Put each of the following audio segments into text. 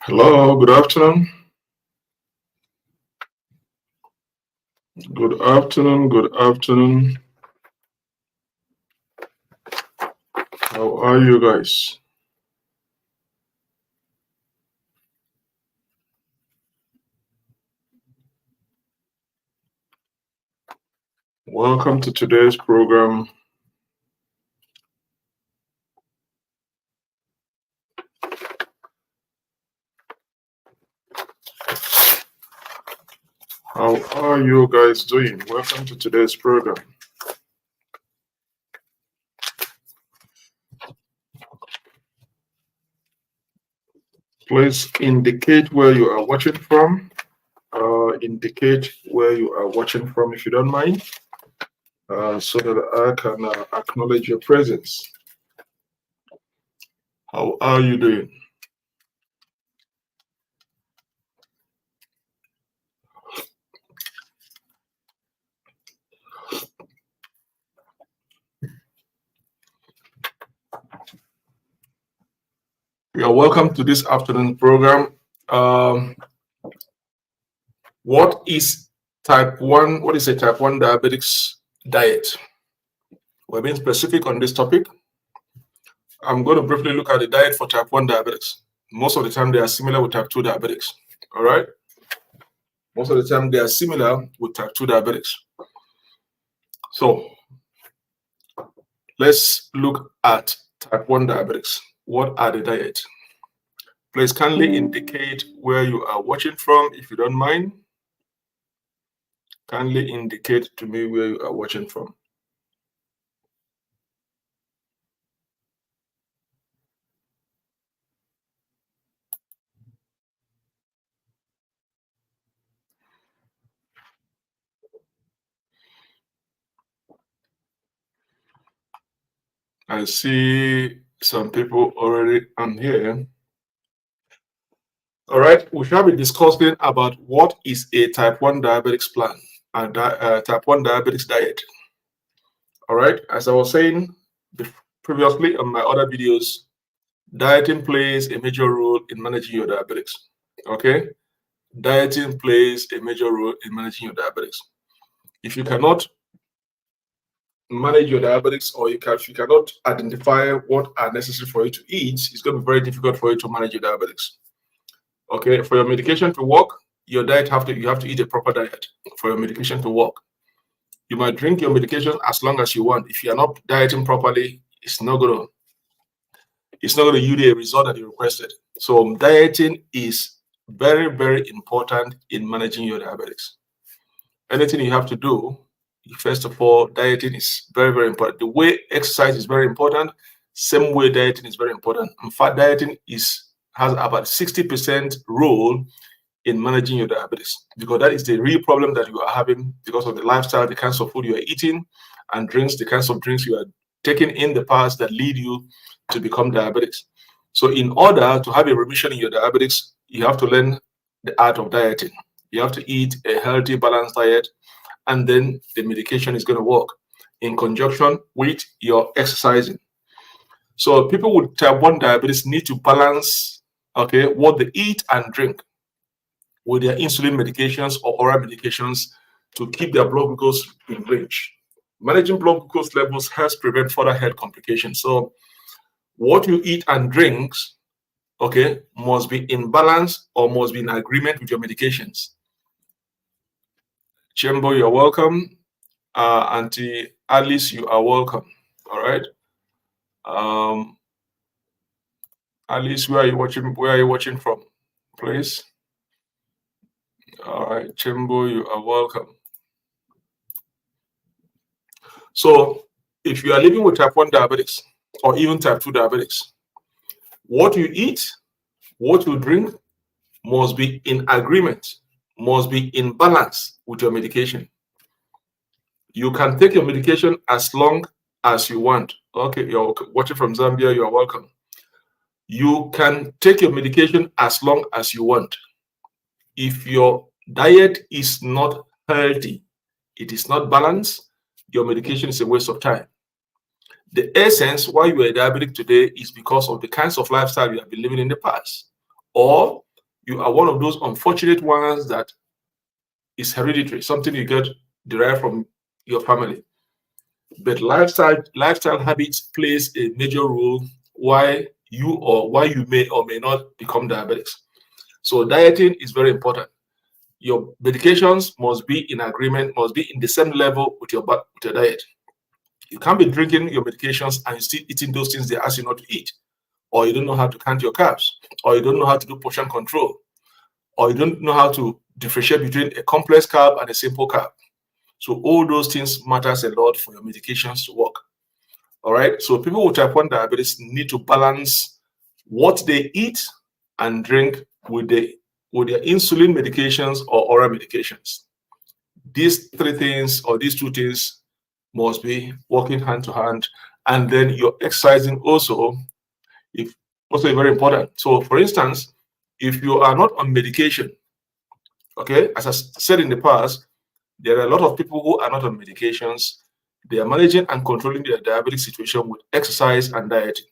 Hello, good afternoon. Good afternoon, good afternoon. How are you guys? Welcome to today's program. How are you guys doing? Welcome to today's program. Please indicate where you are watching from. Indicate where you are watching from if you don't mind, so that I can acknowledge your presence. How are you doing? You are welcome to this afternoon program. What is type 1? What is a type 1 diabetics diet? We're being specific on this topic. I'm going to briefly look at the diet for type 1 diabetics. Most of the time, they are similar with type 2 diabetics. All right? Most of the time, they are similar with type 2 diabetics. So, let's look at type 1 diabetics. What are the diet? Please kindly indicate where you are watching from, if you don't mind. Kindly indicate to me where you are watching from. I see some people already on here. All right, we shall be discussing about what is a type 1 diabetics plan and type 1 diabetics diet. All right, as I was saying previously on my other videos, dieting plays a major role in managing your diabetics. Okay, dieting plays a major role in managing your diabetics. If you cannot manage your diabetics, or if you cannot identify what are necessary for you to eat, it's going to be very difficult for you to manage your diabetics. Okay, for your medication to work, your diet you have to eat a proper diet for your medication to work. You might drink your medication as long as you want. If you are not dieting properly, it's not gonna yield a result that you requested. So dieting is very, very important in managing your diabetics. Anything you have to do, first of all, dieting is very, very important. The way exercise is very important, same way dieting is very important. In fact, dieting has about 60% role in managing your diabetes, because that is the real problem that you are having because of the lifestyle, the kinds of food you are eating, and drinks, the kinds of drinks you are taking in the past that lead you to become diabetics. So in order to have a remission in your diabetics, you have to learn the art of dieting. You have to eat a healthy, balanced diet, and then the medication is going to work in conjunction with your exercising. So people with type 1 diabetes need to balance, okay, what they eat and drink with their insulin medications or oral medications to keep their blood glucose in range. Managing blood glucose levels helps prevent further health complications. So what you eat and drinks, okay, must be in balance or must be in agreement with your medications. Chembo, you're welcome. Auntie Alice, you are welcome. All right. Alice, where are you watching? Where are you watching from, please? All right, Chembo, you are welcome. So, if you are living with type 1 diabetics or even type 2 diabetics, what you eat, what you drink must be in agreement, must be in balance with your medication. You can take your medication as long as you want. Okay, you're watching from Zambia, you are welcome. You can take your medication as long as you want. If your diet is not healthy, it is not balanced, your medication is a waste of time. The essence why you are diabetic today is because of the kinds of lifestyle you have been living in the past, or you are one of those unfortunate ones that is hereditary, something you get derived from your family. But lifestyle habits plays a major role why you may or may not become diabetics. So dieting is very important. Your medications must be in agreement, must be in the same level with your diet. You can't be drinking your medications and still eating those things they ask you not to eat, or you don't know how to count your carbs, or you don't know how to do portion control, or you don't know how to differentiate between a complex carb and a simple carb. So all those things matters a lot for your medications to work. All right. So people with type 1 diabetes need to balance what they eat and drink with their insulin medications or oral medications. These three things or these two things must be working hand to hand. And then your exercising also, if also very important. So for instance, if you are not on medication, okay, as I said in the past, there are a lot of people who are not on medications. They are managing and controlling their diabetic situation with exercise and dieting.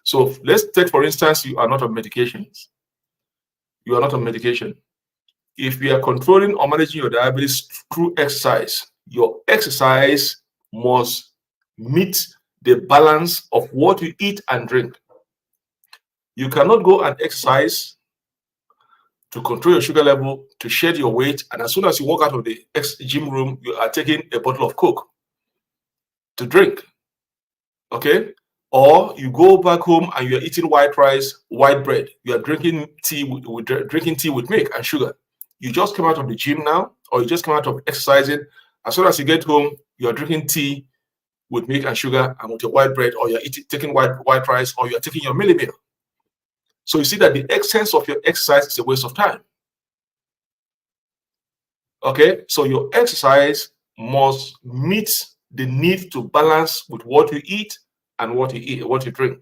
So let's take, for instance, you are not on medications. You are not on medication. If you are controlling or managing your diabetes through exercise, your exercise must meet the balance of what you eat and drink. You cannot go and exercise to control your sugar level, to shed your weight, and as soon as you walk out of the gym room, you are taking a bottle of Coke to drink. Okay? Or you go back home and you're eating white rice, white bread. You are drinking tea with milk and sugar. You just came out of the gym now, or you just came out of exercising. As soon as you get home, you are drinking tea with milk and sugar and with your white bread, or you're taking white rice, or you're taking your meal. So you see that the essence of your exercise is a waste of time. Okay, so your exercise must meet the need to balance with what you eat and what you drink.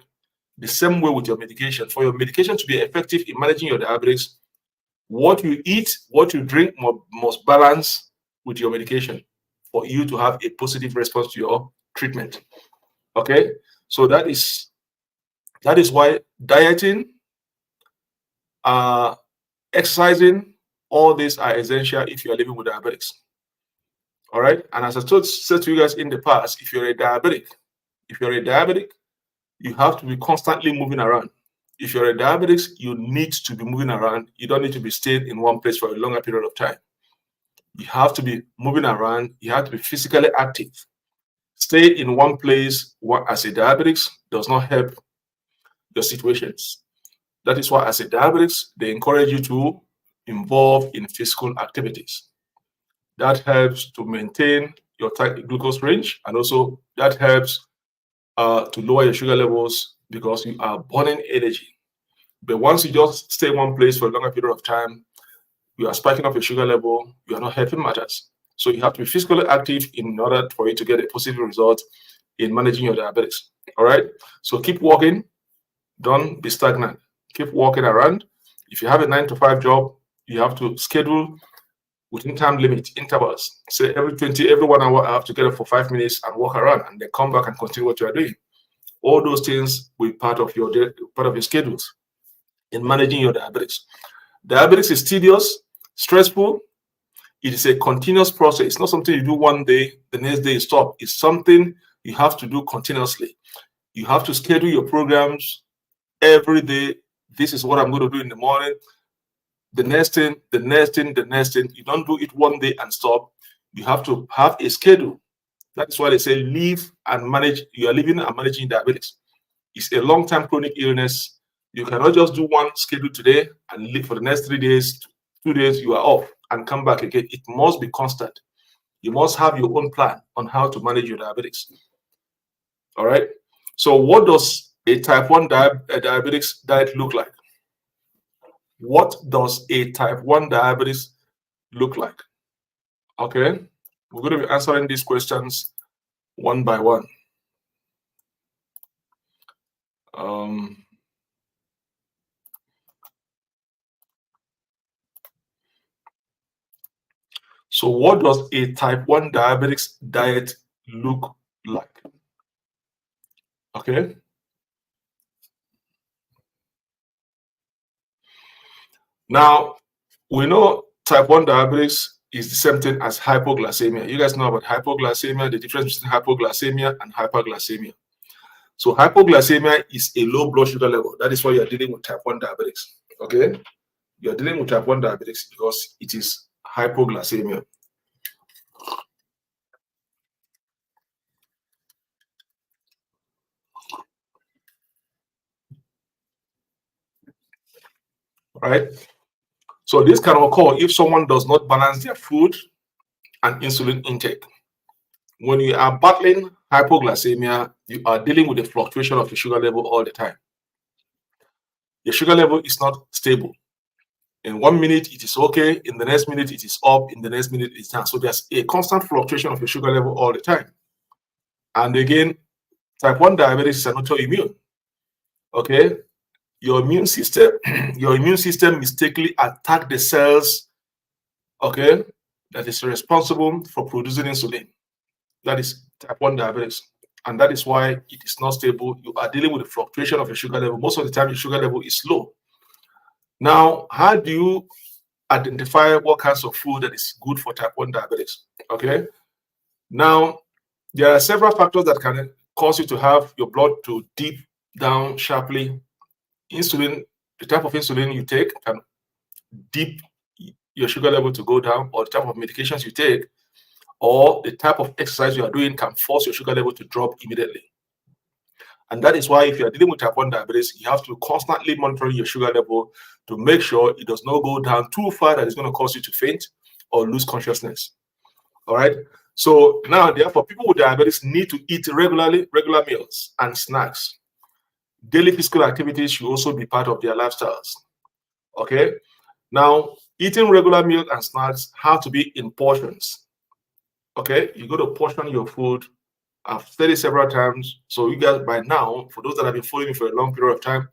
The same way with your medication. For your medication to be effective in managing your diabetes, what you eat, what you drink must balance with your medication for you to have a positive response to your treatment. Okay, so that is why dieting, exercising, all these are essential if you are living with diabetics. All right, and as I said to you guys in the past, if you're a diabetic, you have to be constantly moving around. If you're a diabetic, you need to be moving around. You don't need to be staying in one place for a longer period of time. You have to be moving around. You have to be physically active. Stay in one place as a diabetic does not help your situations. That is why as a diabetic, they encourage you to involve in physical activities. That helps to maintain your glucose range, and also that helps to lower your sugar levels because you are burning energy. But once you just stay in one place for a longer period of time, you are spiking up your sugar level, you are not helping matters. So you have to be physically active in order for you to get a positive result in managing your diabetes. All right. So keep walking. Don't be stagnant. Keep walking around. If you have a 9 to 5 job, you have to schedule within time limit intervals. Say every 1 hour, I have to get up for 5 minutes and walk around, and then come back and continue what you are doing. All those things will be part of your schedules in managing your diabetes. Diabetes is tedious, stressful. It is a continuous process. It's not something you do one day, the next day you stop. It's something you have to do continuously. You have to schedule your programs every day. This is what I'm going to do in the morning. The next thing, the next thing, the next thing. You don't do it one day and stop. You have to have a schedule. That's why they say live and manage. You are living and managing diabetes. It's a long-term chronic illness. You cannot just do one schedule today and live for the next 3 days, 2 days, you are off and come back again. It must be constant. You must have your own plan on how to manage your diabetes. All right. So what does a type 1 diabetics diet look like? What does a type 1 diabetes look like? Okay. We're going to be answering these questions one by one. So what does a type 1 diabetics diet look like? Okay. Now, we know type 1 diabetes is the same thing as hypoglycemia. You guys know about hypoglycemia, the difference between hypoglycemia and hyperglycemia. So hypoglycemia is a low blood sugar level. That is why you're dealing with type 1 diabetics. Okay? You're dealing with type 1 diabetics because it is hypoglycemia. Right? So this can occur if someone does not balance their food and insulin intake. When you are battling hypoglycemia, you are dealing with the fluctuation of your sugar level all the time. Your sugar level is not stable. In 1 minute, it is okay. In the next minute, it is up. In the next minute, it's down. So there's a constant fluctuation of your sugar level all the time. And again, type 1 diabetes is an autoimmune. Okay? Your immune system, mistakenly attack the cells, okay, that is responsible for producing insulin. That is type 1 diabetes. And that is why it is not stable. You are dealing with the fluctuation of your sugar level. Most of the time, your sugar level is low. Now, how do you identify what kinds of food that is good for type 1 diabetes? Okay. Now, there are several factors that can cause you to have your blood to dip down sharply. Insulin, the type of insulin you take can dip your sugar level to go down, or the type of medications you take, or the type of exercise you are doing can force your sugar level to drop immediately. And that is why if you are dealing with type 1 diabetes, you have to constantly monitor your sugar level to make sure it does not go down too far that it's going to cause you to faint or lose consciousness. All right. So now, therefore, people with diabetes need to eat regular meals and snacks. Daily physical activities should also be part of their lifestyles. Okay. Now, eating regular meals and snacks have to be in portions. Okay. You got to portion your food. I've said it several times. So you guys, by now, for those that have been following me for a long period of time,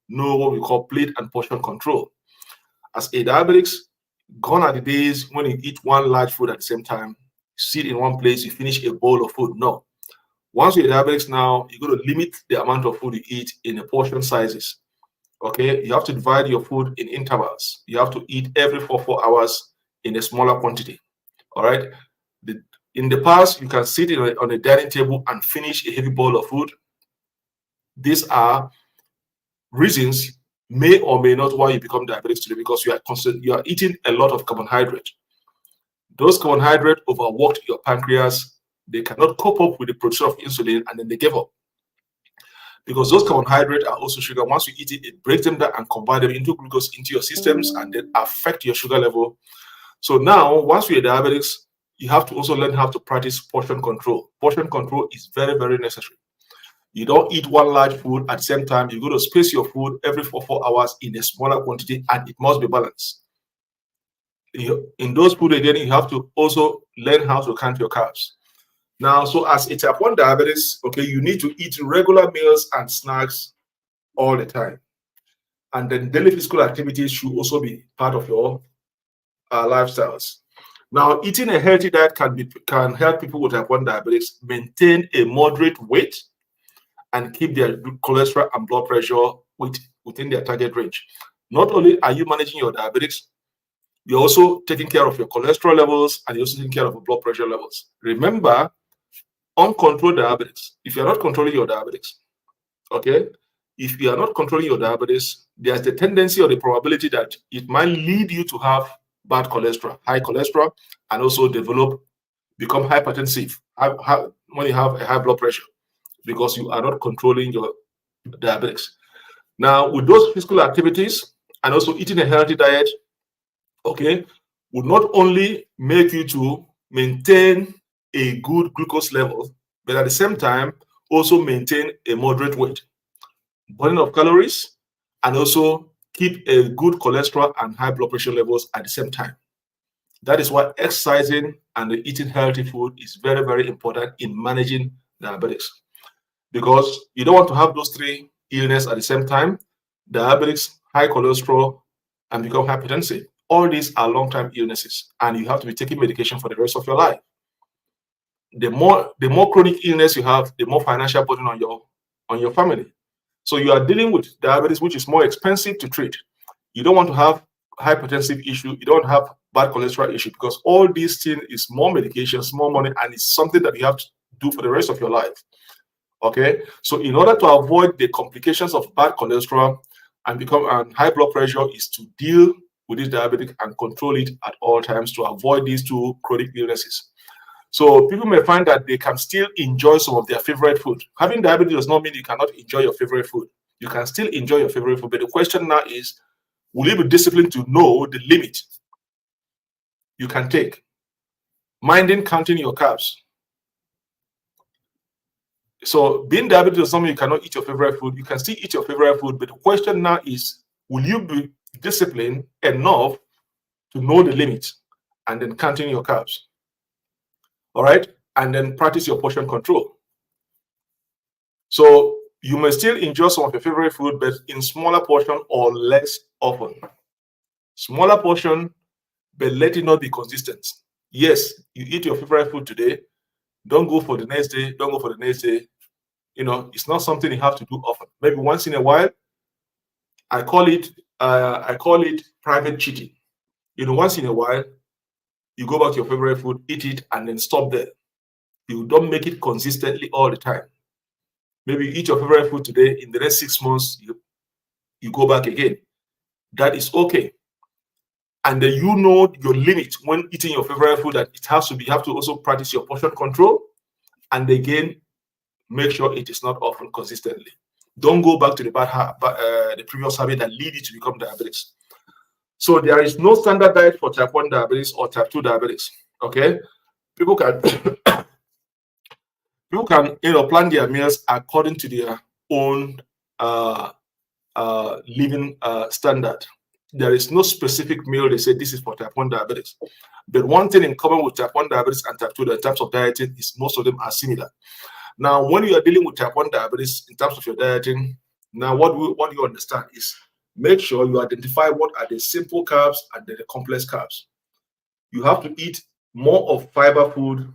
know what we call plate and portion control. As a diabetic, gone are the days when you eat one large food at the same time, sit in one place, you finish a bowl of food. No. Once you're diabetic now, you're going to limit the amount of food you eat in the portion sizes. Okay. You have to divide your food in intervals. You have to eat every 4 hours in a smaller quantity. All right. In the past, you can sit on a dining table and finish a heavy bowl of food. These are reasons may or may not why you become diabetic today, because you are eating a lot of carbohydrate. Those carbohydrates overworked your pancreas. They cannot cope up with the production of insulin, and then they give up. Because those carbohydrates are also sugar. Once you eat it, it breaks them down and convert them into glucose into your systems and then affect your sugar level. So now, once you're diabetics, you have to also learn how to practice portion control. Portion control is very, very necessary. You don't eat one large food at the same time. You got to space your food every 4 hours in a smaller quantity, and it must be balanced. In those food, again, you have to also learn how to count your carbs. Now, so as a type 1 diabetes, okay, you need to eat regular meals and snacks all the time. And then daily physical activities should also be part of your lifestyles. Now, eating a healthy diet can help people with type 1 diabetes maintain a moderate weight and keep their cholesterol and blood pressure within their target range. Not only are you managing your diabetes, you're also taking care of your cholesterol levels, and you're also taking care of your blood pressure levels. Remember, uncontrolled diabetes, if you're not controlling your diabetes, okay, if you are not controlling your diabetes, there's the tendency or the probability that it might lead you to have bad cholesterol, high cholesterol, and also become hypertensive when you have a high blood pressure, because you are not controlling your diabetes. Now, with those physical activities and also eating a healthy diet, okay, would not only make you to maintain a good glucose level, but at the same time, also maintain a moderate weight, burning of calories, and also keep a good cholesterol and high blood pressure levels at the same time. That is why exercising and eating healthy food is very, very important in managing diabetes, because you don't want to have those three illnesses at the same time: diabetes, high cholesterol, and become hypertensive. All these are long-term illnesses, and you have to be taking medication for the rest of your life. The more chronic illness you have, the more financial burden on your family. So you are dealing with diabetes, which is more expensive to treat. You don't want to have hypertensive issue, you don't have bad cholesterol issue, because all these things is more medications, more money, and it's something that you have to do for the rest of your life. Okay, so in order to avoid the complications of bad cholesterol and high blood pressure, is to deal with this diabetic and control it at all times to avoid these two chronic illnesses. So people may find that they can still enjoy some of their favorite food. Having diabetes does not mean you cannot enjoy your favorite food. You can still enjoy your favorite food, but the question now is, will you be disciplined to know the limit you can take? Minding counting your carbs. So being diabetic does not mean you cannot eat your favorite food. You can still eat your favorite food, but the question now is, will you be disciplined enough to know the limit and then counting your carbs? All right, and then practice your portion control. So you may still enjoy some of your favorite food, but in smaller portion or less often. Smaller portion, but let it not be consistent. Yes, you eat your favorite food today, don't go for the next day, don't go for the next day. You know, it's not something you have to do often. Maybe once in a while. I call it private cheating. You know, once in a while, you go back to your favorite food, eat it, and then stop there. You don't make it consistently all the time. Maybe you eat your favorite food today, in the next 6 months, you go back again. That is okay. And then you know your limit when eating your favorite food, that it has to be, you have to also practice your portion control. And again, make sure it is not often consistently. Don't go back to the previous habit that lead you to become diabetics. So there is no standard diet for type 1 diabetes or type 2 diabetics. Okay, people can plan their meals according to their own living standard. There is no specific meal they say this is for type 1 diabetics. But one thing in common with type 1 diabetes and type 2 in terms of dieting is most of them are similar. Now, when you are dealing with type 1 diabetes in terms of your dieting, now what you understand is, make sure you identify what are the simple carbs and the complex carbs. You have to eat more of fiber food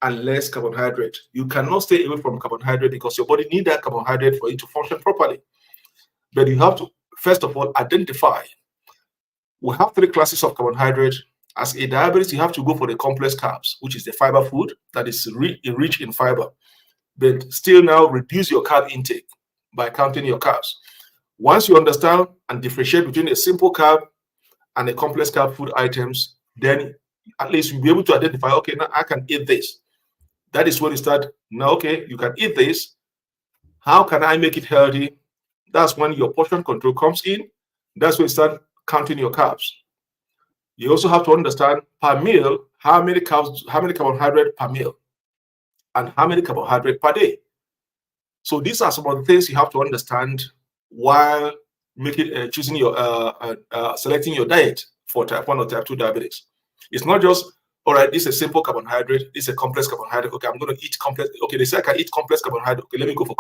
and less carbohydrate. You cannot stay away from carbohydrate because your body needs that carbohydrate for it to function properly. But you have to, first of all, identify. We have 3 classes of carbohydrate. As a diabetes, you have to go for the complex carbs, which is the fiber food that is rich in fiber. But still now reduce your carb intake by counting your carbs. Once you understand and differentiate between a simple carb and a complex carb food items, then at least you'll be able to identify, okay, now I can eat this. That is when you start, now, okay, you can eat this. How can I make it healthy? That's when your portion control comes in. That's when you start counting your carbs. You also have to understand per meal, how many carbohydrate per meal, and how many carbohydrate per day. So these are some of the things you have to understand while choosing selecting your diet for type 1 or type 2 diabetics. It's not just, all right, this is a simple carbohydrate, this is a complex carbohydrate. Okay, I'm going to eat complex. Okay, they say I can eat complex carbohydrate. Okay, let me go for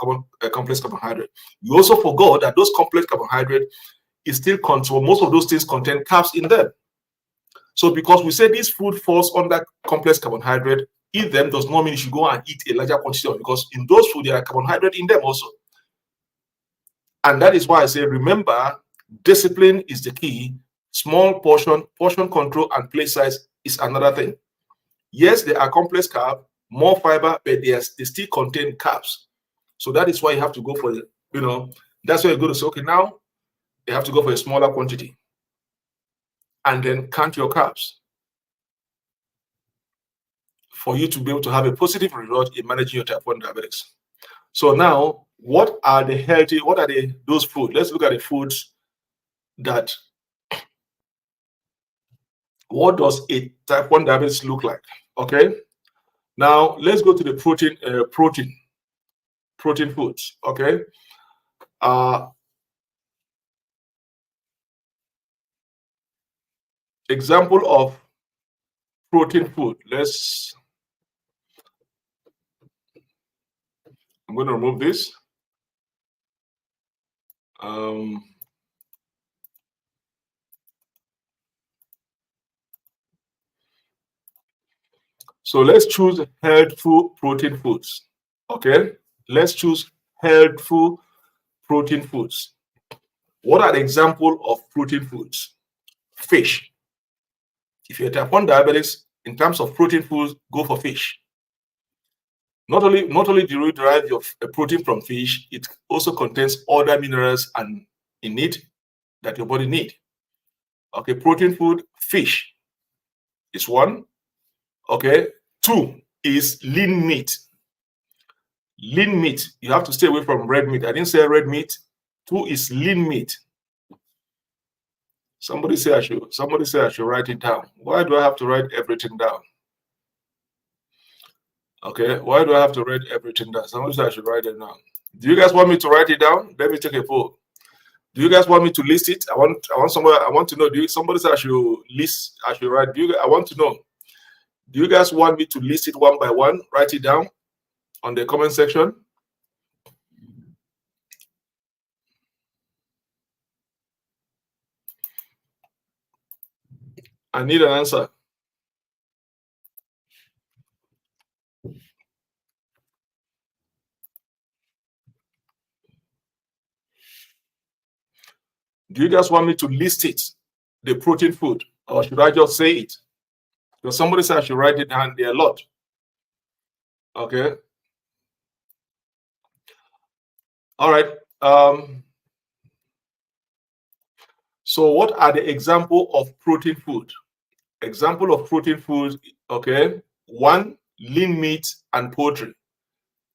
complex carbohydrate. You also forgot that those complex carbohydrate is still control. Most of those things contain carbs in them. So because we say this food falls under complex carbohydrate, eat them does not mean you should go and eat a larger quantity of, because in those food there are carbohydrate in them also. And that is why I say, remember, discipline is the key. Small portion control, and plate size is another thing. Yes, they are complex carb, more fiber, but they still contain carbs. So that is why you have to go for that's why you go to say, okay, now you have to go for a smaller quantity and then count your carbs for you to be able to have a positive result in managing your type 1 diabetics. So now, what are those foods? Let's look at the foods that, what does a type 1 diabetes look like? Okay. Now let's go to the protein foods. Okay. Example of protein food. I'm going to remove this. So let's choose healthful protein foods. Okay, let's choose healthful protein foods. What are the examples of protein foods? Fish. If you're type 1 diabetics, in terms of protein foods, go for fish. Not only do you derive your protein from fish, it also contains other minerals and in it that your body need. Okay, protein food, fish is one. Okay, 2 is lean meat. Lean meat, you have to stay away from red meat. I didn't say red meat. 2 is lean meat. Somebody say I should write it down. Why do I have to write everything down? Okay, why do I have to write everything down? Somebody say I should write it down. Do you guys want me to write it down? Let me take a poll. Do you guys want me to list it? I want to know. Somebody say I should list, I should write. I want to know. Do you guys want me to list it one by one? Write it down on the comment section. I need an answer. Do you guys want me to list it, the protein food, or should I just say it? Because somebody said I should write it down. There are a lot. Okay. All right. So what are the example of protein food? Example of protein food, okay. 1, lean meat and poultry.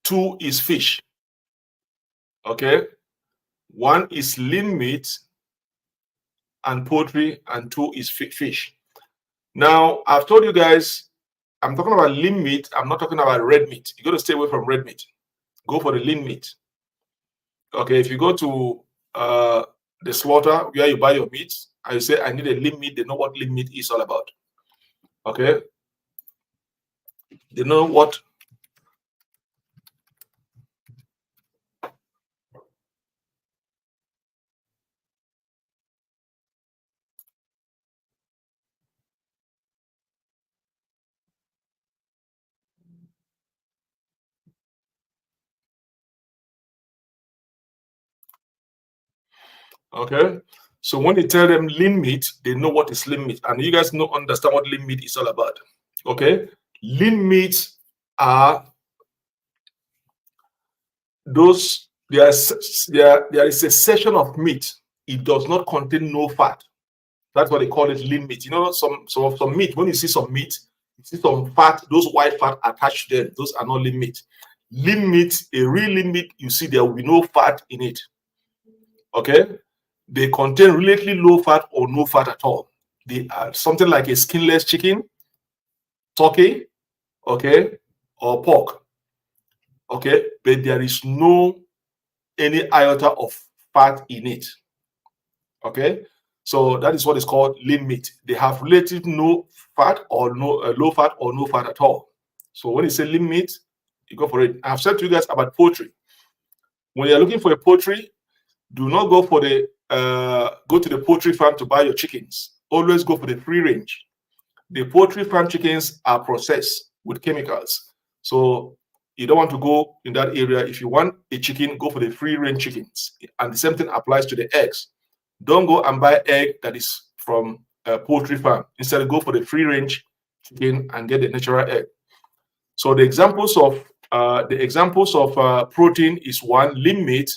2 is fish. Okay. 1 is lean meat and poultry, and 2 is fish. Now, I've told you guys, I'm talking about lean meat. I'm not talking about red meat. You got to stay away from red meat. Go for the lean meat. Okay, if you go to the slaughter where you buy your meat, and you say, I need a lean meat, they know what lean meat is all about. Okay? They know what. Okay? So when you tell them lean meat, they know what is lean meat. And you guys understand what lean meat is all about. Okay? Lean meats are those, there is a section of meat. It does not contain no fat. That's why they call it lean meat. You know, some meat, when you see some meat, you see some fat, those white fat attached to them. Those are not lean meat. Lean meat, a real lean meat, you see there will be no fat in it. Okay? They contain relatively low fat or no fat at all. They are something like a skinless chicken, turkey, okay, or pork. Okay, but there is no any iota of fat in it. Okay, so that is what is called lean meat. They have relative no fat or no low fat or no fat at all. So when you say lean meat, you go for it. I've said to you guys about poultry. When you're looking for a poultry, do not go for the go to the poultry farm to buy your chickens. Always go for the free range. The poultry farm chickens are processed with chemicals. So you don't want to go in that area. If you want a chicken, go for the free range chickens. And the same thing applies to the eggs. Don't go and buy egg that is from a poultry farm. Instead, go for the free range chicken and get the natural egg. So the examples of protein is 1, lean meat,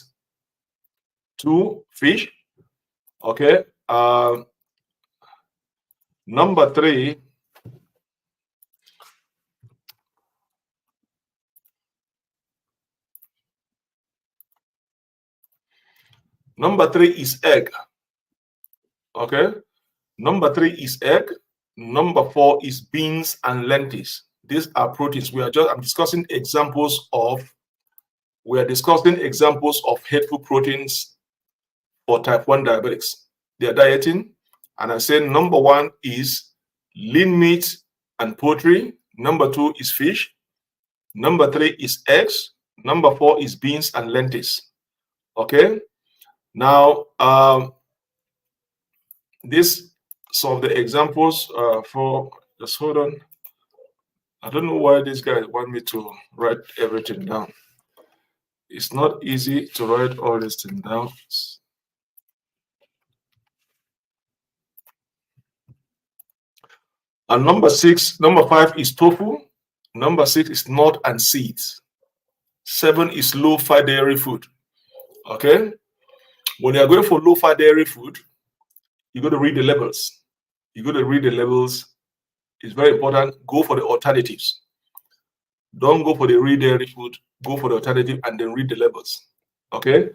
2, fish. Okay. Number 3. Number 3 is egg. Okay. Number 3 is egg. Number 4 is beans and lentils. These are proteins. I'm discussing examples of helpful proteins for type 1 diabetics. They are dieting. And I said number 1 is lean meat and poultry. Number 2 is fish. Number 3 is eggs. Number 4 is beans and lentils. Okay. Now, some of the examples for, just hold on. I don't know why these guys want me to write everything down. It's not easy to write all this thing down. And number 5 is tofu. Number 6 is nut and seeds. 7 is low-fat dairy food. Okay? When you're going for low-fat dairy food, you got to read the labels. You got to read the labels. It's very important. Go for the alternatives. Don't go for the real dairy food. Go for the alternative and then read the labels. Okay?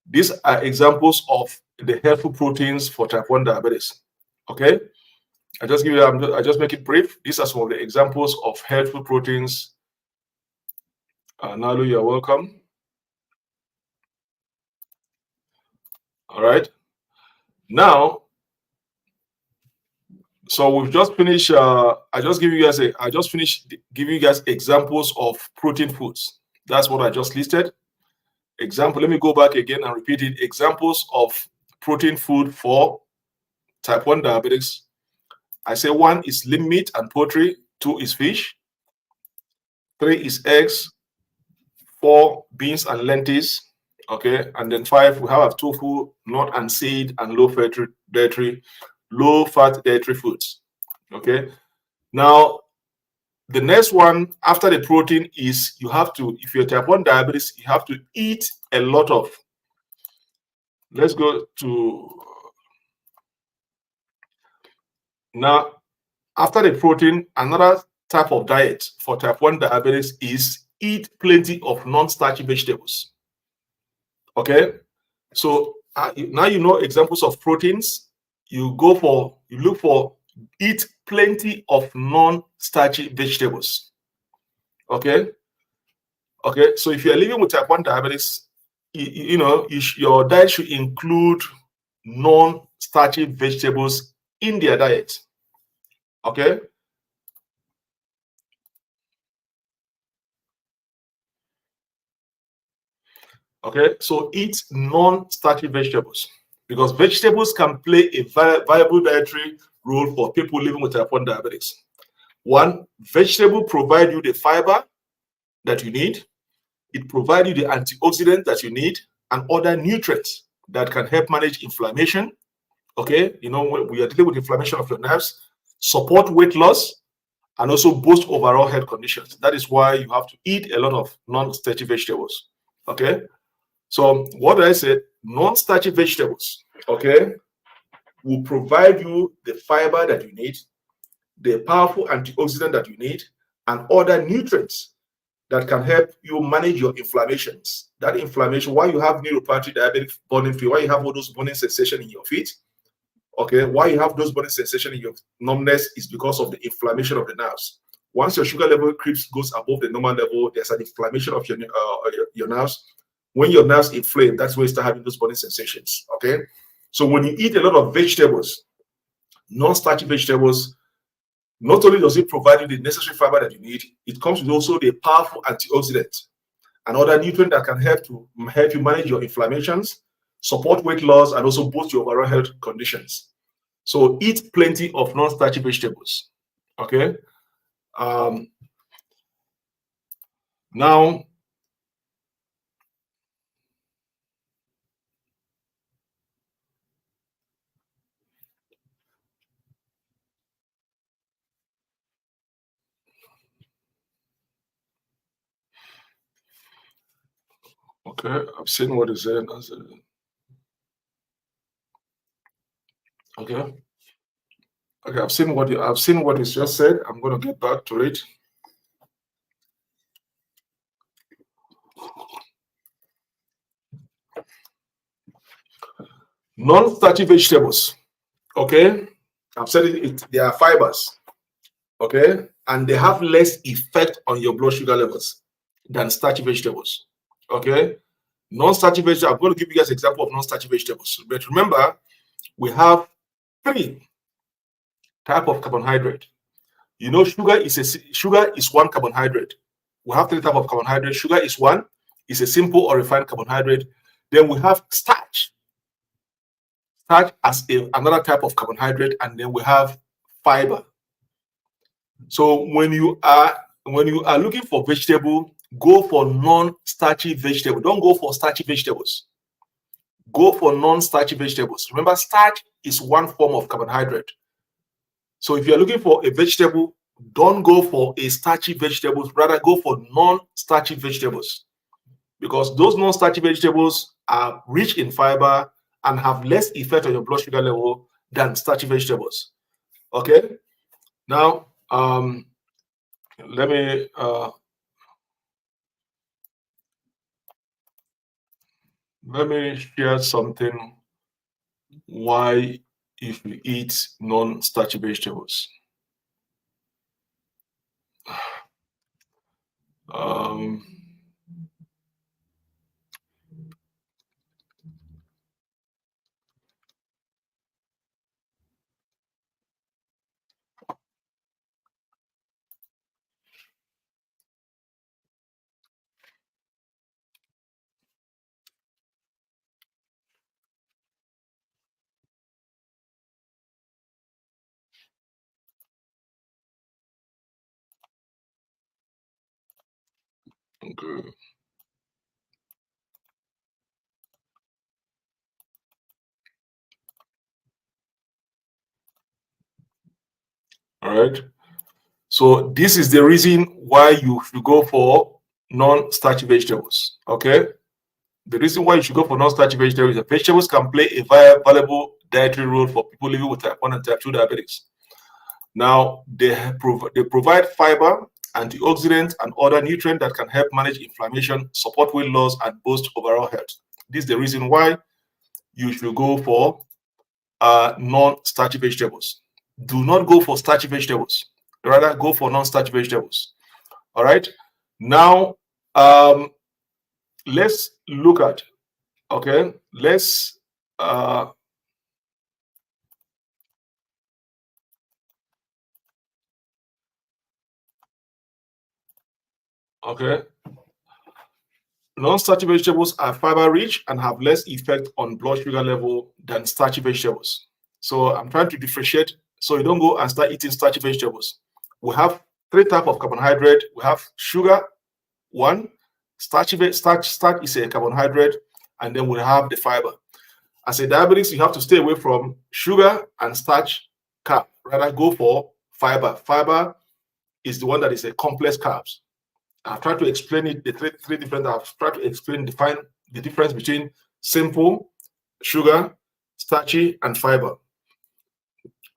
These are examples of the helpful proteins for type 1 diabetes. Okay? I just make it brief. These are some of the examples of helpful proteins. Nalu, you're welcome. All right. Now, so we've just finished. I just finished giving you guys examples of protein foods. That's what I just listed. Example. Let me go back again and repeat it. Examples of protein food for type 1 diabetics. I say 1 is lean meat and poultry. 2 is fish. 3 is eggs. 4 beans and lentils. Okay, and then 5 we have tofu, nut and seed, and low-fat dairy foods. Okay, now the next one after the protein is you have to, if you're type 1 diabetes, you have to eat a lot of. Let's go to now. After the protein, another type of diet for type 1 diabetes is eat plenty of non-starchy vegetables. Okay, so now you know examples of proteins. You look for eat plenty of non-starchy vegetables. Okay, so if you're living with type 1 diabetes, your diet should include non-starchy vegetables in their diet. Okay. Okay, so eat non-starchy vegetables because vegetables can play a viable dietary role for people living with type 1 diabetes. 1, vegetable provide you the fiber that you need. It provides you the antioxidant that you need and other nutrients that can help manage inflammation. Okay, when we are dealing with inflammation of your nerves, support weight loss, and also boost overall health conditions. That is why you have to eat a lot of non-starchy vegetables. Okay. So what I said, non-starchy vegetables, okay, will provide you the fiber that you need, the powerful antioxidant that you need, and other nutrients that can help you manage your inflammations. That inflammation, why you have neuropathic diabetic burning feet, why you have all those burning sensations in your feet, okay, why you have those burning sensations in your numbness is because of the inflammation of the nerves. Once your sugar level goes above the normal level, there's an inflammation of your nerves. When your nerves inflame, that's when you start having those burning sensations. Okay, so when you eat a lot of vegetables, non-starchy vegetables, not only does it provide you the necessary fiber that you need, it comes with also the powerful antioxidant and other nutrients that can help you manage your inflammations, support weight loss, and also boost your overall health conditions. So eat plenty of non-starchy vegetables. Okay. Now. Okay, I've seen what is there. Okay. Okay, I've seen what is just said. I'm going to get back to it. Non-starchy vegetables. Okay, I've said it. They are fibers. Okay, and they have less effect on your blood sugar levels than starchy vegetables. Okay, non-starchy vegetables. I'm going to give you guys an example of non-starchy vegetables. But remember, we have 3 types of carbohydrate. Sugar is one carbohydrate. We have 3 types of carbohydrate. Sugar is one. It's a simple or refined carbohydrate. Then we have starch. Starch as another type of carbohydrate, and then we have fiber. So when you are looking for vegetable, go for non-starchy vegetable. Don't go for starchy vegetables. Go for non-starchy vegetables. Remember, starch is one form of carbohydrate. So if you're looking for a vegetable, don't go for a starchy vegetables, rather go for non-starchy vegetables, because those non-starchy vegetables are rich in fiber and have less effect on your blood sugar level than starchy vegetables. Okay, now let me share something why if you eat non-starchy vegetables. Um, okay. All right. So this is the reason why you should go for non-starchy vegetables. Okay. The reason why you should go for non-starchy vegetables is that vegetables can play a valuable dietary role for people living with type 1 and type 2 diabetes. Now, they provide fiber, antioxidants, and other nutrients that can help manage inflammation, support weight loss, and boost overall health. This is the reason why you should go for non-starchy vegetables. Do not go for starchy vegetables. Rather, go for non-starchy vegetables. All right. Now, let's look at. Okay. Let's. Okay. Non-starchy vegetables are fiber rich and have less effect on blood sugar level than starchy vegetables. So I'm trying to differentiate so you don't go and start eating starchy vegetables. We have three types of carbohydrate. We have sugar, one, starch is a carbohydrate, and then we have the fiber. As a diabetes, you have to stay away from sugar and starch carb. Rather go for fiber. Fiber is the one that is a complex carbs. I've tried to explain it, the three different, I've tried to define the difference between simple, sugar, starchy, and fiber.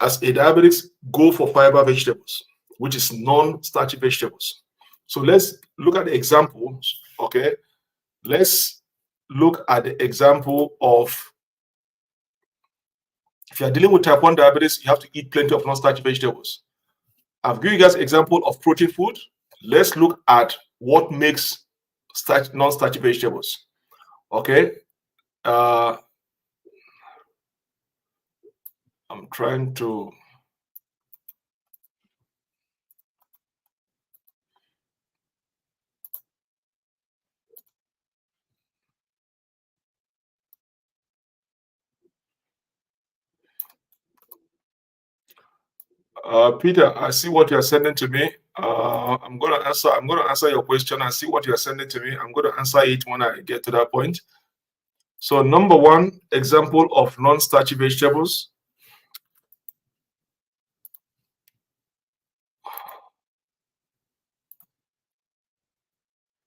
As a diabetic, go for fiber vegetables, which is non-starchy vegetables. So let's look at the examples, okay? Let's look at the example of, if you're dealing with type 1 diabetes, you have to eat plenty of non-starchy vegetables. I've given you guys an example of protein food. Let's look at what makes non-starchy vegetables. Okay. I'm trying to. Peter, I see what you're sending to me. I'm gonna answer your question. I see what you're sending to me. I'm gonna answer it when I get to that point. So, number one example of non-starchy vegetables.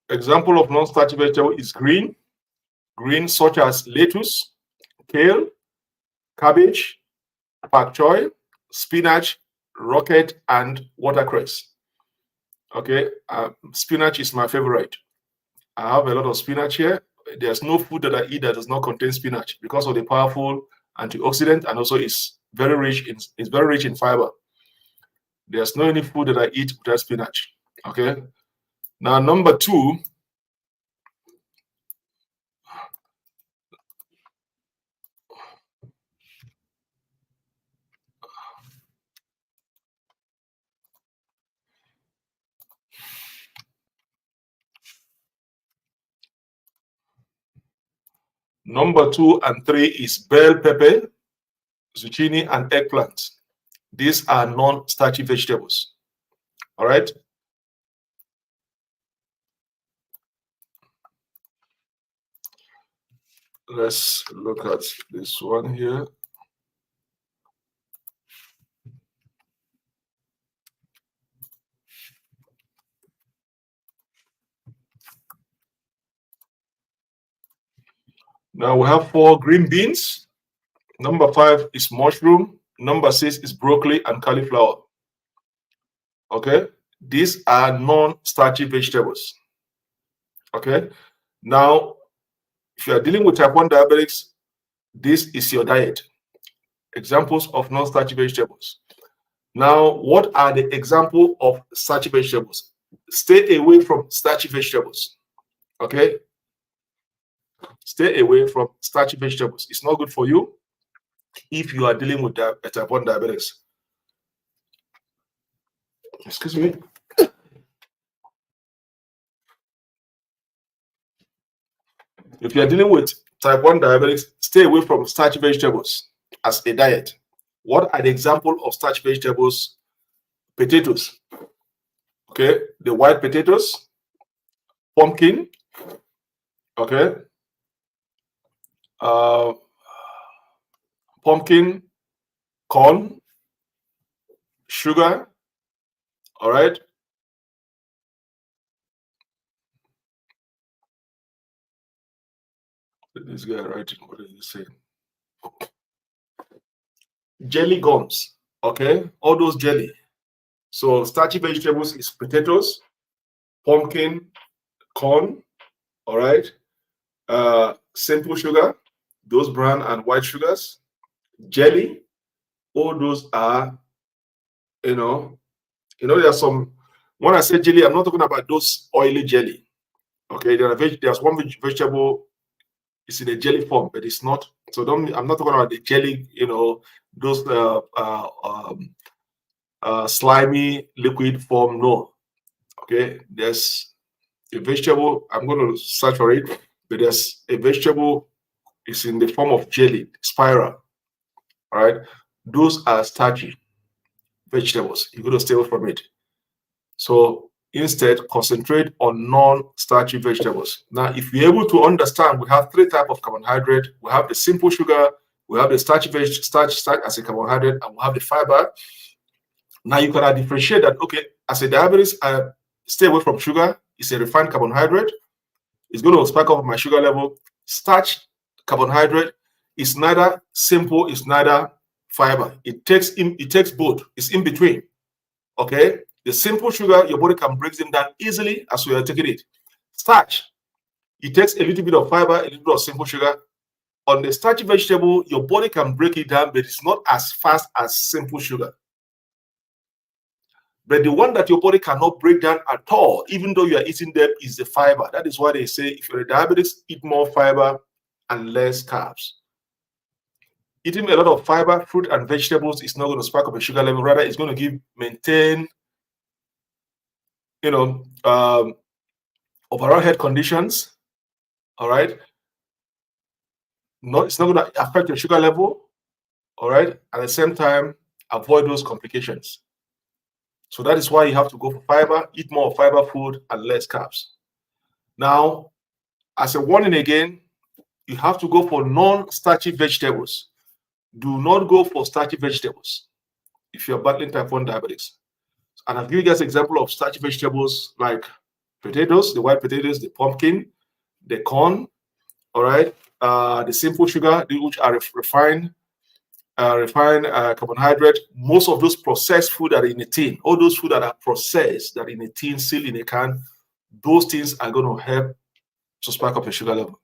Example of non-starchy vegetable is green. Green such as lettuce, kale, cabbage, pak choy, spinach, rocket, and watercress. Okay, spinach is my favorite. I have a lot of spinach here. There's no food that I eat that does not contain spinach because of the powerful antioxidant, and also it's very rich in fiber. There's no any food that I eat without spinach. Okay. Now number two. Number two and three is bell pepper, zucchini, and eggplant. These are non-starchy vegetables. All right. Let's look at this one here. Now we have 4 green beans. Number 5 is mushroom. Number 6 is broccoli and cauliflower. Okay, these are non-starchy vegetables. Okay, now if you are dealing with type 1 diabetics, this is your diet. Examples of non-starchy vegetables. Now, what are the examples of starchy vegetables? Stay away from starchy vegetables. Okay, stay away from starchy vegetables. It's not good for you if you are dealing with type 1 diabetics. Excuse me. If you are dealing with type 1 diabetics, stay away from starchy vegetables as a diet. What are the examples of starchy vegetables? Potatoes. Okay, the white potatoes, pumpkin. Okay, pumpkin, corn, sugar. All right. This guy writing, what is he saying? Jelly gums. Okay, all those jelly. So starchy vegetables is potatoes, pumpkin, corn. All right. Simple sugar, those brown and white sugars, jelly. All those are, there are some. When I say jelly, I'm not talking about those oily jelly. Okay, there's one vegetable. It's in a jelly form, but it's not. So I'm not talking about the jelly. Those slimy liquid form. No. Okay, there's a vegetable. I'm going to search for it, but there's a vegetable. It's in the form of jelly, spiral. All right, those are starchy vegetables. You're going to stay away from it. So instead, concentrate on non-starchy vegetables. Now, if you're able to understand, we have 3 types of carbohydrate. We have the simple sugar, we have the starch as a carbohydrate, and we have the fiber. Now you can differentiate that. Okay, as a diabetes, I stay away from sugar. It's a refined carbohydrate. It's going to spike up my sugar level. Starch carbohydrate is neither simple, it's neither fiber. It takes both. It's in between. Okay. The simple sugar, your body can break them down easily as we are taking it. Starch, it takes a little bit of fiber, a little bit of simple sugar. On the starchy vegetable, your body can break it down, but it's not as fast as simple sugar. But the one that your body cannot break down at all, even though you are eating them, is the fiber. That is why they say if you're a diabetic, eat more fiber and less carbs. Eating a lot of fiber, fruit, and vegetables is not going to spike up a sugar level. Rather, it's going to maintain, overall health conditions. All right. It's not going to affect your sugar level. All right. At the same time, avoid those complications. So that is why you have to go for fiber, eat more fiber food and less carbs. Now, as a warning again, you have to go for non-starchy vegetables. Do not go for starchy vegetables if you're battling type 1 diabetics. And I'll give you guys an example of starchy vegetables like potatoes, the white potatoes, the pumpkin, the corn, all right, the simple sugar, which are refined carbohydrate. Most of those processed food that are in a tin, all those food that are processed, that are in a tin, sealed in a can, those things are going to help to spike up your sugar level.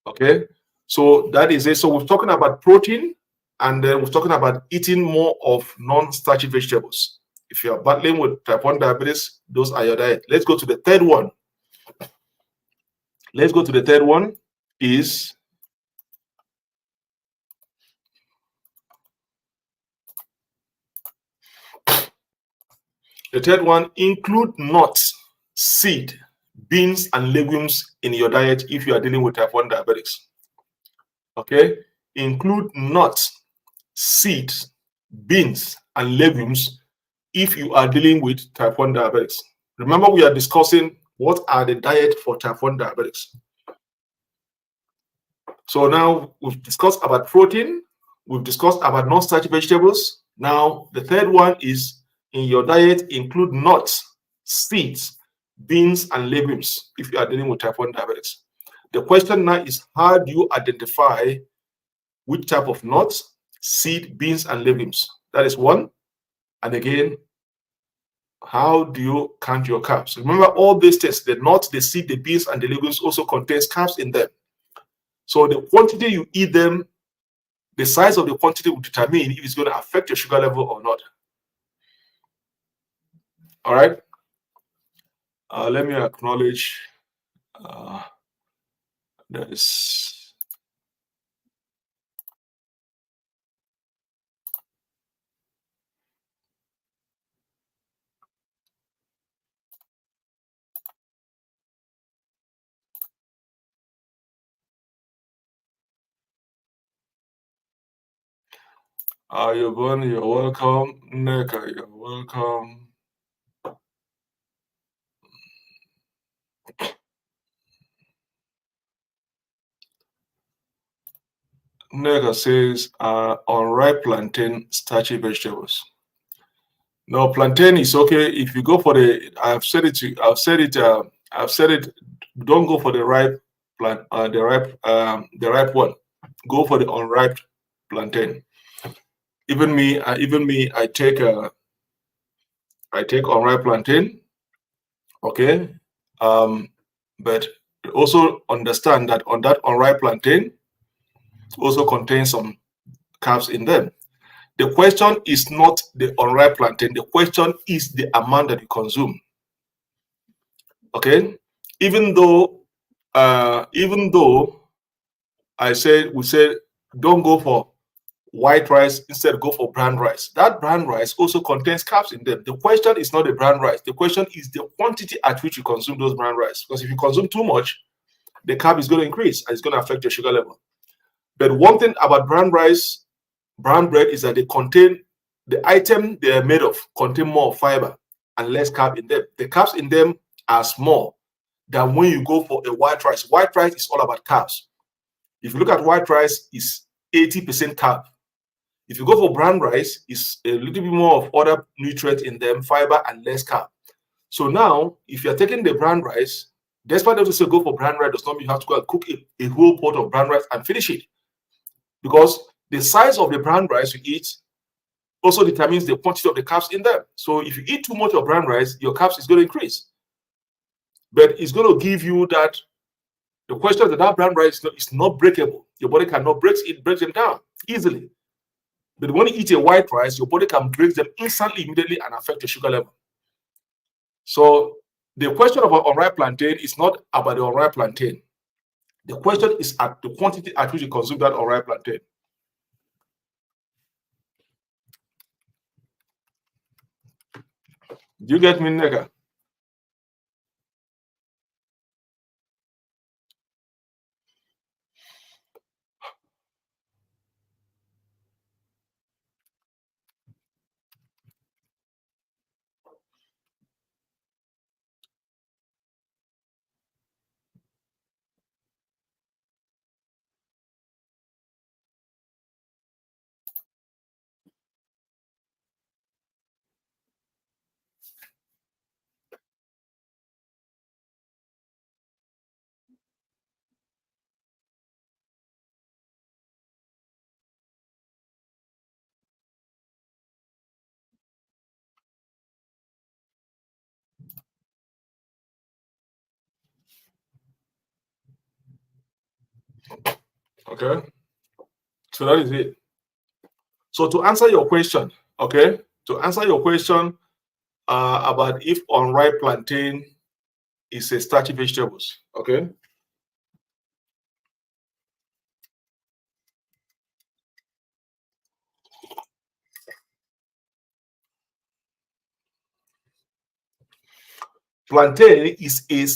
Okay, so that is it. So we're talking about protein, and then we're talking about eating more of non-starchy vegetables. If you are battling with type 1 diabetes, those are your diet. Let's go to the third one. The third one, include nuts, seed, beans, and legumes in your diet if you are dealing with type 1 diabetics. Okay, include nuts, seeds, beans, and legumes if you are dealing with type 1 diabetics. Remember, we are discussing what are the diet for type 1 diabetics. So now we've discussed about protein, we've discussed about non-starchy vegetables. Now the third one is in your diet include nuts, seeds, beans, and legumes if you are dealing with type 1 diabetics. The question now is, how do you identify which type of nuts, seed, beans, and legumes? That is one. And again, how do you count your carbs? Remember, all these tests, the nuts, the seed, the beans, and the legumes also contains carbs in them. So the quantity you eat them, the size of the quantity will determine if it's going to affect your sugar level or not. All right. Let me acknowledge this. Yvonne, you're welcome. Neka, you're welcome. Neka says, unripe plantain, starchy vegetables. No, plantain is okay if you go for the. I've said it. I've said it. Don't go for the ripe plant. The ripe one. Go for the unripe plantain. Even me. I take unripe plantain. Okay. But also understand that on that unripe plantain also contains some carbs in them. The question is not the unripe plantain. The question is the amount that you consume. Okay. Even though we said don't go for white rice, instead go for brown rice. That brown rice also contains carbs in them. The question is not the brown rice. The question is the quantity at which you consume those brown rice. Because if you consume too much, the carb is going to increase and it's going to affect your sugar level. But one thing about brown rice, brown bread is that they contain, the item they are made of contain more fiber and less carb in them. The carbs in them are small than when you go for a white rice. White rice is all about carbs. If you look at white rice, it's 80% carb. If you go for brown rice, it's a little bit more of other nutrients in them, fiber and less carb. So now, if you're taking the brown rice, despite them to say go for brown rice, does not mean you have to go and cook a whole pot of brown rice and finish it. Because the size of the brown rice you eat also determines the quantity of the carbs in them. So if you eat too much of brown rice, your carbs is going to increase. But it's going to give you that. The question is that brown rice is not breakable. Your body cannot break them down easily. But when you eat a white rice, your body can break them instantly, immediately, and affect your sugar level. So the question about unripe plantain is not about the unripe plantain. The question is at the quantity at which you consume that unripe plantain. Do you get me, Nega? Okay. So that is it. So to answer your question, okay, about if unripe plantain is a starchy vegetables, okay. Plantain is a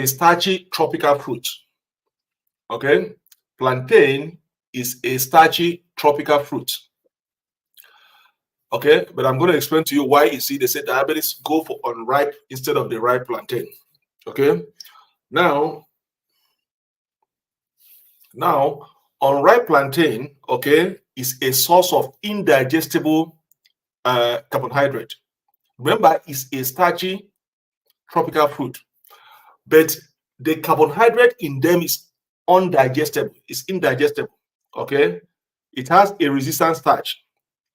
starchy tropical fruit. Okay, plantain is a starchy tropical fruit. Okay, but I'm going to explain to you why you see they say diabetics go for unripe instead of the ripe plantain. Okay, now unripe plantain, okay, is a source of indigestible carbohydrate. Remember, it's a starchy tropical fruit, but the carbohydrate in them is undigestible. It's indigestible. Okay, it has a resistant starch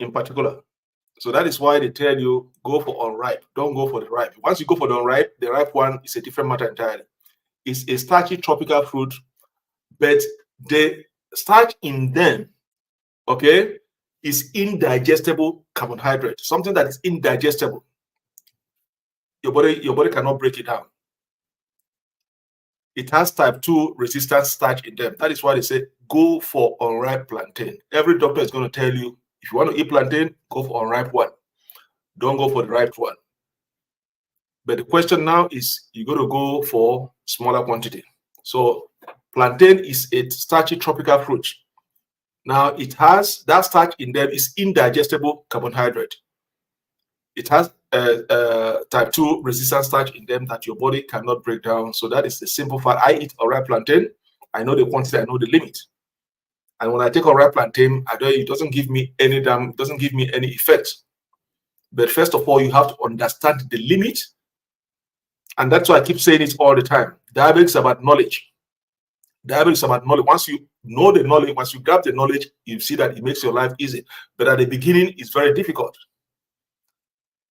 in particular. So that is why they tell you go for unripe. Don't go for the ripe. Once you go for the ripe one is a different matter entirely. It's a starchy tropical fruit, but the starch in them, okay, is indigestible carbohydrate, something that is indigestible. Your body cannot break it down. It has type 2 resistant starch in them. That is why they say go for unripe plantain. Every doctor is going to tell you if you want to eat plantain, go for unripe one. Don't go for the ripe one. But the question now is you got to go for smaller quantity. So plantain is a starchy tropical fruit. Now it has that starch in them is indigestible carbohydrate. It has type 2 resistant starch in them that your body cannot break down. So that is the simple fact. I eat unripe plantain. I know the quantity, I know the limit. And when I take unripe plantain, it doesn't give me any doesn't give me any effect. But first of all, you have to understand the limit. And that's why I keep saying it all the time. Diabetes is about knowledge. Diabetes is about knowledge. Once you know the knowledge, once you grab the knowledge, you see that it makes your life easy. But at the beginning, it's very difficult.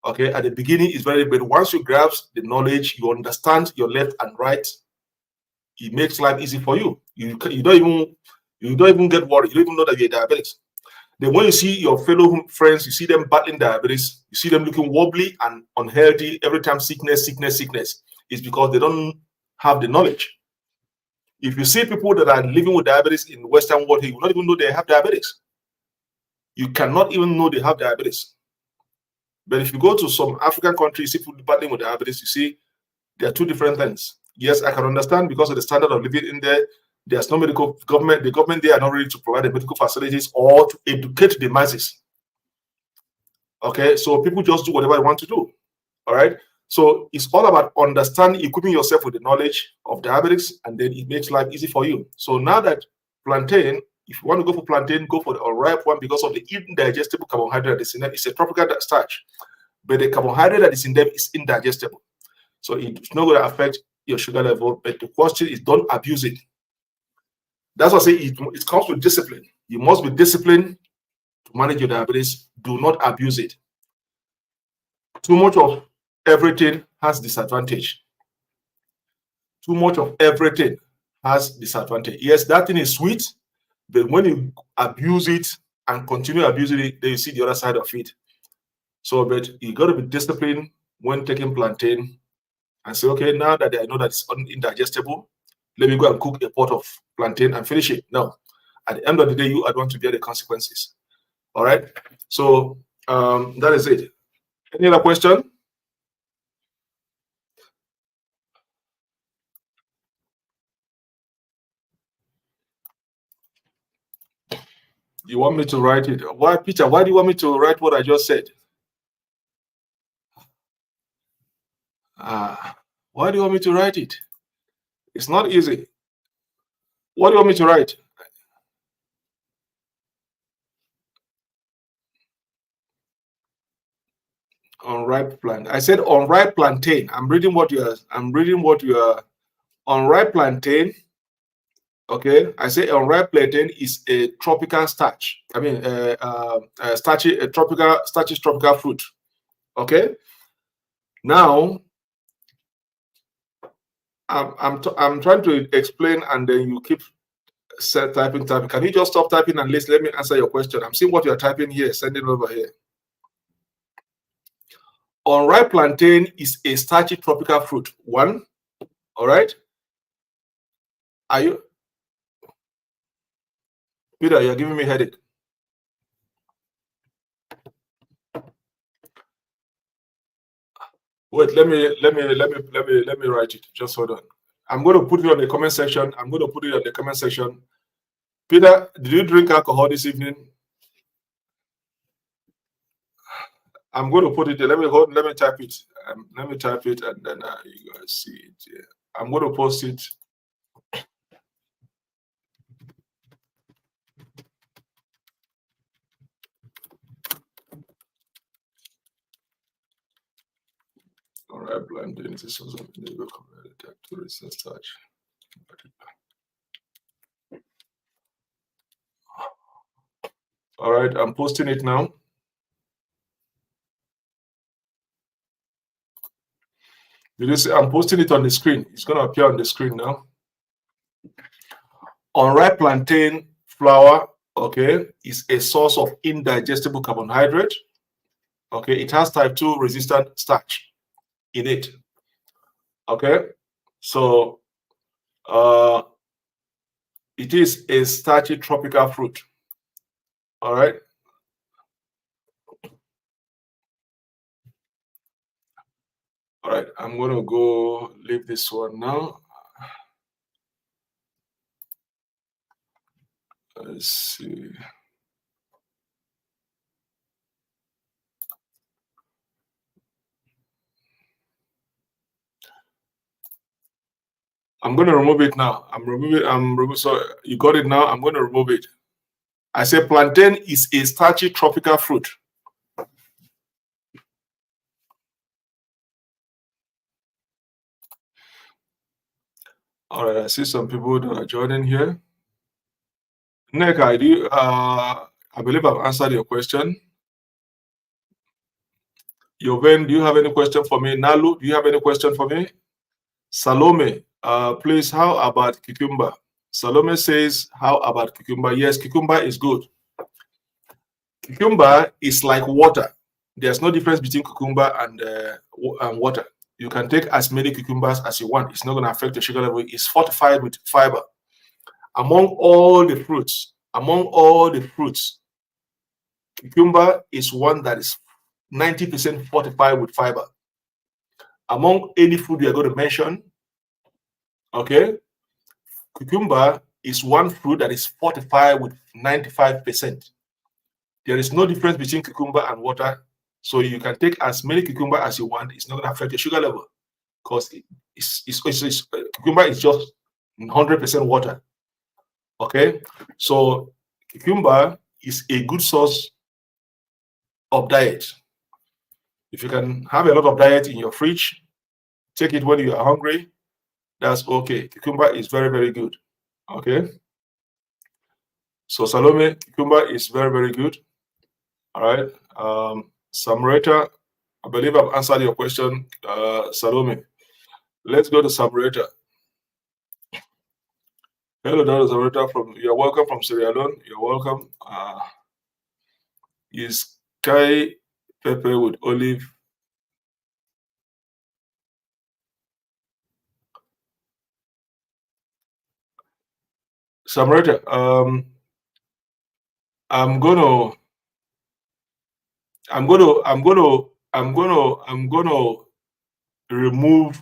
Okay, at the beginning, it's very, but once you grasp the knowledge, you understand your left and right, it makes life easy for you. You don't even get worried. You don't even know that you're diabetic. Then when you see your fellow friends, you see them battling diabetes, you see them looking wobbly and unhealthy every time, sickness. It's because they don't have the knowledge. If you see people that are living with diabetes in the Western world, you will not even know they have diabetes. You cannot even know they have diabetes. But if you go to some African countries, see people battling with diabetes, you see there are two different things. Yes, I can understand because of the standard of living in there. There's no medical government. The government there are not ready to provide the medical facilities or to educate the masses. Okay, so people just do whatever they want to do. All right. So it's all about understanding, equipping yourself with the knowledge of diabetics, and then it makes life easy for you. So now that plantain, if you want to go for plantain, go for the unripe one because of the indigestible carbohydrate that's in them. It's a tropical starch, but the carbohydrate that is in them is indigestible. So it's not going to affect your sugar level, but the question is don't abuse it. That's why I say it comes with discipline. You must be disciplined to manage your diabetes. Do not abuse it. Too much of everything has disadvantage. Too much of everything has disadvantage. Yes, that thing is sweet, but when you abuse it and continue abusing it, then you see the other side of it. So, but you got to be disciplined when taking plantain and say, okay, now that I know that it's indigestible, let me go and cook a pot of plantain and finish it. No, at the end of the day, you are going to bear the consequences. All right. So that is it. Any other question? You want me to write it? Why, Peter? Why do you want me to write what I just said? Why do you want me to write it? It's not easy. What do you want me to write? Unripe plant. I said unripe plantain. I'm reading what you are. Unripe plantain. Okay, I say unripe plantain is a tropical starch. I mean, starchy tropical fruit. Okay. Now, I'm trying to explain, and then you keep typing. Can you just stop typing and let me answer your question? I'm seeing what you're typing here. Send it over here. Unripe plantain is a starchy tropical fruit. One. All right. Are you, Peter? You're giving me a headache. Wait, let me write it. Just hold on. I'm going to put it on the comment section. Peter, did you drink alcohol this evening? I'm going to put it there. Let me type it. Let me type it, and then you guys see it. Yeah. I'm going to post it. All right, blind. This is also to research. All right, I'm posting it now. Did you see? I'm posting it on the screen. It's going to appear on the screen now. Unripe plantain flour, okay, is a source of indigestible carbohydrate. Okay, it has type 2 resistant starch in it. Okay, so it is a starchy tropical fruit. All right. All right, I'm going to go leave this one now. Let's see. I'm going to remove it now. So you got it now. I'm going to remove it. I said plantain is a starchy tropical fruit. All right, I see some people that are joining here. Neka, I believe I've answered your question. Yoven, do you have any question for me? Nalu, do you have any question for me? Salome, please, how about cucumber? Salome says, how about cucumber? Yes, cucumber is good. Cucumber is like water. There's no difference between cucumber and water. You can take as many cucumbers as you want. It's not going to affect your sugar level. It's fortified with fiber. Among all the fruits, cucumber is one that is 90% fortified with fiber. Among any food we are going to mention, okay, cucumber is one fruit that is fortified with 95%. There is no difference between cucumber and water. So you can take as many cucumber as you want. It's not going to affect your sugar level because cucumber is just 100% water. Okay, so cucumber is a good source of diet. If you can have a lot of diet in your fridge, take it when you are hungry, that's okay. Cucumber is very, very good. Okay. So Salome, cucumber is very, very good. All right. Samreta, I believe I've answered your question, Salome. Let's go to Samreta. Hello, Dr. Samreta. You're welcome from Sierra Leone. You're welcome. Is Kai pepper with olive? Samreta, I'm gonna remove.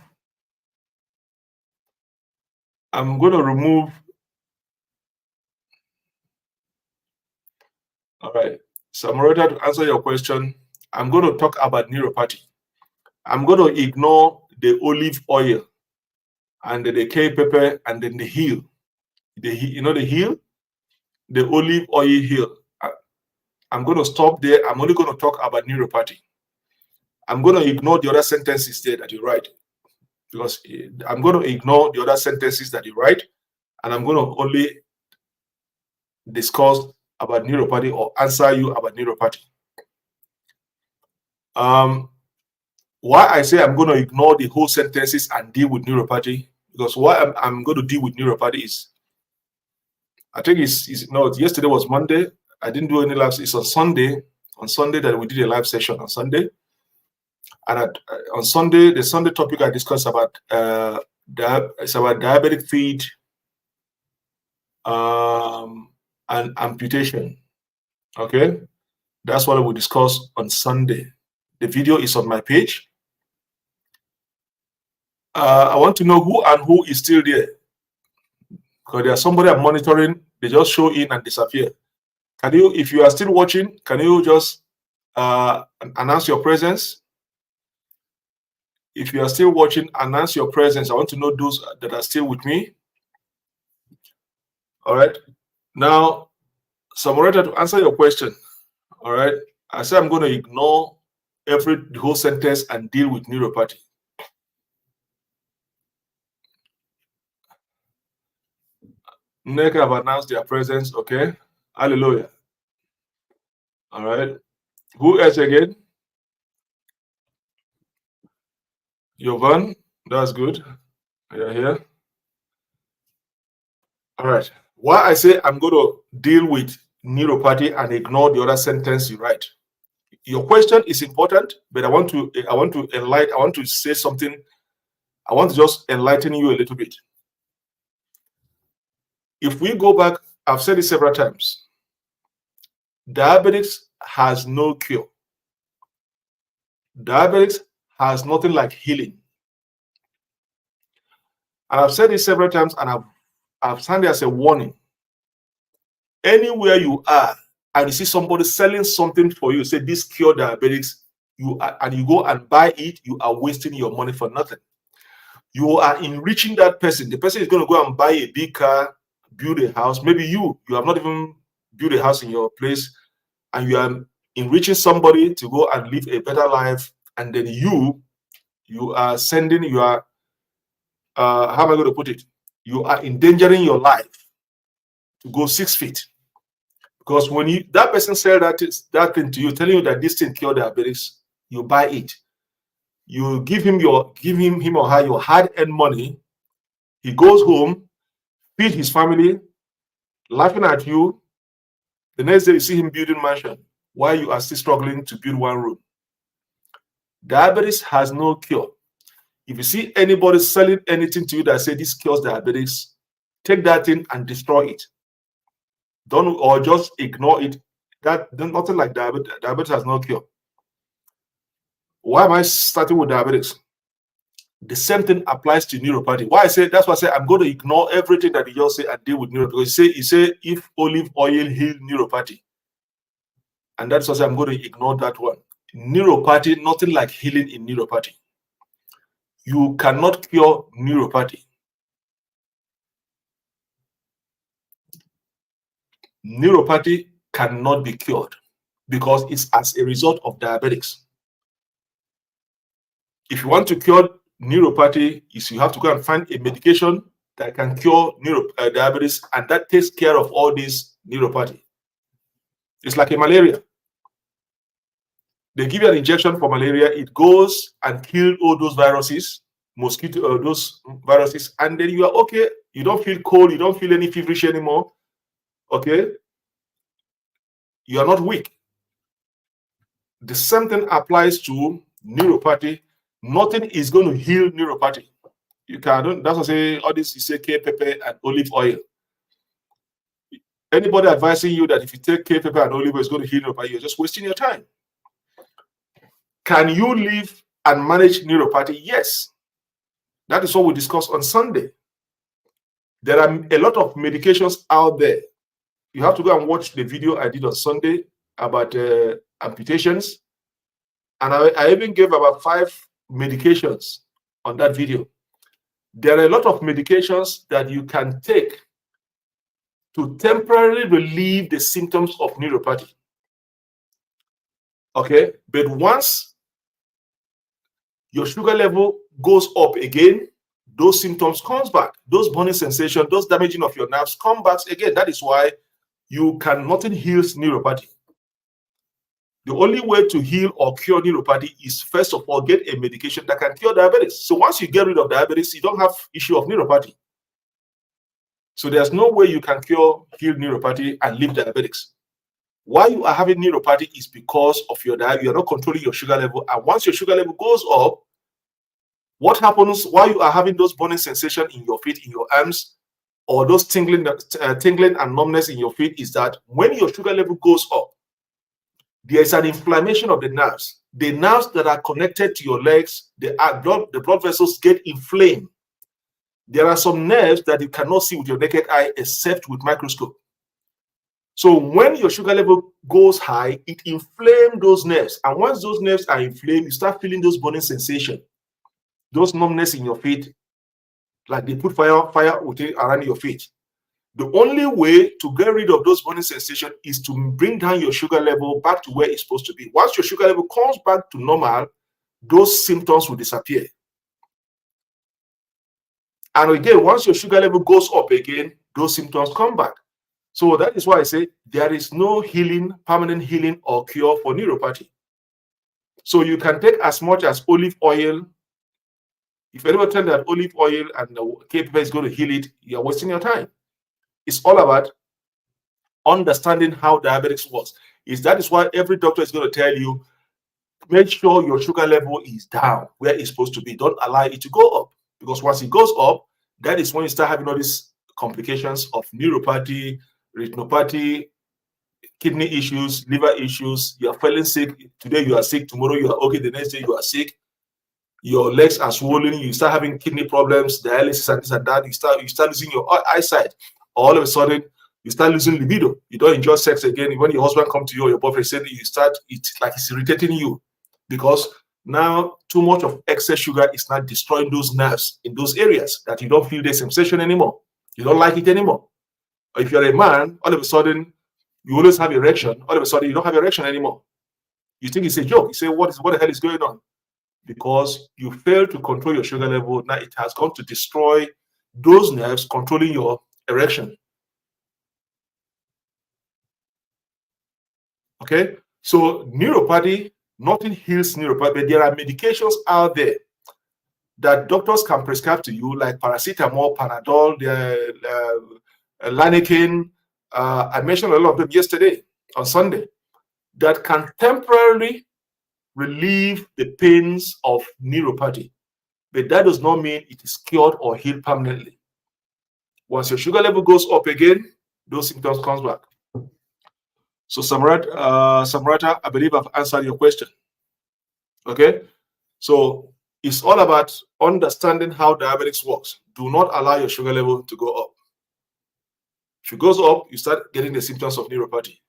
I'm gonna remove. All right. So, Morita, to answer your question, I'm going to talk about neuropathy. I'm going to ignore the olive oil and the K pepper and then the heel. The heel, the olive oil heel. I'm going to stop there. I'm only going to talk about neuropathy. I'm going to ignore the other sentences there that you write because I'm going to ignore the other sentences that you write, and I'm going to only discuss about neuropathy or answer you about neuropathy. Why I say I'm going to ignore the whole sentences and deal with neuropathy, because why I'm going to deal with neuropathy is, I think yesterday was Monday. I didn't do any lives. It's on Sunday that we did a live session on Sunday. And on Sunday, the Sunday topic I discussed about, it's about diabetic feet and amputation. Okay. That's what we will discuss on Sunday. The video is on my page. I want to know who is still there, because there's somebody I'm monitoring. They just show in and disappear. If you are still watching, can you just announce your presence? If you are still watching, announce your presence. I want to know those that are still with me. All right. Now, Samoreta, to answer your question, all right, I said I'm going to ignore the whole sentence and deal with neuropathy. NECA have announced their presence. Okay. Hallelujah. All right. Who else again? Jovan. That's good. You're here. All right. Why I say I'm going to deal with neuropathy and ignore the other sentence you write. Your question is important, but I want to enlighten. I want to say something. I want to just enlighten you a little bit. If we go back, I've said it several times. Diabetics has no cure. Diabetics has nothing like healing. And I've said it several times, and I've signed it as a warning. Anywhere you are, and you see somebody selling something for you, say this cure diabetics, and you go and buy it, you are wasting your money for nothing. You are enriching that person. The person is going to go and buy a big car, build a house. Maybe you have not even built a house in your place, and you are enriching somebody to go and live a better life, and then you are sending, you are how am I going to put it? You are endangering your life to go 6 feet. Because when that person sell that thing to you, telling you that this thing cure diabetes, you buy it. You give him him or her your hard-earned money. He goes home, feed his family, laughing at you. The next day you see him building mansion while you are still struggling to build one room. Diabetes has no cure. If you see anybody selling anything to you that say this cures diabetes, take that thing and destroy it. Don't, or just ignore it. Nothing like diabetes. Diabetes has no cure. Why am I starting with diabetics? The same thing applies to neuropathy. That's why I say I'm going to ignore everything that you just say and deal with neuropathy. Because you say if olive oil heals neuropathy, and that's why I'm going to ignore that one. Neuropathy, nothing like healing in neuropathy. You cannot cure neuropathy. Neuropathy cannot be cured because it's as a result of diabetics. If you want to cure neuropathy, you have to go and find a medication that can cure diabetes, and that takes care of all this neuropathy. It's like a malaria. They give you an injection for malaria, it goes and kills all those viruses, those viruses, and then you are okay. You don't feel cold, you don't feel any feverish anymore. Okay? You are not weak. The same thing applies to neuropathy. Nothing is going to heal neuropathy. You can, that's what I say, all this, you say K pepper and olive oil. Anybody advising you that if you take K pepper and olive oil, it's going to heal neuropathy, you're just wasting your time. Can you live and manage neuropathy? Yes. That is what we discussed on Sunday. There are a lot of medications out there. You have to go and watch the video I did on Sunday about amputations. And I even gave about 5 medications on that video. There are a lot of medications that you can take to temporarily relieve the symptoms of neuropathy. Okay, but once your sugar level goes up again, those symptoms comes back. Those burning sensation, those damaging of your nerves come back again. That is why nothing heals neuropathy. The only way to heal or cure neuropathy is, first of all, get a medication that can cure diabetes. So once you get rid of diabetes, you don't have issue of neuropathy. So there's no way you can heal neuropathy and leave diabetics. Why you are having neuropathy is because of your diet. You are not controlling your sugar level. And once your sugar level goes up, what happens while you are having those burning sensation in your feet, in your arms, or those tingling and numbness in your feet, is that when your sugar level goes up, there is an inflammation of the nerves. The nerves that are connected to your legs, the blood vessels get inflamed. There are some nerves that you cannot see with your naked eye except with microscope. So when your sugar level goes high, it inflames those nerves. And once those nerves are inflamed, you start feeling those burning sensation, those numbness in your feet, like they put fire around your feet. The only way to get rid of those burning sensations is to bring down your sugar level back to where it's supposed to be. Once your sugar level comes back to normal, those symptoms will disappear. And again, once your sugar level goes up again, those symptoms come back. So that is why I say there is no healing, permanent healing or cure for neuropathy. So you can take as much as olive oil. If anyone tells you that olive oil and the K-pepper is going to heal it, you're wasting your time. It's all about understanding how diabetics works. That is why every doctor is going to tell you, make sure your sugar level is down where it's supposed to be. Don't allow it to go up, because once it goes up, that is when you start having all these complications of neuropathy, retinopathy, kidney issues, liver issues. You are feeling sick. Today you are sick. Tomorrow you are okay. The next day you are sick. Your legs are swollen. You start having kidney problems, dialysis, and this and that. You start losing your eyesight. All of a sudden, you start losing libido. You don't enjoy sex again. When your husband comes to you or your boyfriend said, it's like it's irritating you, because now too much of excess sugar is not destroying those nerves in those areas that you don't feel the sensation anymore. You don't like it anymore. Or if you're a man, all of a sudden you always have erection. All of a sudden you don't have erection anymore. You think it's a joke. You say, what the hell is going on? Because you fail to control your sugar level. Now it has gone to destroy those nerves controlling your erection. Okay, so neuropathy, nothing heals neuropathy, but there are medications out there that doctors can prescribe to you, like paracetamol, Panadol, Lanaken. I mentioned a lot of them yesterday on Sunday, that can temporarily relieve the pains of neuropathy, but that does not mean it is cured or healed permanently. Once your sugar level goes up again, those symptoms comes back. So Samrata, I believe I've answered your question. Okay, so it's all about understanding how diabetics works. Do not allow your sugar level to go up. If it goes up, you start getting the symptoms of neuropathy.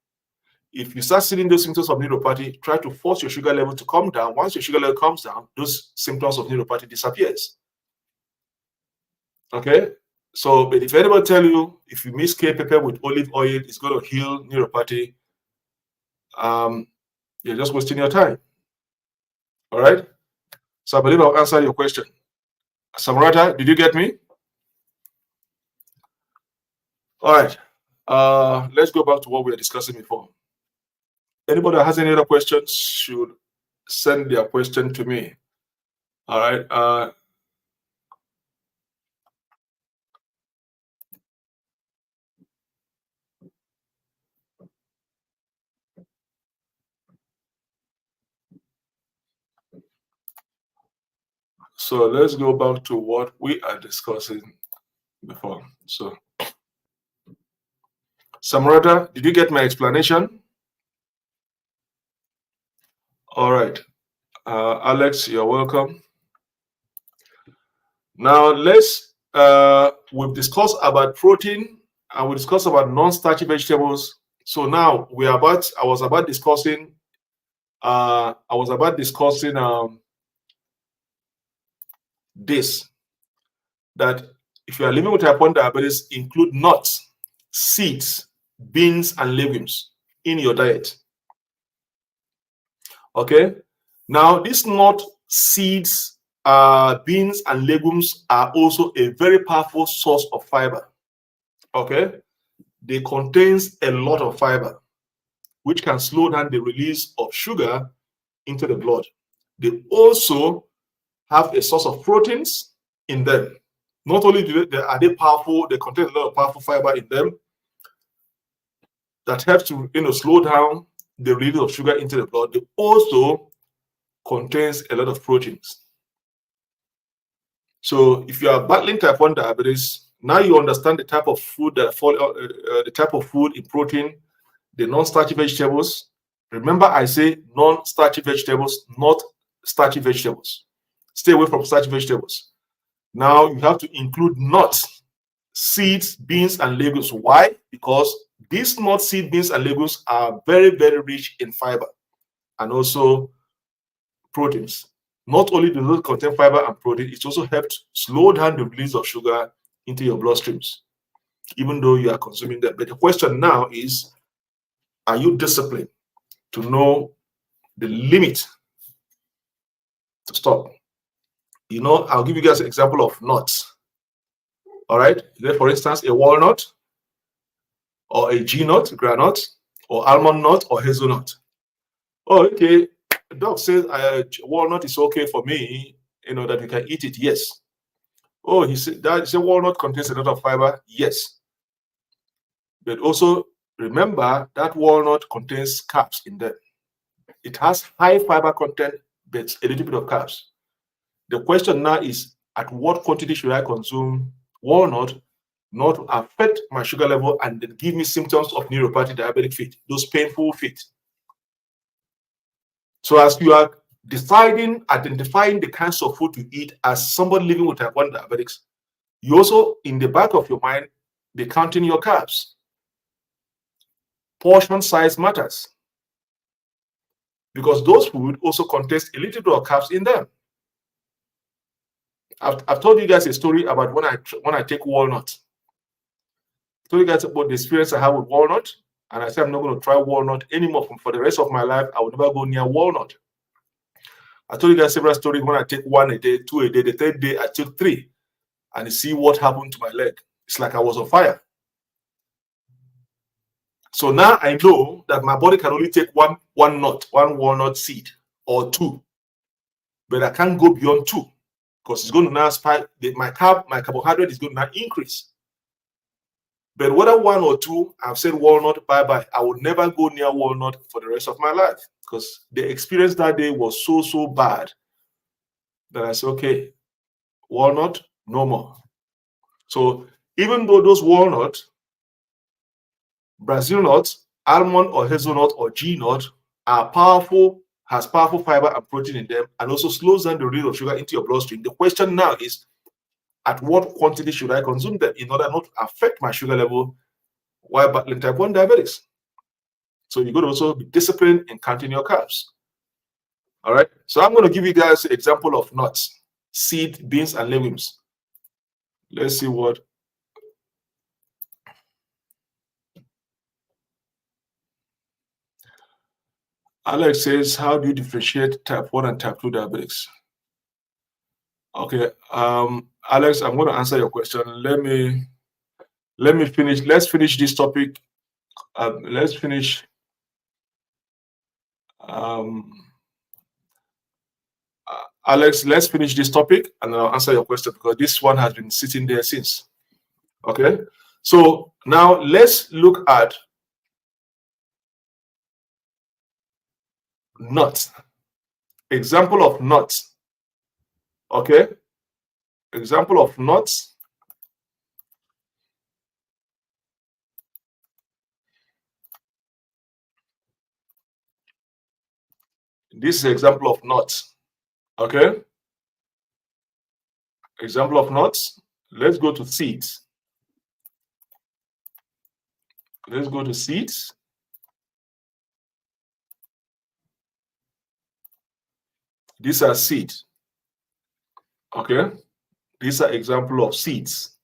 If you start seeing those symptoms of neuropathy, try to force your sugar level to come down. Once your sugar level comes down, those symptoms of neuropathy disappears. Okay, so but if anybody tell you if you mix K-pepper with olive oil, it's going to heal neuropathy, you're just wasting your time. All right. So I believe I'll answer your question. Samrata, did you get me? All right. Let's go back to what we were discussing before. Anybody that has any other questions should send their question to me. All right. So let's go back to what we are discussing before. So, Samrata, did you get my explanation? All right. Alex, you're welcome. Now we've discussed about protein and we discussed about non-starchy vegetables. So now I was about discussing this, that if you are living with type 1 diabetes, include nuts, seeds, beans, and legumes in your diet. Okay. Now, these nuts, seeds, beans, and legumes are also a very powerful source of fiber. Okay. They contains a lot of fiber, which can slow down the release of sugar into the blood. They also have a source of proteins in them. Not only are they powerful, they contain a lot of powerful fiber in them that helps to slow down the release of sugar into the blood. They also contains a lot of proteins. So if you are battling type 1 diabetes, now you understand the type of food that the type of food in protein, the non-starchy vegetables. Remember, I say non-starchy vegetables, not starchy vegetables. Stay away from starchy vegetables. Now you have to include nuts, seeds, beans, and legumes. Why? Because these nuts, seeds, beans, and legumes are very, very rich in fiber and also proteins. Not only do those contain fiber and protein, it also helps slow down the release of sugar into your bloodstreams, even though you are consuming that. But the question now is, are you disciplined to know the limit to stop? I'll give you guys an example of nuts. All right. For instance, a walnut or a G nut, granite, or almond nut, or hazelnut. Oh, okay. The doc says walnut is okay for me, that you can eat it. Yes. Oh, he said walnut contains a lot of fiber. Yes. But also remember that walnut contains carbs in them. It has high fiber content, but a little bit of carbs. The question now is, at what quantity should I consume walnut not to affect my sugar level and then give me symptoms of neuropathic diabetic feet, those painful feet? So as you are identifying the kinds of food to eat as somebody living with type 1 diabetics, you also, in the back of your mind, be counting your carbs. Portion size matters, because those food also contains a little bit of carbs in them. I've told you guys a story about when I take walnut. I told you guys about the experience I had with walnut, and I said I'm not going to try walnut anymore for the rest of my life. I will never go near walnut. I told you guys several stories when I take 1 a day, 2 a day. The third day I took 3, and you see what happened to my leg. It's like I was on fire. So now I know that my body can only take one walnut seed or 2, but I can't go beyond 2 because it's going to now spike. My carbohydrate is going to now increase. But whether 1 or 2, I've said walnut, bye-bye. I will never go near walnut for the rest of my life because the experience that day was so bad that I said, okay, walnut, no more. So even though those walnut, Brazil nut, almond or hazelnut or G nut are powerful, has powerful fiber and protein in them, and also slows down the release of sugar into your bloodstream. The question now is, at what quantity should I consume them in order not to affect my sugar level while battling type 1 diabetics? So you're going to also be disciplined in counting your carbs. All right. So I'm going to give you guys an example of nuts, seed, beans, and legumes. Let's see what. Alex says, how do you differentiate type 1 and type 2 diabetics? Okay. Alex, I'm going to answer your question. Let me finish. Let's finish this topic. Let's finish. Alex, let's finish this topic and I'll answer your question because this one has been sitting there since. Okay. So now let's look at nuts. Example of nuts. Okay. Example of nuts. This is example of nuts. Okay. Example of nuts. Let's go to seeds. Let's go to seeds. These are seeds. Okay. These are example of seeds.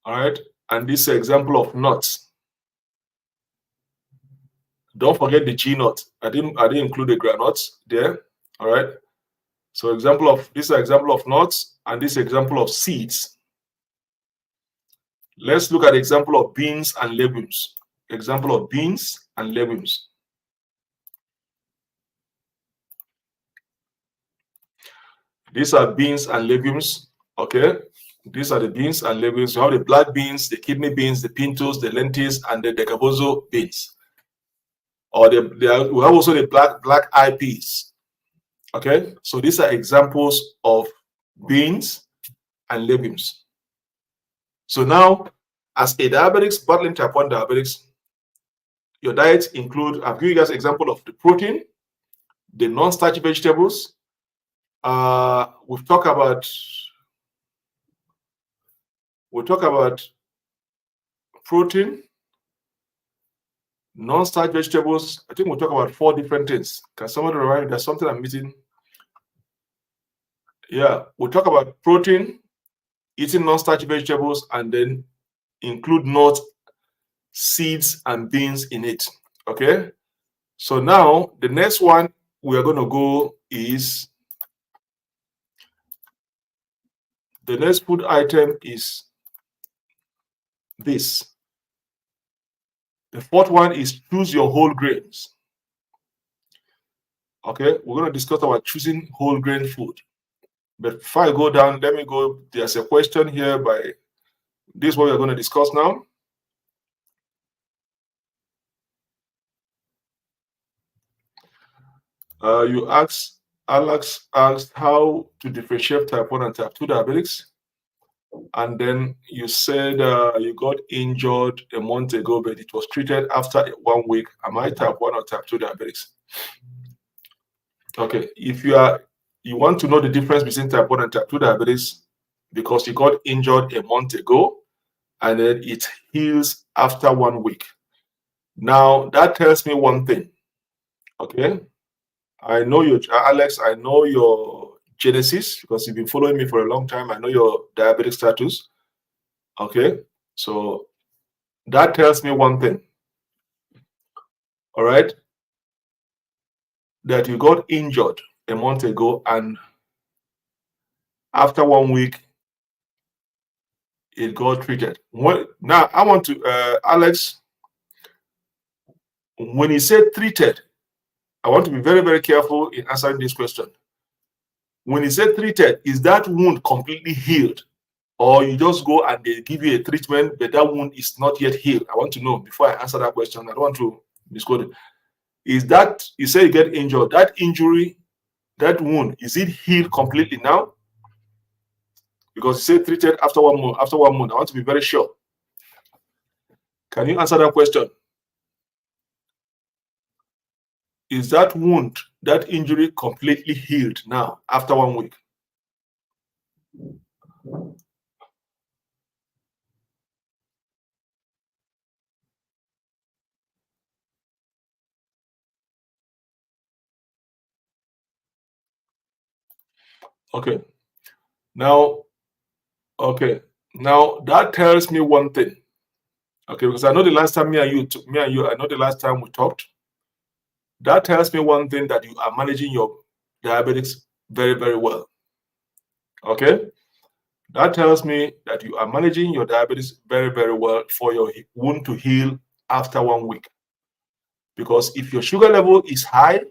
All right. And this is an example of nuts. Don't forget the G nut. I didn't include the granules there. All right. So this is an example of nuts, and this example of seeds. Let's look at example of beans and legumes. Example of beans and legumes. These are beans and legumes. Okay. These are the beans and legumes. You have the black beans, the kidney beans, the pintos, the lentils, and the decabozo beans. Or we have also the black eyed peas. Okay, so these are examples of beans and legumes. So now, as a diabetics battling type 1 diabetics, your diet include, I've given you guys an example of the protein, the non-starchy vegetables. We'll talk about protein, non-starch vegetables. I think we'll talk about 4 different things. Can somebody remind me? There's something I'm missing. Yeah, we'll talk about protein, eating non-starchy vegetables, and then include nuts, seeds, and beans in it. Okay. So now the next one we are going to go is The next food item is this. The fourth one is choose your whole grains. Okay, we're going to discuss about choosing whole grain food. But before I go down, let me go. There's a question here by this is what we're going to discuss now. Alex asked how to differentiate type 1 and type 2 diabetics. And then you said you got injured a month ago, but it was treated after 1 week. Am I type 1 or type 2 diabetics? Okay, if you want to know the difference between type 1 and type 2 diabetes because you got injured a month ago and then it heals after 1 week. Now, that tells me one thing, okay? I know you, Alex, I know your genesis because you've been following me for a long time. I know your diabetic status, okay? So that tells me one thing, all right? That you got injured a month ago and after 1 week, it got treated. Now, I want to, Alex, when he said treated, I want to be very, very careful in answering this question. When he said treated, is that wound completely healed? Or you just go and they give you a treatment, but that wound is not yet healed? I want to know before I answer that question. I don't want to misquote it. Is that, you say you get injured, that injury, that wound, is it healed completely now? Because you say treated after 1 month. After 1 month, I want to be very sure. Can you answer that question? Is that wound, that injury completely healed now after 1 week? Okay. Now, okay. Now that tells me one thing. Okay, because I know the last time I know the last time we talked. That tells me one thing, that you are managing your diabetics very, very well. Okay? That tells me that you are managing your diabetes very, very well for your wound to heal after 1 week. Because if your sugar level is high,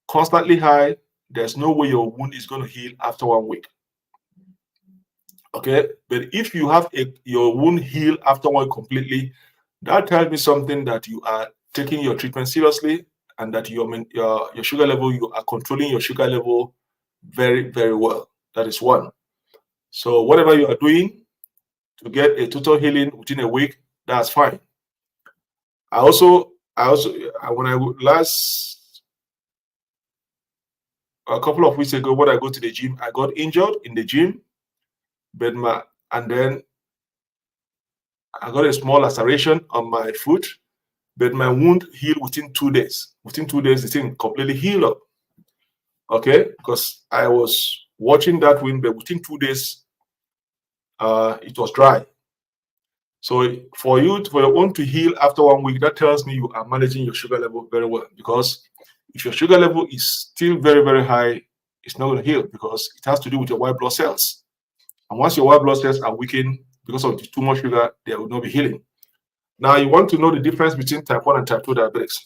constantly high, there's no way your wound is going to heal after 1 week. Okay? But if you have your wound heal after 1 week completely, that tells me something, that you are taking your treatment seriously and that your sugar level, you are controlling your sugar level very, very well. That is one. So whatever you are doing to get a total healing within a week, that's fine. I also when I last, a couple of weeks ago, when I go to the gym, I got injured in the gym, but and then I got a small laceration on my foot, but my wound healed within 2 days. Within 2 days, the thing completely healed up. Okay, because I was watching that wound, but within 2 days, it was dry. So for your wound to heal after 1 week, that tells me you are managing your sugar level very well. Because if your sugar level is still very, very high, it's not going to heal, because it has to do with your white blood cells. And once your white blood cells are weakened because of too much sugar, they will not be healing. Now, you want to know the difference between type 1 and type 2 diabetics.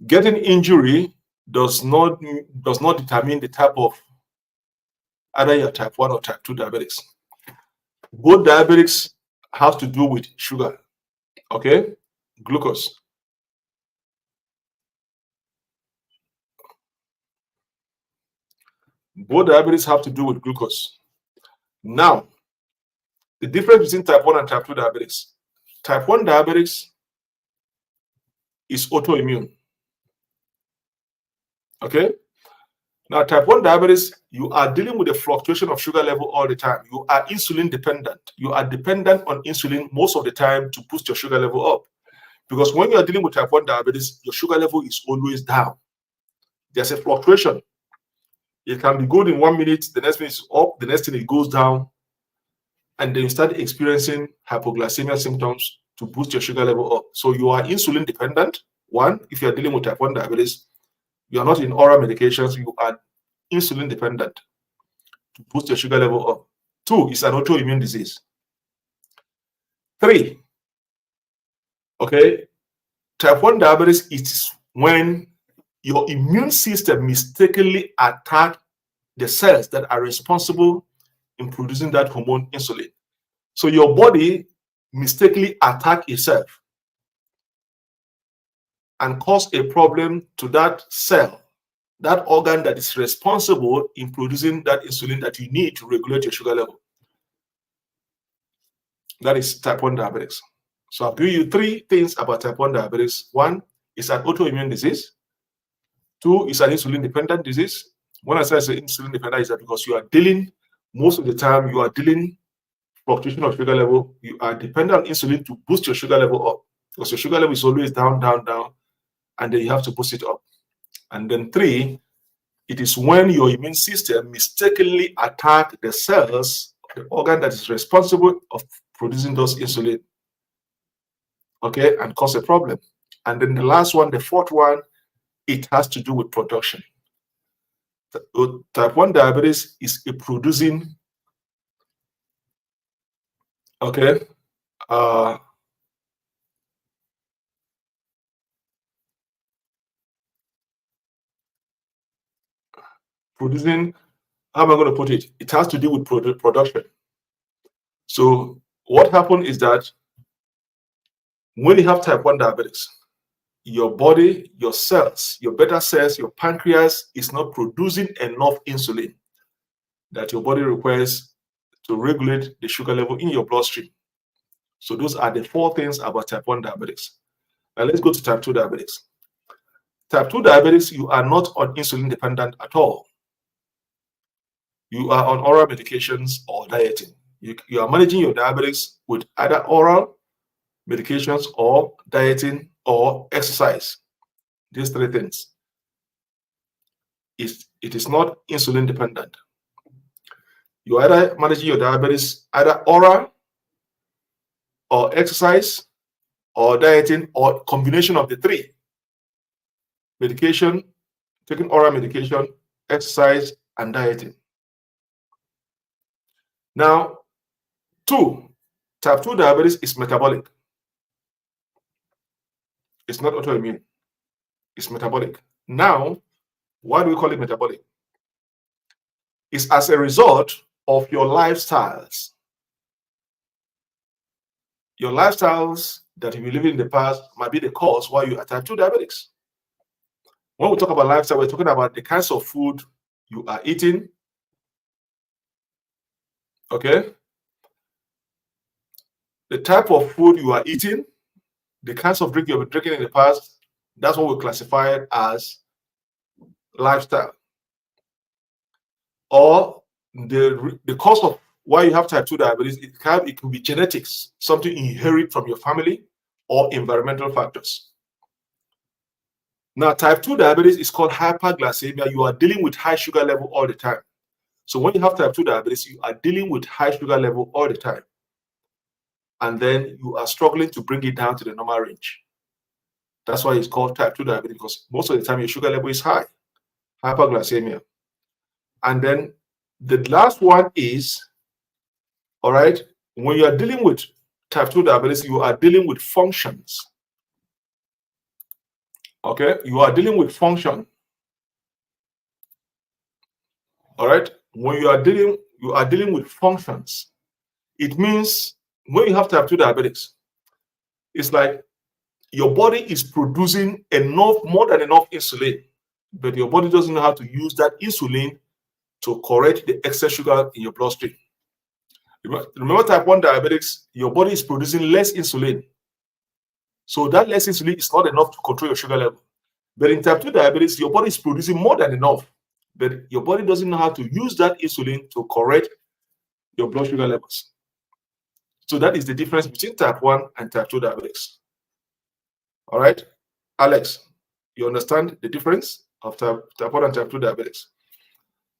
Getting injury does not determine the type of either you're type 1 or type 2 diabetics. Both diabetics have to do with sugar, okay? Glucose. Both diabetes have to do with glucose. Now, the difference between type 1 and type 2 diabetics. Type 1 diabetics is autoimmune. Okay? Now, type 1 diabetes, you are dealing with a fluctuation of sugar level all the time. You are insulin dependent. You are dependent on insulin most of the time to boost your sugar level up. Because when you are dealing with type 1 diabetes, your sugar level is always down. There's a fluctuation. It can be good in 1 minute, the next minute is up, the next thing it goes down. And then you start experiencing hypoglycemia symptoms to boost your sugar level up. So you are insulin dependent. One, if you are dealing with type 1 diabetes, you are not in oral medications, you are insulin dependent. to boost your sugar level up. 2 is an autoimmune disease. 3, okay, type 1 diabetes is when your immune system mistakenly attack the cells that are responsible in producing that hormone insulin. So your body mistakenly attack itself and cause a problem to that cell, that organ that is responsible in producing that insulin that you need to regulate your sugar level. That is type 1 diabetes. So I'll give you 3 things about type 1 diabetes. 1 is an autoimmune disease. 2 is an insulin-dependent disease. When I say insulin-dependent, is that because you are dealing, most of the time, you are dealing fluctuation of sugar level. You are dependent on insulin to boost your sugar level up because your sugar level is always down, down, down, and then you have to boost it up. And then 3, it is when your immune system mistakenly attack the cells, the organ that is responsible of producing those insulin, okay, and cause a problem. And then the last one, the 4th one, it has to do with production. Type 1 diabetes is a producing, okay, producing, how am I going to put it? It has to do with production. So what happened is that when you have type 1 diabetes, your body, your cells, your beta cells, your pancreas is not producing enough insulin that your body requires to regulate the sugar level in your bloodstream. So those are the 4 things about type 1 diabetes. Now let's go to type 2 diabetes. Type 2 diabetes, you are not on insulin dependent at all. You are on oral medications or dieting. You are managing your diabetes with either oral medications or dieting or exercise. These 3 things. It is not insulin dependent. You are either managing your diabetes either oral or exercise or dieting or combination of the 3. Medication, taking oral medication, exercise, and dieting. Now, 2, type 2 diabetes is metabolic. It's not autoimmune. It's metabolic. Now, why do we call it metabolic? It's as a result of your lifestyles. Your lifestyles that you lived in the past might be the cause why you are type 2 diabetics. When we talk about lifestyle, we're talking about the kinds of food you are eating, okay? The type of food you are eating, the kinds of drink you've been drinking in the past, that's what we classify as lifestyle. Or the cause of why you have type 2 diabetes, it can be genetics, something you inherit from your family, or environmental factors. Now, type 2 diabetes is called hyperglycemia. You are dealing with high sugar level all the time. So when you have type 2 diabetes, you are dealing with high sugar level all the time. And then you are struggling to bring it down to the normal range. That's why it's called type 2 diabetes, because most of the time your sugar level is high, hyperglycemia. And then the last one is, all right, when you are dealing with type 2 diabetes, you are dealing with functions. Okay, you are dealing with function. All right, when you are dealing with functions. It means when you have type 2 diabetics, it's like your body is producing more than enough insulin, but your body doesn't know how to use that insulin to correct the excess sugar in your bloodstream. Remember type 1 diabetics, your body is producing less insulin. So that less insulin is not enough to control your sugar level. But in type 2 diabetes, your body is producing more than enough, but your body doesn't know how to use that insulin to correct your blood sugar levels. So that is the difference between type 1 and type 2 diabetics. All right, Alex, you understand the difference of type 1 and type 2 diabetics?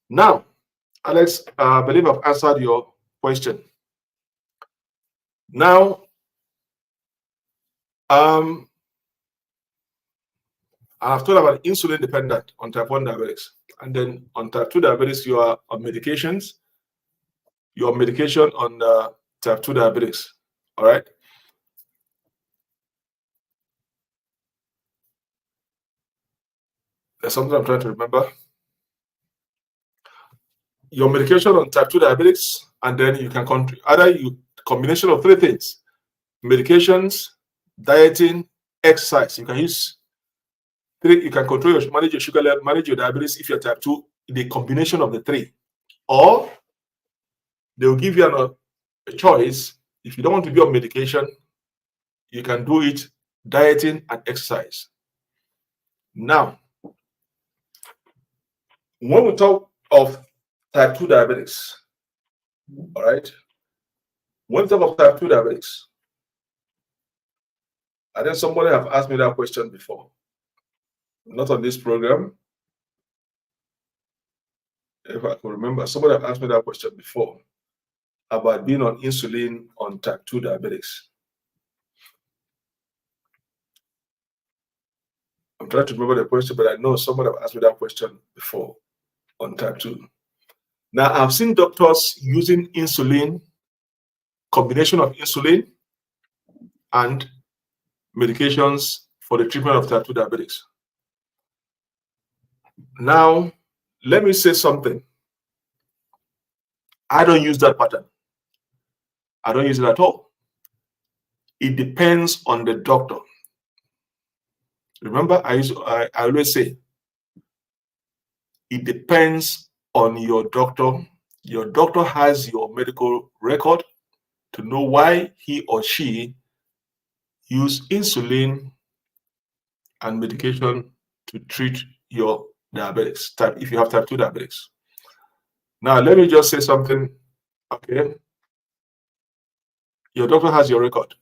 Now, Alex, I believe I've answered your question. Now, I've talked about insulin dependent on type 1 diabetics. And then on type 2 diabetes, you are on medications. your medication on type 2 diabetics. All right. There's something I'm trying to remember. Your medication on type 2 diabetics, and then you can combination of three things: medications, dieting, exercise. You can use three. You can manage your sugar level, manage your diabetes if you're type 2, the combination of the three. Or they'll give you a choice. If you don't want to be on medication, you can do it dieting and exercise. Now, when we talk of type 2 diabetics, all right, when we talk of type 2 diabetics, I think somebody have asked me that question before. Not on this program. If I can remember, somebody have asked me that question before about being on insulin on type 2 diabetics. I'm trying to remember the question, but I know somebody have asked me that question before on type 2. Now, I've seen doctors using insulin, combination of insulin and medications for the treatment of type 2 diabetics. Now, let me say something. I don't use that pattern. I don't use it at all. It depends on the doctor. Remember, I always say, it depends on your doctor. Your doctor has your medical record to know why he or she use insulin and medication to treat your diabetes type, if you have type 2 diabetics. Now, let me just say something. Okay. Your doctor has your record.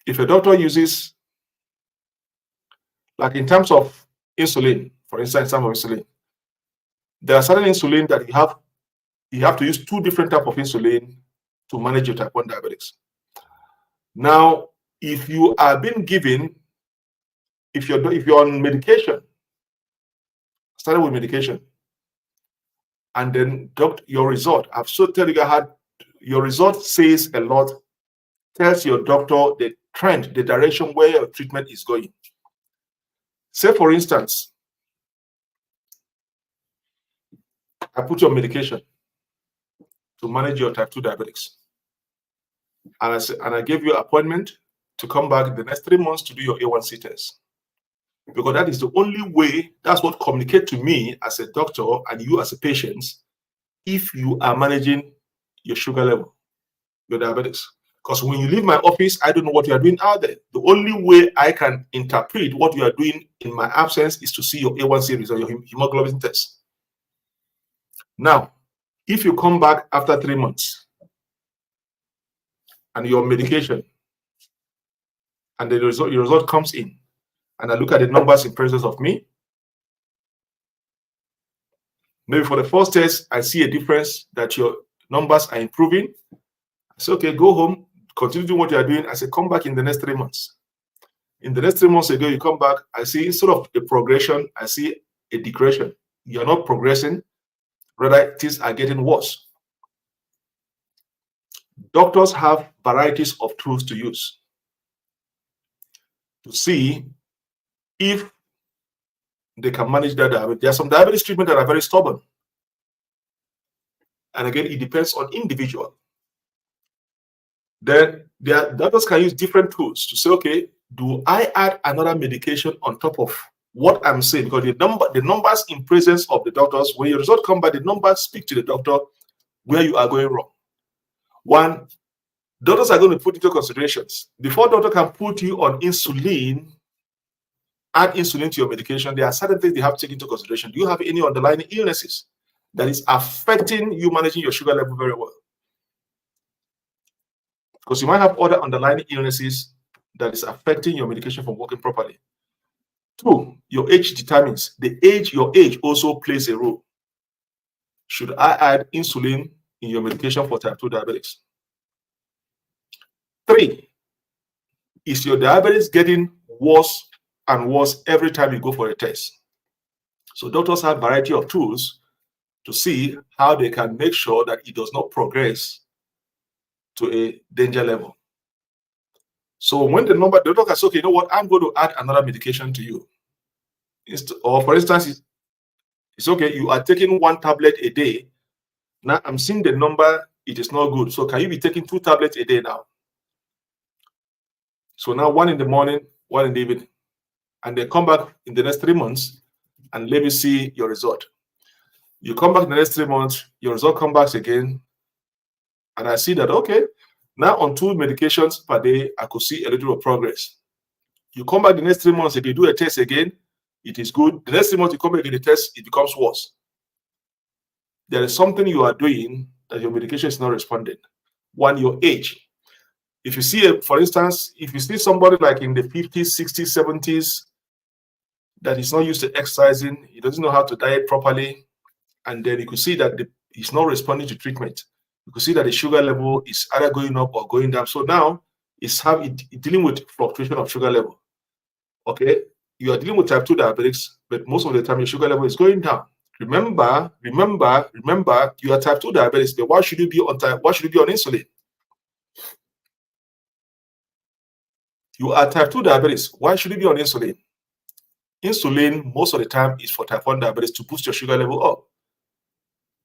If a doctor uses, like in terms of insulin, for instance, some of insulin, there are certain insulin that you have to use two different types of insulin to manage your type 1 diabetics. Now, if you are being given, if you're on medication, started with medication, and then your result, I've so tell you your result says a lot, tells your doctor the trend, the direction where your treatment is going. Say, for instance, I put your medication to manage your type 2 diabetics, and I gave you an appointment to come back in the next 3 months to do your A1C test. Because that is the only way, that's what communicates to me as a doctor and you as a patient, if you are managing your sugar level, your diabetics. Because when you leave my office, I don't know what you are doing out there. The only way I can interpret what you are doing in my absence is to see your A1C result, your hemoglobin test. Now, if you come back after 3 months and your medication and your result comes in, and I look at the numbers in presence of me, maybe for the first test, I see a difference that your numbers are improving. I say, okay, go home, continue doing what you are doing. I say, come back in the next 3 months. In the next 3 months ago, you come back, I see instead of a progression, I see a decretion. You're not progressing, rather things are getting worse. Doctors have varieties of tools to use to see if they can manage that diabetes. There are some diabetes treatment that are very stubborn. And again, it depends on individual. Then doctors can use different tools to say, okay, do I add another medication on top of what I'm saying? Because the numbers in presence of the doctors, when your result come back, the numbers speak to the doctor where you are going wrong. One, doctors are going to put into considerations. Before doctor can put you on insulin, add insulin to your medication, there are certain things they have to take into consideration. Do you have any underlying illnesses that is affecting you managing your sugar level very well? Because you might have other underlying illnesses that is affecting your medication from working properly. Two, your age determines. Your age also plays a role. Should I add insulin in your medication for type 2 diabetics? Three, is your diabetes getting worse and worse every time you go for a test? So doctors have a variety of tools to see how they can make sure that it does not progress to a danger level. So when the doctor says, okay, you know what, I'm going to add another medication to you. Or for instance, it's okay, you are taking 1 tablet a day. Now I'm seeing the number, it is not good. So can you be taking 2 tablets a day now? So now 1 in the morning, 1 in the evening. And they come back in the next 3 months and let me see your result. You come back in the next 3 months, your result comes back again. And I see that, okay, now on 2 medications per day, I could see a little of progress. You come back the next 3 months, if you do a test again, it is good. The next 3 months you come back in the test, it becomes worse. There is something you are doing that your medication is not responding. 1, your age. If you see, for instance, if you see somebody like in the 50s, 60s, 70s, that is not used to exercising, he doesn't know how to diet properly, and then you could see that he's not responding to treatment. You could see that the sugar level is either going up or going down. So now it's dealing with fluctuation of sugar level. Okay, you are dealing with type 2 diabetics, but most of the time your sugar level is going down. Remember, you are type 2 diabetics, but why should you be on insulin? You are type 2 diabetes. Why should you be on insulin? Insulin, most of the time, is for type 1 diabetes to boost your sugar level up.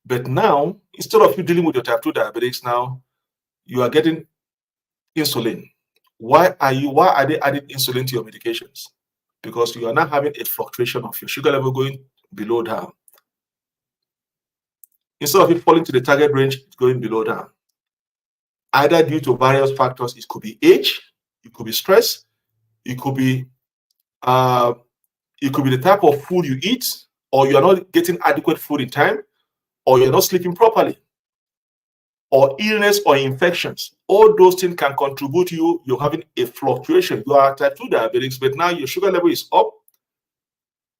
But now, instead of you dealing with your type 2 diabetics now, you are getting insulin. Why are they adding insulin to your medications? Because you are now having a fluctuation of your sugar level going below down. Instead of it falling to the target range, it's going below down. Either due to various factors, it could be age, it could be stress, it could be the type of food you eat, or you are not getting adequate food in time, or you're not sleeping properly, or illness or infections. All those things can contribute to you having a fluctuation. You are type 2 diabetics, but now your sugar level is up,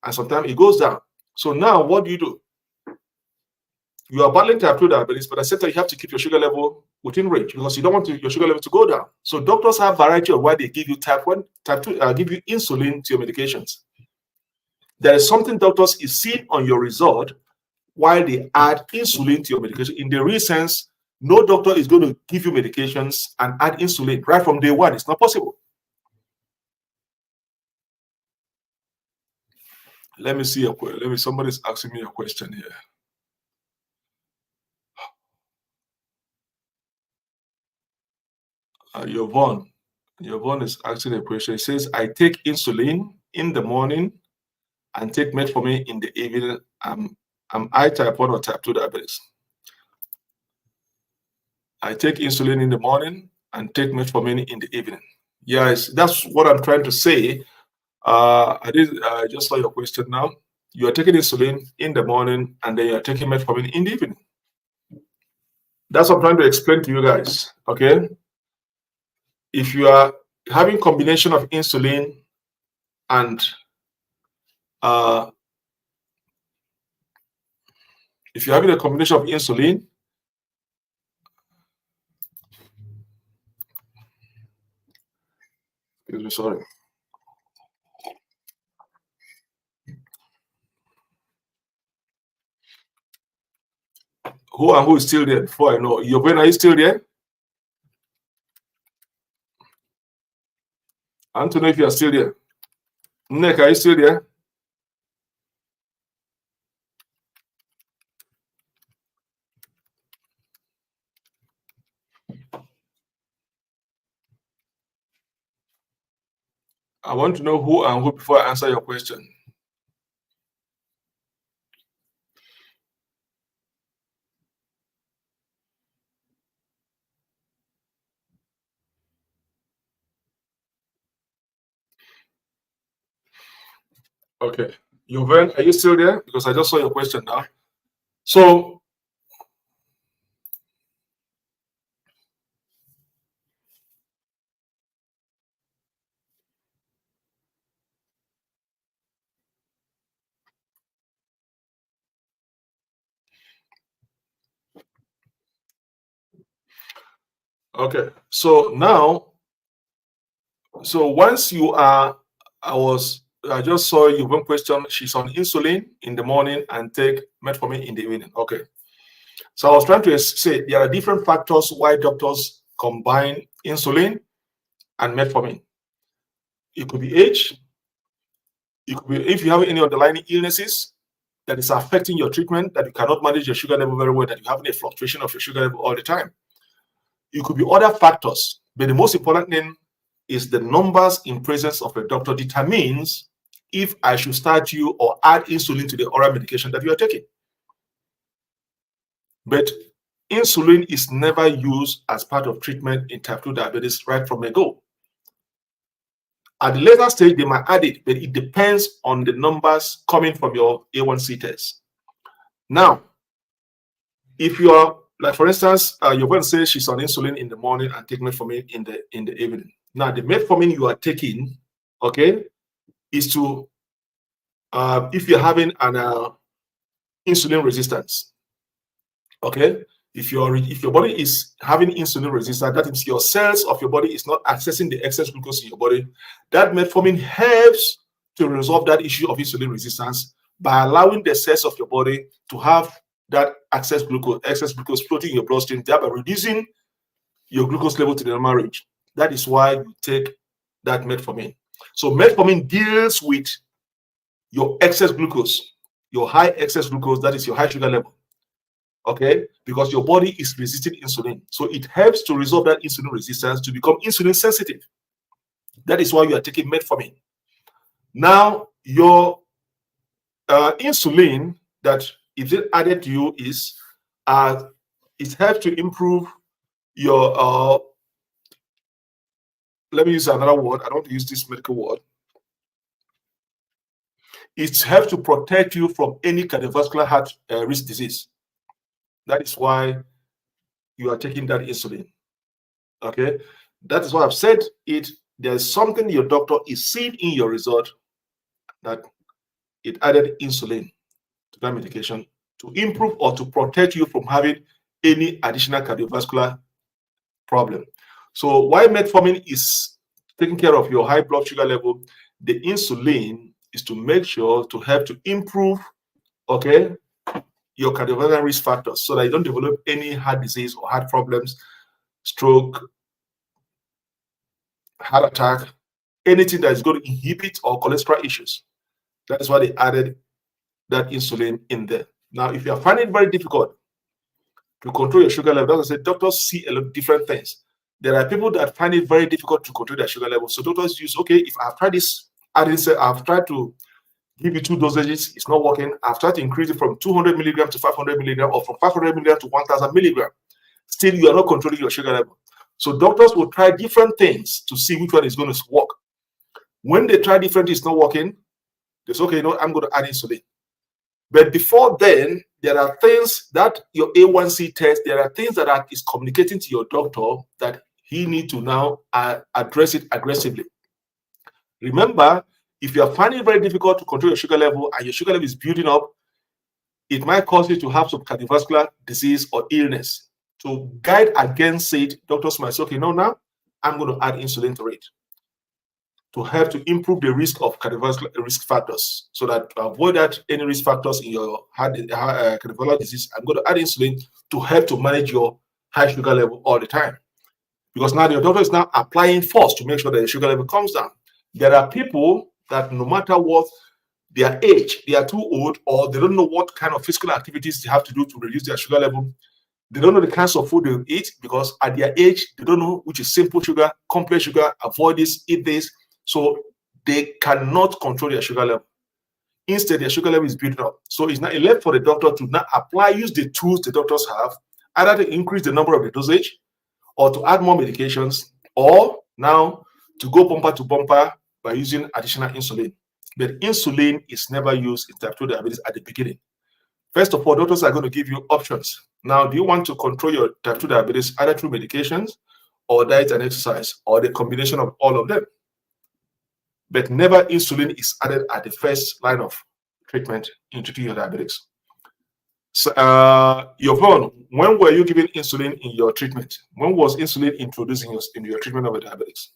and sometimes it goes down. So now what do? You are battling type 2 diabetes, but at the same time, you have to keep your sugar level within range because you don't want your sugar level to go down. So doctors have variety of why they give you type 1, type 2, give you insulin to your medications. There is something doctors is seeing on your result while they add insulin to your medication. In the real sense, no doctor is going to give you medications and add insulin right from day one. It's not possible. Let me see. Somebody's asking me a question here. Yvonne is asking a question. It says, I take insulin in the morning and take metformin in the evening. Am I type 1 or type 2 diabetes? I take insulin in the morning and take metformin in the evening. Yes, that's what I'm trying to say. I just saw your question now. You are taking insulin in the morning and then you are taking metformin in the evening. That's what I'm trying to explain to you guys. Okay. If you are having combination of insulin and if you're having a combination of insulin, excuse me, sorry. Who is still there before I know? Yvonne, are you still there? I want to know if you are still there. Nick, are you still there? I want to know who and who before I answer your question. Okay. Yvonne, are you still there? Because I just saw your question now. So, okay. So now, once you are, I just saw you one question. She's on insulin in the morning and take metformin in the evening. Okay. So I was trying to say there are different factors why doctors combine insulin and metformin. It could be age. It could be if you have any underlying illnesses that is affecting your treatment, that you cannot manage your sugar level very well, that you're having a fluctuation of your sugar level all the time. It could be other factors, but the most important thing is the numbers in presence of a doctor determines if I should start you or add insulin to the oral medication that you are taking. But insulin is never used as part of treatment in type 2 diabetes right from the go. At the later stage, they might add it, but it depends on the numbers coming from your A1C test. Now, if you are, like for instance, you're going to say she's on insulin in the morning and take metformin in the evening. Now, the metformin you are taking, okay, is to, if you're having an insulin resistance, okay, if your body is having insulin resistance, that means your cells of your body is not accessing the excess glucose in your body. That metformin helps to resolve that issue of insulin resistance by allowing the cells of your body to have that excess glucose floating in your bloodstream, thereby reducing your glucose level to the normal range. That is why you take that metformin. So metformin deals with your excess glucose, your high excess glucose, that is your high sugar level. Okay, because your body is resisting insulin. So it helps to resolve that insulin resistance to become insulin sensitive. That is why you are taking metformin. Now, your insulin that is added to you is it helps to improve your let me use another word. I don't use this medical word. It helps to protect you from any cardiovascular heart risk disease. That is why you are taking that insulin. Okay, that is why I've said it. There's something your doctor is seeing in your result that it added insulin to that medication to improve or to protect you from having any additional cardiovascular problem. So while metformin is taking care of your high blood sugar level, the insulin is to make sure to help to improve, okay, your cardiovascular risk factors so that you don't develop any heart disease or heart problems, stroke, heart attack, anything that is going to inhibit or cholesterol issues. That is why they added that insulin in there. Now, if you are finding it very difficult to control your sugar level, as I said, doctors see a lot of different things. There are people that find it very difficult to control their sugar level. So doctors use, okay, if I've tried this, I've tried to give you 2 dosages, it's not working. I've tried to increase it from 200 milligrams to 500 milligrams or from 500 milligrams to 1000 milligrams. Still, you are not controlling your sugar level. So doctors will try different things to see which one is going to work. When they try different, it's not working. They say, okay, I'm going to add insulin. But before then, there are things that your A1C test, there are things that is communicating to your doctor that he needs to now address it aggressively. Remember, if you are finding it very difficult to control your sugar level and your sugar level is building up, it might cause you to have some cardiovascular disease or illness. To guide against it, doctors might say, okay, now I'm going to add insulin to it to help to improve the risk of cardiovascular risk factors, so that to avoid that any risk factors in your cardiovascular disease, I'm going to add insulin to help to manage your high sugar level all the time. Because now your doctor is now applying force to make sure that the sugar level comes down. There are people that no matter what their age, they are too old or they don't know what kind of physical activities they have to do to reduce their sugar level. They don't know the kinds of food they eat because at their age, they don't know which is simple sugar, complex sugar, avoid this, eat this. So they cannot control their sugar level. Instead, their sugar level is building up. So it's not left for the doctor to now use the tools the doctors have, either to increase the number of the dosage or to add more medications, or now to go bumper to bumper by using additional insulin. But insulin is never used in type 2 diabetes at the beginning. First of all, doctors are going to give you options. Now, do you want to control your type 2 diabetes either through medications or diet and exercise, or the combination of all of them? But never insulin is added at the first line of treatment in treating your diabetics. So, Yvonne, when were you giving insulin in your treatment? When was insulin introduced in your treatment of diabetics?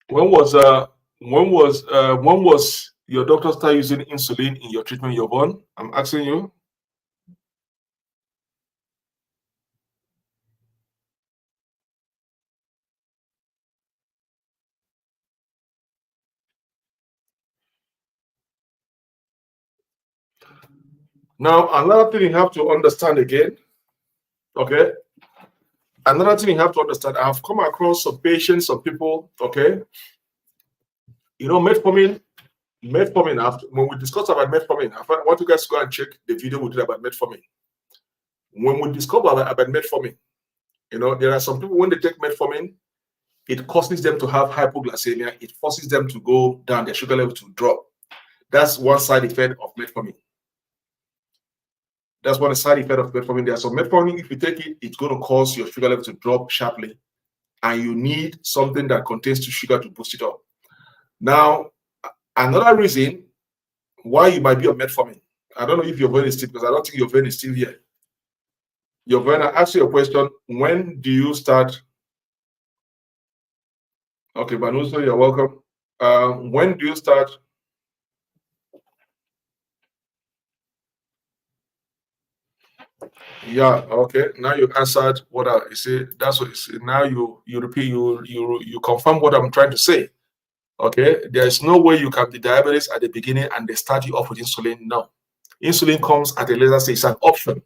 When was your doctor start using insulin in your treatment, you're born? I'm asking you. Now, another thing you have to understand again, okay? Another thing you have to understand, I've come across some patients, some people, okay? You know, metformin, after, when we discuss about metformin, I want you guys to go and check the video we did about metformin. When we discover about metformin, you know, there are some people, when they take metformin, it causes them to have hypoglycemia. It forces them to go down, their sugar level to drop. That's one side effect of metformin. That's one side effect of metformin. There. So metformin, if you take it, it's going to cause your sugar level to drop sharply, and you need something that contains sugar to boost it up. Now, another reason why you might be on metformin, I don't know if your vein is still, because I don't think your vein is still here. Your vein, I ask you a question. When do you start? Okay, Banuso, you're welcome. When do you start? Yeah, okay. Now you answered what I say. That's what you say. Now you repeat, you confirm what I'm trying to say. Okay, there is no way you can be diabetes at the beginning and they start you off with insulin. No, insulin comes at a later stage. It's an option.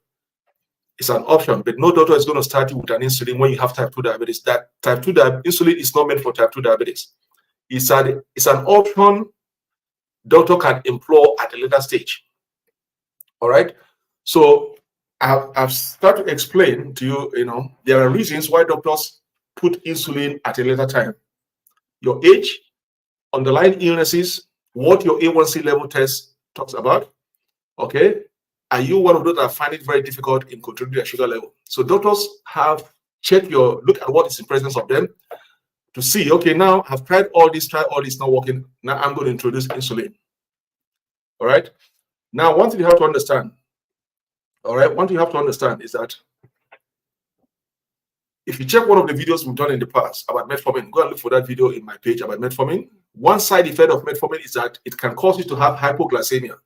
It's an option, but no doctor is going to start you with an insulin when you have type 2 diabetes. That type 2 insulin is not meant for type 2 diabetes. It's an option doctor can employ at a later stage. All right. So I've started to explain to you, you know, there are reasons why doctors put insulin at a later time. Your age, underlying illnesses, what your A1C level test talks about. Okay. Are you one of those that find it very difficult in controlling their sugar level? So doctors have look at what is in presence of them to see, okay, now I've tried all this, not working. Now I'm going to introduce insulin. All right. Now, one thing you have to understand, all right, one thing you have to understand is that if you check one of the videos we've done in the past about metformin, go and look for that video in my page about metformin. One side effect of metformin is that it can cause you to have hypoglycemia.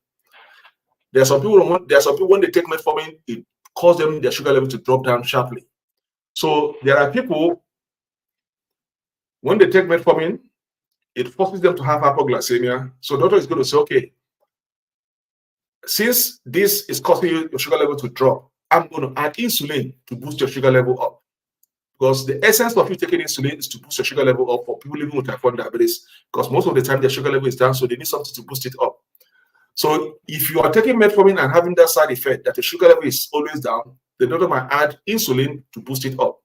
There are some people when they take metformin, it causes them their sugar level to drop down sharply. So there are people when they take metformin, it forces them to have hypoglycemia. So doctor is going to say, okay, since this is causing your sugar level to drop, I'm going to add insulin to boost your sugar level up. Because the essence of you taking insulin is to boost your sugar level up for people living with type 1 diabetes, because most of the time their sugar level is down, so they need something to boost it up. So if you are taking metformin and having that side effect that the sugar level is always down, the doctor might add insulin to boost it up.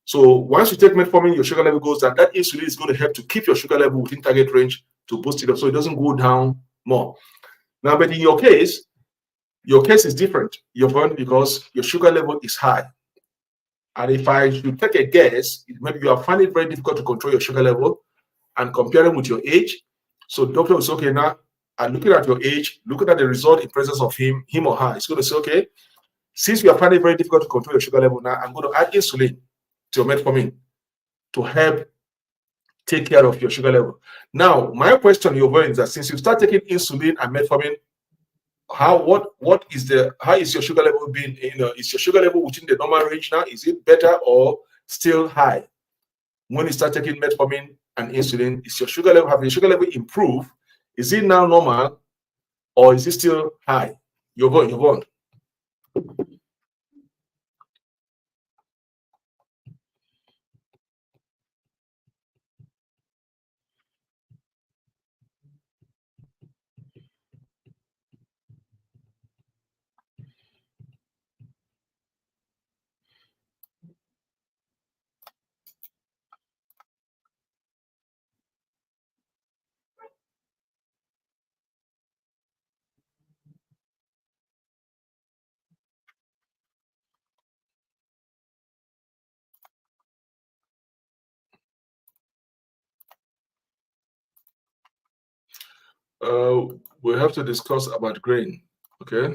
So once you take metformin, your sugar level goes down. That insulin is going to help to keep your sugar level within target range to boost it up so it doesn't go down more. Now, but in your case is different. Because your sugar level is high. And if I should take a guess, maybe you are finding it very difficult to control your sugar level and comparing with your age. So doctor will say, okay, now I'm looking at your age, looking at the result in presence of him or her. It's going to say, okay, since you are finding it very difficult to control your sugar level now, I'm going to add insulin to your metformin to help take care of your sugar level. Now, my question is that since you start taking insulin and metformin, how is your sugar level being, is your sugar level within the normal range now? Is it better or still high? When you start taking metformin and insulin, have your sugar level improved? Is it now normal or is it still high? You're going. We have to discuss about grain, okay?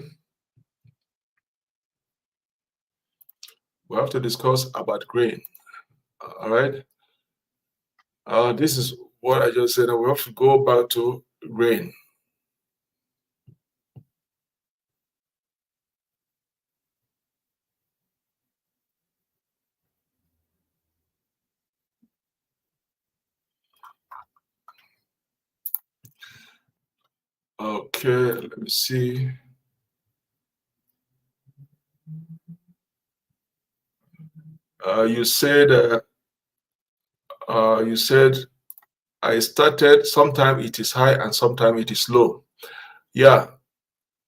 We have to discuss about grain, all right? what I just said. We have to go back to rain. Okay, let me see. You said I started. Sometimes it is high and sometimes it is low. Yeah,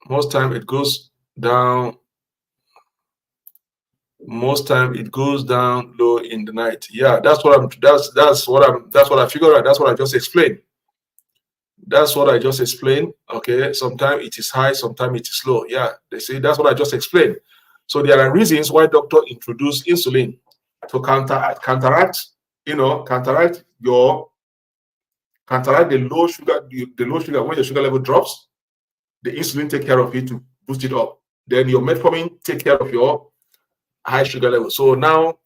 most time it goes down. Most time it goes down low in the night. Yeah, that's what I'm. That's what I figured out. That's what I just explained. That's what I just explained. Okay, sometimes it is high, sometimes it is low. Yeah, they say that's what I just explained. So there are reasons why doctor introduce insulin to counteract, counteract the low sugar, when your sugar level drops, the insulin take care of it to boost it up. Then your metformin take care of your high sugar level. So now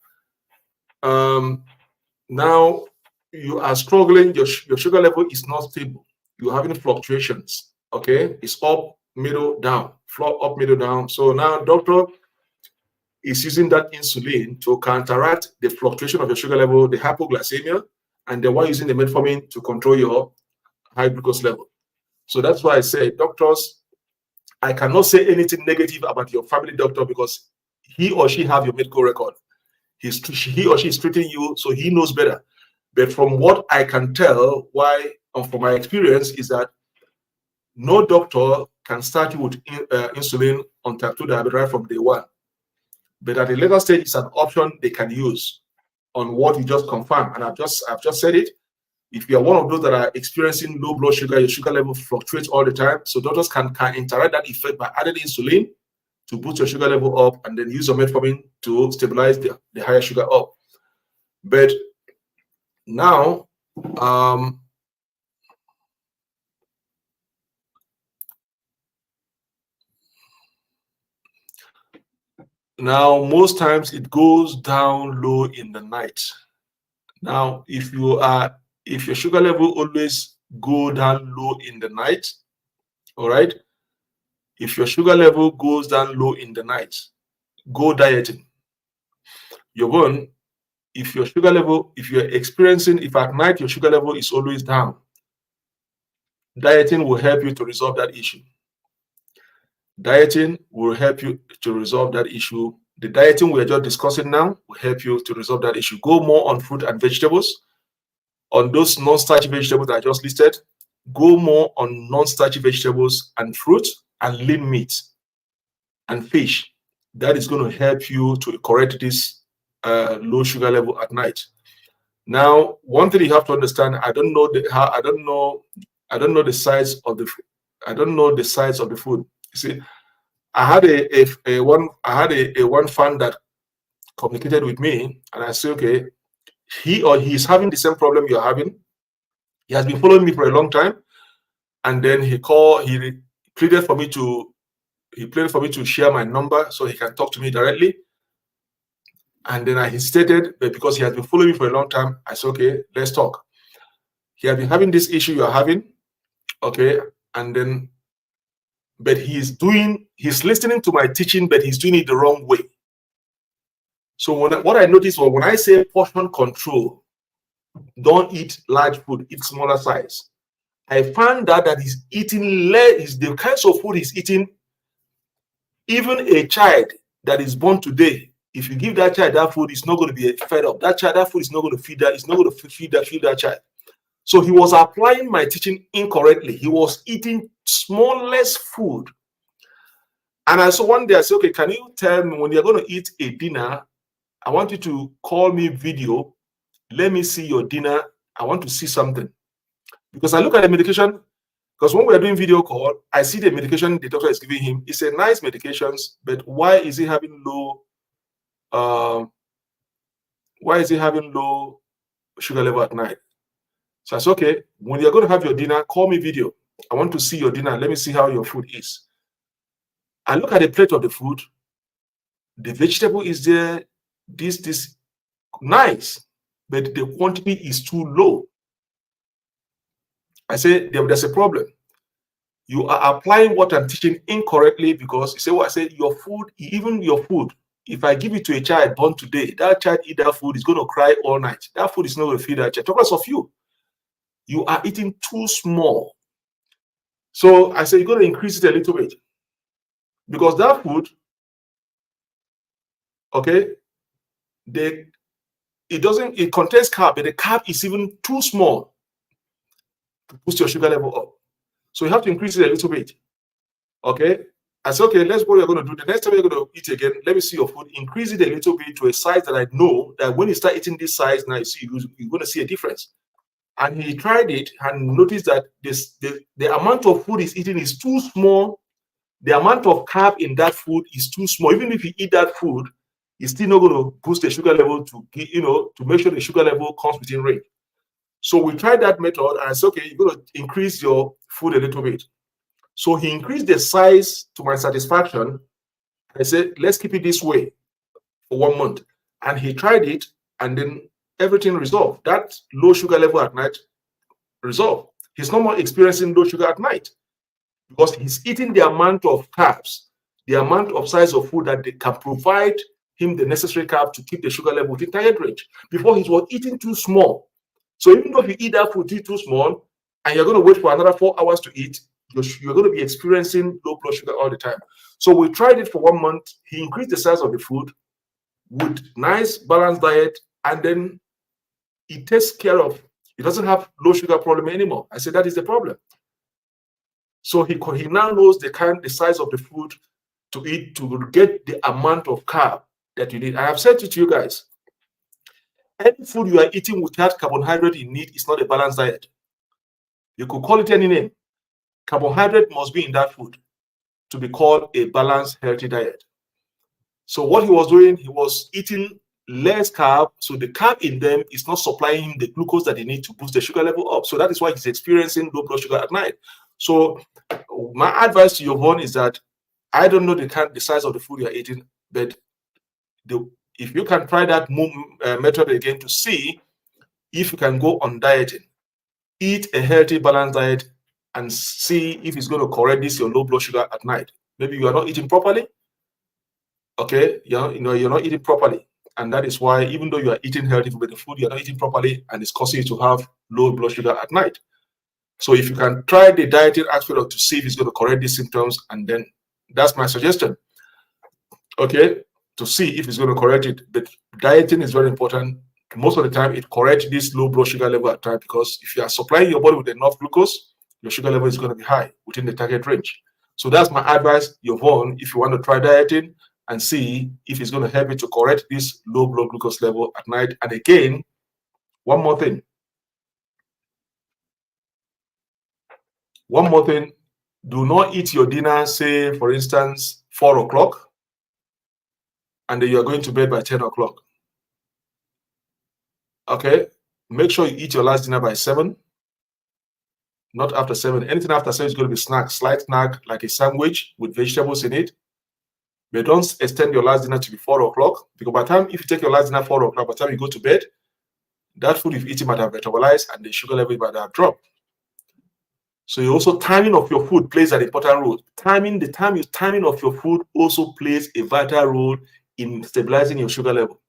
you are struggling, your sugar level is not stable. You're having fluctuations. Okay, it's up, middle, down, up, middle, down. So now doctor is using that insulin to counteract the fluctuation of your sugar level, the hypoglycemia, and then while using the metformin to control your high glucose level. So that's why I say, doctors, I cannot say anything negative about your family doctor because he or she have your medical record. He or she is treating you, so he knows better. But from what I can tell, from my experience, is that no doctor can start you with insulin on type 2 diabetes right from day one. But at a later stage, it's an option they can use on what you just confirmed. And I've just said it. If you are one of those that are experiencing low blood sugar, your sugar level fluctuates all the time. So doctors can interact that effect by adding insulin to boost your sugar level up, and then use your metformin to stabilize the higher sugar up. But now, most times it goes down low in the night. Now, if your sugar level always go down low in the night, all right, if your sugar level goes down low in the night, go dieting. If your sugar level, if you're experiencing, if at night your sugar level is always down, dieting will help you to resolve that issue. Dieting will help you to resolve that issue. The dieting we're just discussing now will help you to resolve that issue. Go more on fruit and vegetables. On those non-starchy vegetables that I just listed, go more on non-starchy vegetables and fruit and lean meat and fish. That is going to help you to correct this low sugar level at night. Now, one thing you have to understand, I don't know the size of the food. You see, I had one fan that communicated with me, and I said, okay, he or he is having the same problem you're having. He has been following me for a long time, and then he pleaded for me to share my number so he can talk to me directly. And then I hesitated, but because he has been following me for a long time, I said, okay, let's talk. He has been having this issue you're having, okay, and then, but he's listening to my teaching, but he's doing it the wrong way. So what I noticed was when I say portion control, don't eat large food, eat smaller size. I found that he's eating less, the kinds of food he's eating. Even a child that is born today, if you give that child that food, it's not going to be fed up. That food is not going to feed that. It's not going to feed that child. So he was applying my teaching incorrectly. He was eating smallest food. And so one day I said, okay, can you tell me when you're going to eat a dinner, I want you to call me video. Let me see your dinner. I want to see something. Because I look at the medication, because when we're doing video call, I see the medication the doctor is giving him. It's a nice medications, but why is he having low sugar level at night? So I said, okay, when you're going to have your dinner, call me video. I want to see your dinner. Let me see how your food is. I look at the plate of the food. The vegetable is there. This nice, but the quantity is too low. I say there's a problem. You are applying what I'm teaching incorrectly, because you say, well, I say your food, even your food, if I give it to a child born today, that child eat that food is going to cry all night. That food is not going to feed that child. Because of you, you are eating too small. So I say you're going to increase it a little bit, because that food, okay, it contains carb, but the carb is even too small to boost your sugar level up. So you have to increase it a little bit. Okay. I said, okay, let's what you're going to do. The next time you're going to eat again, let me see your food. Increase it a little bit to a size that I know that when you start eating this size, now you're going to see a difference. And he tried it and noticed that the amount of food he's eating is too small. The amount of carb in that food is too small. Even if you eat that food, it's still not going to boost the sugar level to make sure the sugar level comes within range. So we tried that method, and I said, okay, you're going to increase your food a little bit. So he increased the size to my satisfaction. I said, let's keep it this way for 1 month. And he tried it, and then everything resolved. That low sugar level at night resolved. He's no more experiencing low sugar at night, because he's eating the amount of carbs, the amount of size of food that they can provide him the necessary carb to keep the sugar level within target range. Before, he was eating too small. So even though if you eat that food too small, and you're going to wait for another 4 hours to eat, you're going to be experiencing low blood sugar all the time. So we tried it for 1 month. He increased the size of the food with nice balanced diet, and then it takes care of, he doesn't have low sugar problem anymore. I said that is the problem. So he now knows the size of the food to eat to get the amount of carb that you need. I have said to you guys, any food you are eating without carbohydrate in it is not a balanced diet. You could call it any name. Carbohydrate must be in that food to be called a balanced, healthy diet. So what he was doing, he was eating less carb, so the carb in them is not supplying him the glucose that he needs to boost the sugar level up. So that is why he's experiencing low blood sugar at night. So my advice to Yvonne is that I don't know the size of the food you're eating, but if you can try that method again to see if you can go on dieting, eat a healthy, balanced diet, and see if it's going to correct your low blood sugar at night. Maybe you are not eating properly. Okay, you're not eating properly, and that is why, even though you are eating healthy food, you're not eating properly, and it's causing you to have low blood sugar at night. So if you can try the dieting aspect to see if it's going to correct these symptoms, and then that's my suggestion. Okay, to see if it's going to correct it. But dieting is very important. Most of the time, it corrects this low blood sugar level at night, because if you are supplying your body with enough glucose, your sugar level is going to be high within the target range. So that's my advice, Yvonne, if you want to try dieting and see if it's going to help you to correct this low blood glucose level at night. And again, one more thing. Do not eat your dinner, say, for instance, 4 o'clock, and then you are going to bed by 10 o'clock. Okay, make sure you eat your last dinner by 7, not after 7. Anything after 7 is going to be slight snack, like a sandwich with vegetables in it. But don't extend your last dinner to be 4 o'clock, because by the time, if you take your last dinner 4 o'clock, by the time you go to bed, that food you've eaten might have metabolized and the sugar level might have dropped. So also timing of your food plays an important role. Timing of your food also plays a vital role in stabilizing your sugar level.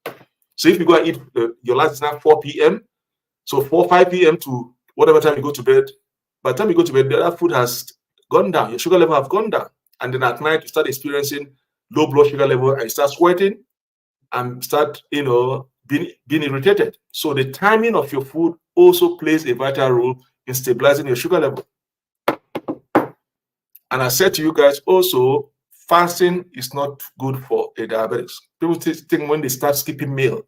So if you go and eat your last dinner 4 p.m., so 5 p.m. to whatever time you go to bed, by the time you go to bed, that food has gone down. Your sugar level have gone down. And then at night, you start experiencing low blood sugar level, and you start sweating and start, being irritated. So the timing of your food also plays a vital role in stabilizing your sugar level. And I said to you guys also, fasting is not good for a diabetics. People think when they start skipping meal,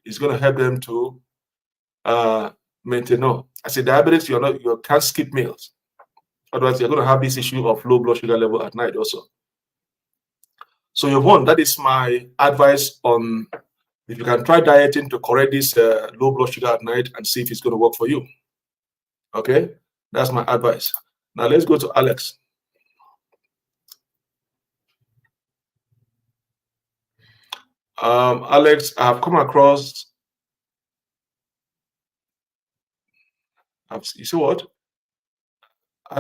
it's going to help them to maintain. No, as a diabetics, you can't skip meals. Otherwise, you're going to have this issue of low blood sugar level at night also. So Yvonne, that is my advice on if you can try dieting to correct this low blood sugar at night and see if it's going to work for you. Okay, that's my advice. Now let's go to Alex. Alex, I have come across You see what?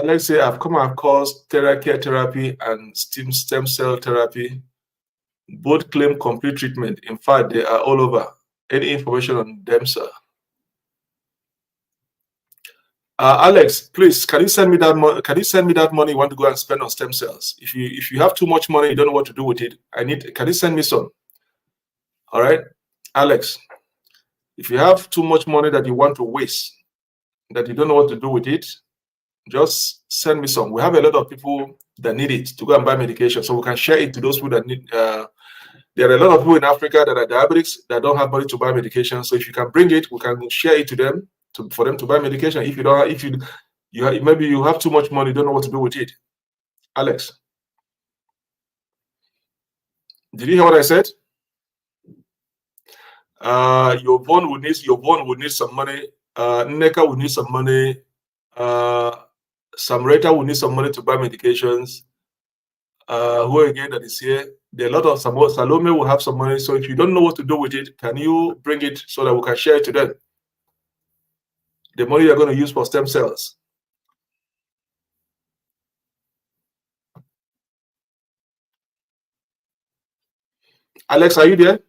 Let's say I've come across TheraCare therapy and stem cell therapy. Both claim complete treatment. In fact, they are all over. Any information on them, sir? Alex, please, can you send me that money? Can you send me that money you want to go and spend on stem cells? If you have too much money, you don't know what to do with it. Can you send me some? All right, Alex. If you have too much money that you want to waste, that you don't know what to do with it, just send me some. We have a lot of people that need it to go and buy medication, so we can share it to those people that need. There are a lot of people in Africa that are diabetics that don't have money to buy medication. So if you can bring it, we can share it to them for them to buy medication. If you don't, maybe you have too much money, don't know what to do with it. Alex, did you hear what I said? Your phone would need some money. Nneka would need some money. Samreta will need some money to buy medications. Who again that is here? There are a lot of Salome will have some money. So if you don't know what to do with it, can you bring it so that we can share it to them? The money you're going to use for stem cells. Alex, are you there?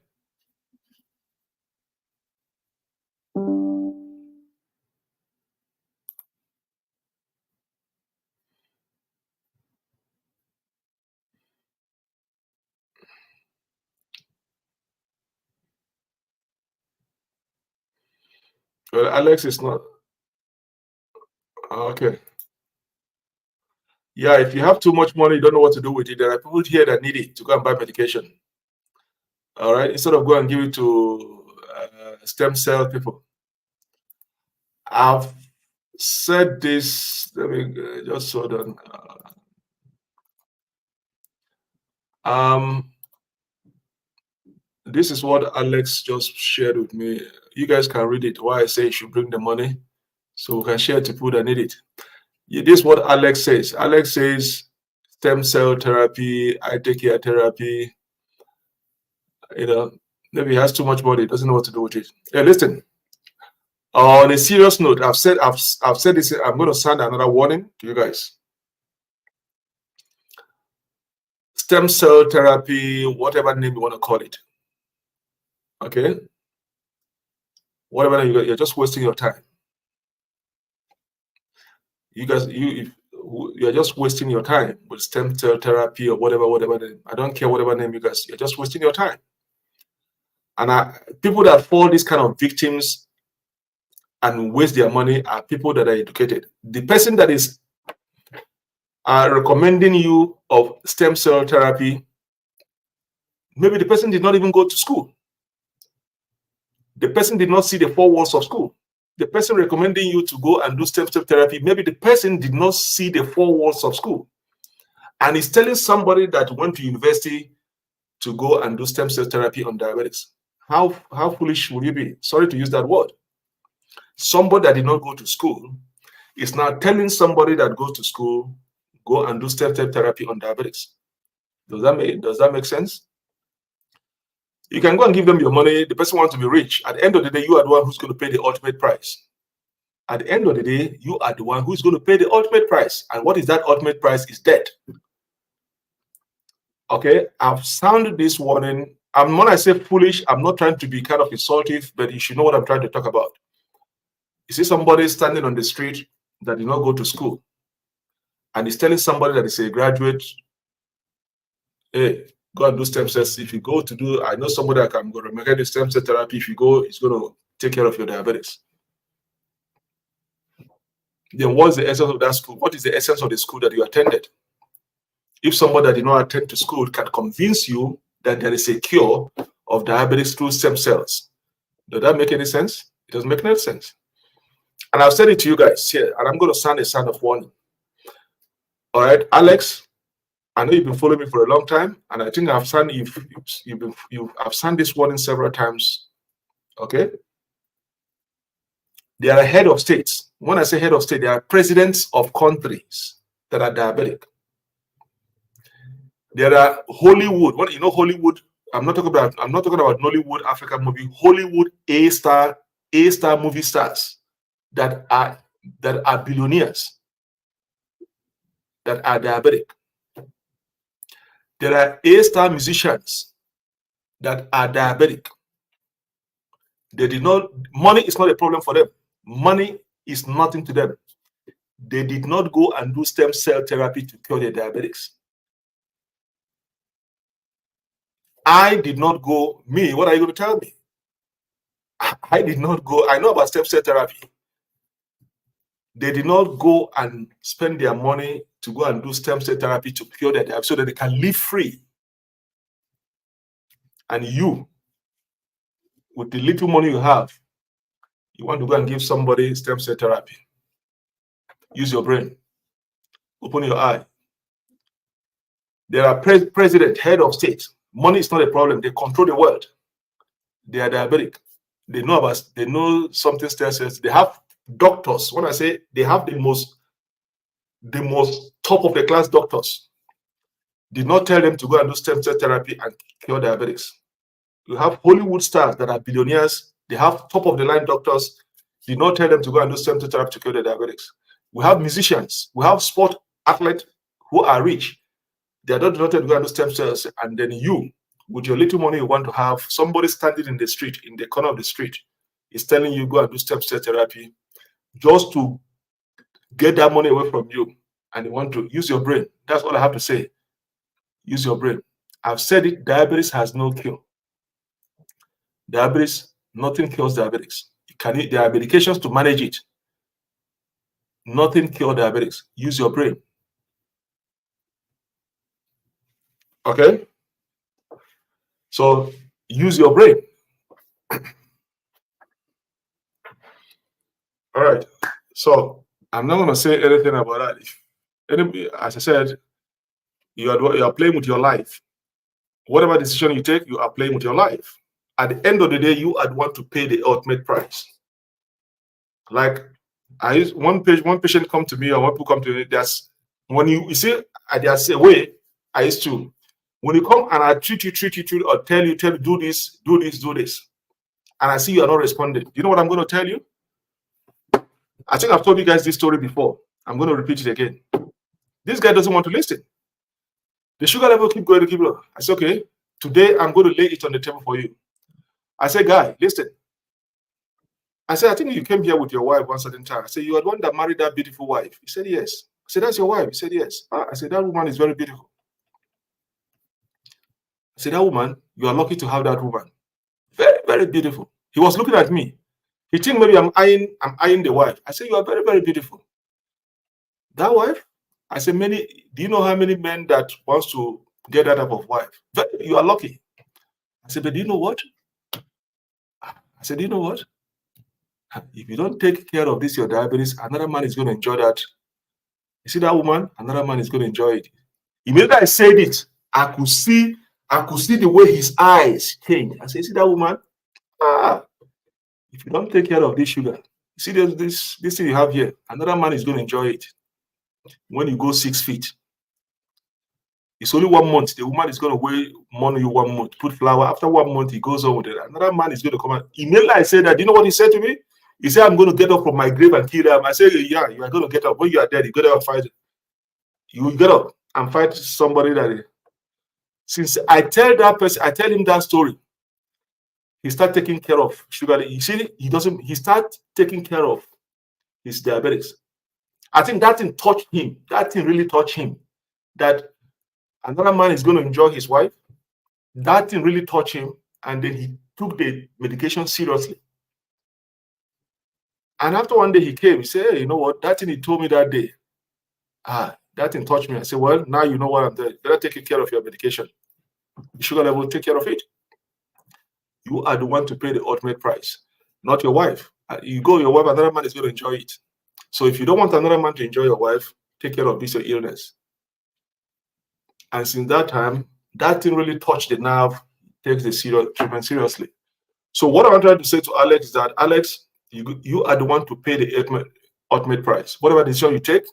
Well, Alex is not. Okay. Yeah, if you have too much money, you don't know what to do with it. There are people here that need it to go and buy medication. All right, instead of go and give it to stem cell people. I've said this. Let me just hold on. This is what Alex just shared with me. You guys can read it. Why I say you should bring the money, so we can share to people that need it. Yeah, this is what Alex says. Alex says stem cell therapy, eye care therapy. You know, maybe he has too much money, doesn't know what to do with it. Hey, listen. On a serious note, I've said this. I'm going to send another warning to you guys. Stem cell therapy, whatever name you want to call it. Okay, whatever you're just wasting your time. You guys, you're just wasting your time with stem cell therapy or whatever name. I don't care whatever name you guys. You're just wasting your time. And people that fall these kind of victims and waste their money are people that are educated. The person that is recommending you of stem cell therapy, maybe the person did not even go to school. The person did not see the four walls of school. The person recommending you to go and do stem cell therapy, maybe the person did not see the four walls of school. And is telling somebody that went to university to go and do stem cell therapy on diabetics. How foolish would you be? Sorry to use that word. Somebody that did not go to school is now telling somebody that goes to school, go and do stem cell therapy on diabetics. Does that make sense? You can go and give them your money. The person wants to be rich. At the end of the day, you are the one who's going to pay the ultimate price. At the end of the day, you are the one who's going to pay the ultimate price. And what is that ultimate price? Is death. Okay, I've sounded this warning. When I say foolish, I'm not trying to be kind of insultive, but you should know what I'm trying to talk about. You see somebody standing on the street that did not go to school, and he's telling somebody that is a graduate, hey, go and do stem cells. If you go to do, I know somebody that can go to make the stem cell therapy. If you go, it's going to take care of your diabetes. Then what's the essence of that school? What is the essence of the school that you attended? If somebody that did not attend to school can convince you that there is a cure of diabetes through stem cells, does that make any sense? It doesn't make any sense. And I've said it to you guys here, and I'm going to sound a sound of warning. All right, Alex, I know you've been following me for a long time, and I think I've sound I've sound this warning several times. Okay, they are head of states. When I say head of state, they are presidents of countries that are diabetic. There are Hollywood. What you know, Hollywood. I'm not talking about Nollywood African movie. Hollywood A-star movie stars that are that are billionaires that are diabetic. There are A-star musicians that are diabetic. They did not, money is not a problem for them. Money is nothing to them. They did not go and do stem cell therapy to cure their diabetics. I did not go, me, what are you going to tell me? I did not go, I know about stem cell therapy. They did not go and spend their money to go and do stem cell therapy to cure their diabetes so that they can live free. And you, with the little money you have, you want to go and give somebody stem cell therapy. Use your brain. Open your eye. There are president, head of state. Money is not a problem. They control the world. They are diabetic. They know something stem cells. They have doctors. When I say they have the most top of the class doctors, did not tell them to go and do stem cell therapy and cure diabetics. You have Hollywood stars that are billionaires. They have top of the line doctors. Did not tell them to go and do stem cell therapy to cure the diabetics. We have musicians. We have sport athletes who are rich. They are not to go and do stem cells. And then you, with your little money you want to have, somebody standing in the street, in the corner of the street, is telling you go and do stem cell therapy just to get that money away from you. And you want to use your brain. That's all I have to say. Use your brain. I've said it, diabetes has no cure. Diabetes, nothing cures diabetics. There are medications to manage it. Nothing cures diabetics. Use your brain. Okay? So use your brain. All right. So I'm not going to say anything about that. As I said, you are playing with your life. Whatever decision you take, you are playing with your life. At the end of the day, you are the one to pay the ultimate price. Like one patient come to me, or one people come to me. That's when you see, there's a way I used to. When you come and I treat you, or tell you, do this, and I see you are not responding. You know what I'm going to tell you? I think I've told you guys this story before. I'm going to repeat it again. This guy doesn't want to listen. The sugar level keep going. I said, okay, today I'm going to lay it on the table for you. I said, guy, listen. I said, I think you came here with your wife one certain time. I said, you are the one that married that beautiful wife. He said, yes. I said, that's your wife. He said, yes. I said, that woman is very beautiful. I said, that woman, you are lucky to have that woman. Very, very beautiful. He was looking at me. He think maybe I'm eyeing the wife. I said, you are very, very beautiful. That wife? I said, do you know how many men that wants to get that type of wife? You are lucky. I said, but do you know what? I said, do you know what? If you don't take care of this, your diabetes, another man is going to enjoy that. You see that woman? Another man is going to enjoy it. Immediately I said it, I could see the way his eyes changed. I said, see that woman? If you don't take care of this sugar, you see this thing you have here, another man is going to enjoy it. When you go 6 feet, it's only 1 month. The woman is going to weigh more than you 1 month. Put flour. After 1 month, he goes on with it. Another man is going to come out. Immediately I said that. Do you know what he said to me? He said, I'm going to get up from my grave and kill them. I said, yeah, you are going to get up. When you are dead, you get up and fight. You get up and fight somebody that. Since I tell him that story, he start taking care of sugar. You see, he start taking care of his diabetes. I think that thing touched him. That thing really touched him. That another man is going to enjoy his wife. That thing really touched him. And then he took the medication seriously. And after one day he came, he said, hey, you know what? That thing he told me that day, that thing touched me. I said, well, now you know what I'm doing. Better take care of your medication. The sugar level, take care of it. You are the one to pay the ultimate price, not your wife. You go, your wife, another man is going to enjoy it. So if you don't want another man to enjoy your wife, take care of this your illness. And since that time, that thing really touched the nerve, takes the treatment seriously. So what I'm trying to say to Alex is that, Alex, you are the one to pay the ultimate price. Whatever decision you take,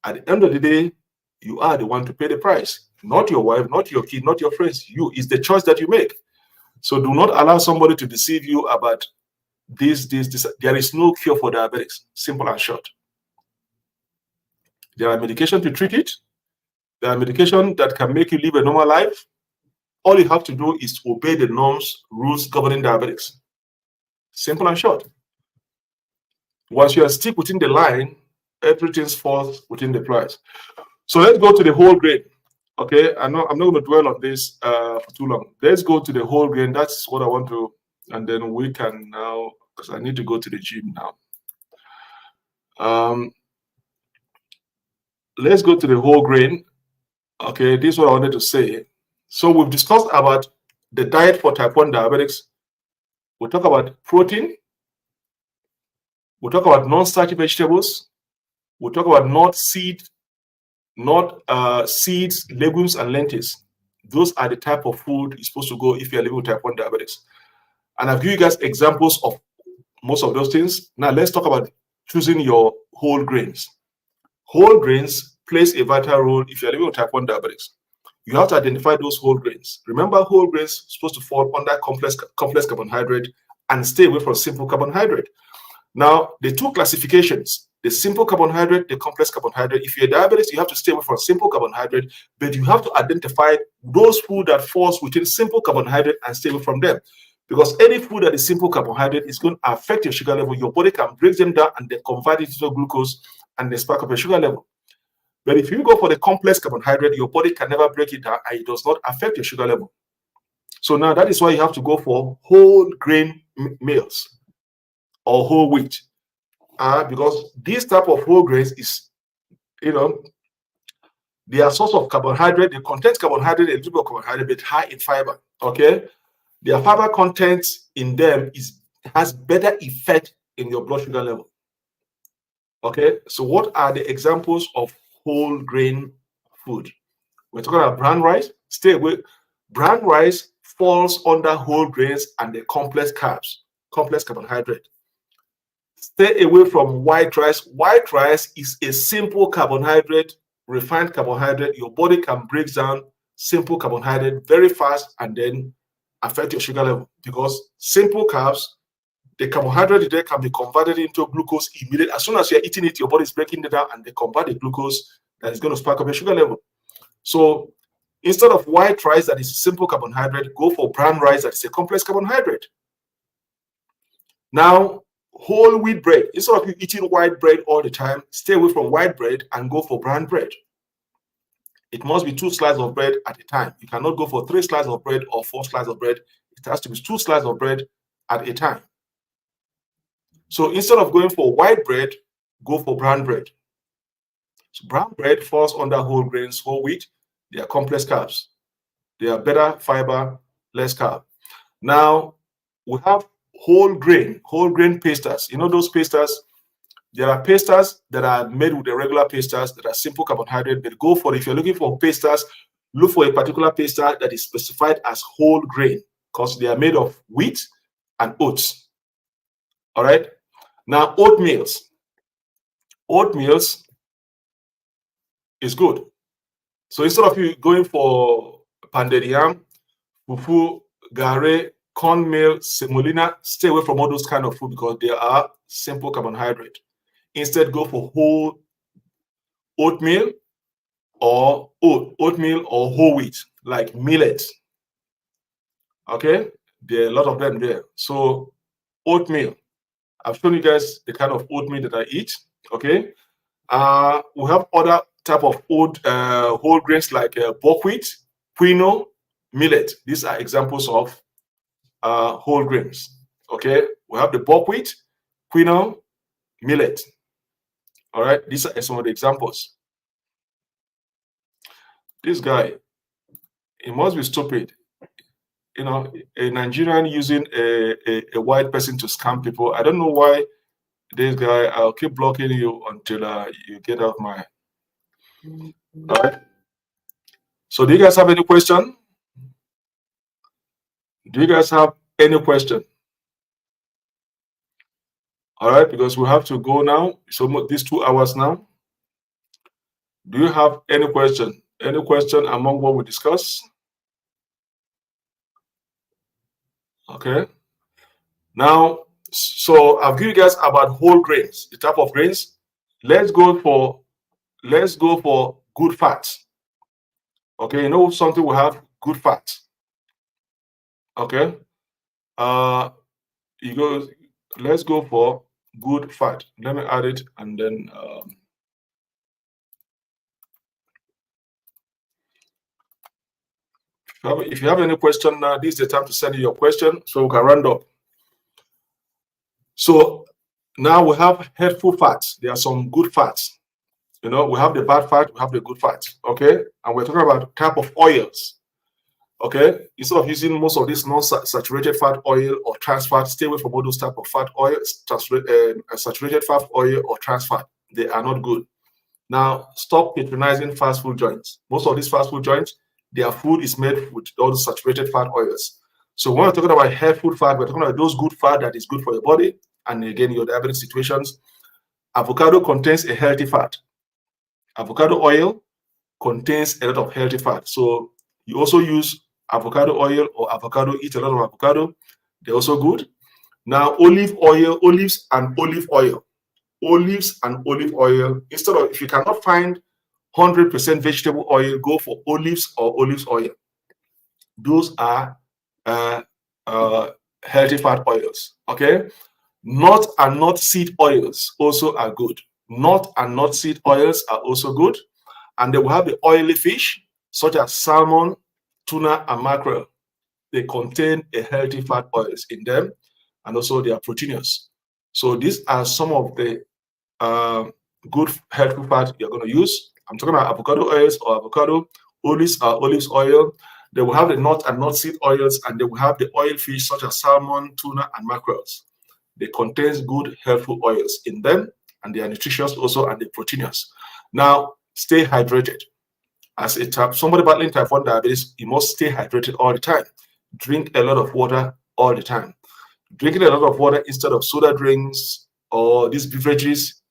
at the end of the day, you are the one to pay the price. Not your wife, not your kid, not your friends. You. It's the choice that you make. So do not allow somebody to deceive you about this. There is no cure for diabetics. Simple and short. There are medications to treat it. There are medications that can make you live a normal life. All you have to do is to obey the norms, rules governing diabetics. Simple and short. Once you are stick within the line, everything falls within the price. So let's go to the whole grain. Okay, I'm not going to dwell on this for too long. Let's go to the whole grain. That's what I want to, and then we can now, because I need to go to the gym now. Let's go to the whole grain. Okay, this is what I wanted to say. So we've discussed about the diet for type 1 diabetics. We'll talk about protein. We'll talk about non-starchy vegetables. We'll talk about seeds, legumes, and lentils. Those are the type of food you're supposed to go if you're living with type 1 diabetics. And I've given you guys examples of most of those things. Now let's talk about choosing your whole grains. Whole grains plays a vital role if you're living with type 1 diabetics. You have to identify those whole grains. Remember, whole grains are supposed to fall under complex carbohydrate and stay away from simple carbohydrate. Now, the two classifications, the simple carbohydrate, the complex carbohydrate. If you're diabetic, you have to stay away from simple carbohydrate, but you have to identify those food that falls within simple carbohydrate and stay away from them. Because any food that is simple carbohydrate is going to affect your sugar level. Your body can break them down and then convert it into glucose and then spike up your sugar level. But if you go for the complex carbohydrate, your body can never break it down and it does not affect your sugar level. So now that is why you have to go for whole grain meals or whole wheat. Because this type of whole grains is, their source of carbohydrate, they contain carbohydrate, a little bit of carbohydrate, but high in fiber. Okay, their fiber content in them has better effect in your blood sugar level. Okay, so what are the examples of whole grain food? We're talking about brown rice. Stay away. Brown rice falls under whole grains and the complex carbs, complex carbohydrate. Stay away from white rice. White rice is a simple carbohydrate, refined carbohydrate. Your body can break down simple carbohydrate very fast and then affect your sugar level, because simple carbs, the carbohydrate there can be converted into glucose immediately. As soon as you're eating it, your body is breaking it down and they convert the glucose that is going to spike up your sugar level. So instead of white rice that is simple carbohydrate, go for brown rice that is a complex carbohydrate. Now, whole wheat bread. Instead of you eating white bread all the time, stay away from white bread and go for brown bread. It must be 2 slices of bread at a time. You cannot go for 3 slices of bread or 4 slices of bread. It has to be 2 slices of bread at a time. So instead of going for white bread, go for brown bread. So brown bread falls under whole grains, whole wheat. They are complex carbs. They are better fiber, less carb. Now, we have whole grain pastas. You know those pastas? There are pastas that are made with the regular pastas that are simple carbohydrate, but go for, if you're looking for pastas, look for a particular pasta that is specified as whole grain, because they are made of wheat and oats. All right. Now, oatmeals. Oatmeals is good. So instead of you going for pounded yam, fufu, gare, cornmeal, semolina, stay away from all those kind of food because they are simple carbohydrate. Instead, go for whole oatmeal or whole wheat, like millet. Okay, there are a lot of them there. So oatmeal. I've shown you guys the kind of oatmeal that I eat. Okay, we have other type of whole grains like buckwheat, quinoa, millet. These are examples of whole grains. Okay, we have the buckwheat, quinoa, millet. All right, these are some of the examples. This guy, he must be stupid. You know, a Nigerian using a white person to scam people. I don't know why this guy, I'll keep blocking you until you get off my. All right. So do you guys have any question? Do you guys have any question? All right, because we have to go now. So these 2 hours now. Do you have any question? Any question among what we discussed? Okay. Now, So I've given you guys about whole grains, the type of grains. Let's go for good fats. Okay, you know something will have good fat. Okay. You go. Let's go for good fat. Let me add it, and then if you have any question now, this is the time to send in your question so we can round up. So now we have helpful fats. There are some good fats. You know, we have the bad fat, we have the good fat. Okay, and we're talking about type of oils. Okay, instead of using most of this non-saturated fat oil or trans fat, stay away from all those type of fat oils, saturated fat oil or trans fat. They are not good. Now, stop patronizing fast food joints. Most of these fast food joints, their food is made with all the saturated fat oils. So when we're talking about healthful fat, we're talking about those good fat that is good for your body. And again, your diabetic situations. Avocado contains a healthy fat. Avocado oil contains a lot of healthy fat. So you also use avocado oil or avocado, eat a lot of avocado. They're also good. Now, olives and olive oil. Olives and olive oil. Instead of, if you cannot find 100% vegetable oil, go for olives or olive oil. Those are healthy fat oils. Okay. Nut and nut seed oils also are good. Nut and nut seed oils are also good. And they will have the oily fish, such as salmon, tuna, and mackerel. They contain a healthy fat oils in them, and also they are proteinous. So these are some of the good healthy fat you're going to use. I'm talking about avocado oils or avocado, olives oil. They will have the nut and nut seed oils, and they will have the oil fish such as salmon, tuna, and mackerels. They contain good healthful oils in them, and they are nutritious also, and they're proteinous. Now, stay hydrated. As somebody battling type 1 diabetes, you must stay hydrated all the time. Drink a lot of water all the time. Drinking a lot of water instead of soda drinks or these beverages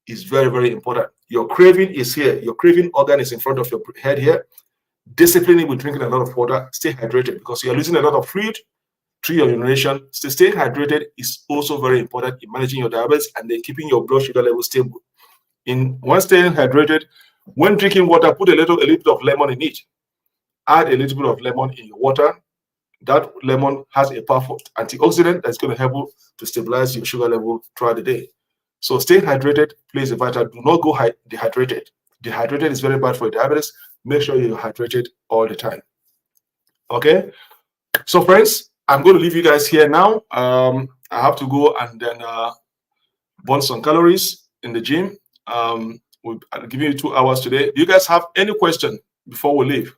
is very, very important. Your craving is here. Your craving organ is in front of your head here. Discipline it with drinking a lot of water. Stay hydrated because you're losing a lot of fluid through your urination. So staying hydrated is also very important in managing your diabetes and then keeping your blood sugar level stable. When staying hydrated, when drinking water, put a little bit of lemon in it. Add a little bit of lemon in your water. That lemon has a powerful antioxidant that's going to help you to stabilize your sugar level throughout the day. So stay hydrated plays a vital. Do not go dehydrated. Dehydrated is very bad for diabetes. Make sure you're hydrated all the time. Okay. So friends, I'm going to leave you guys here now. I have to go and then burn some calories in the gym. I'll give you 2 hours today. Do you guys have any question before we leave?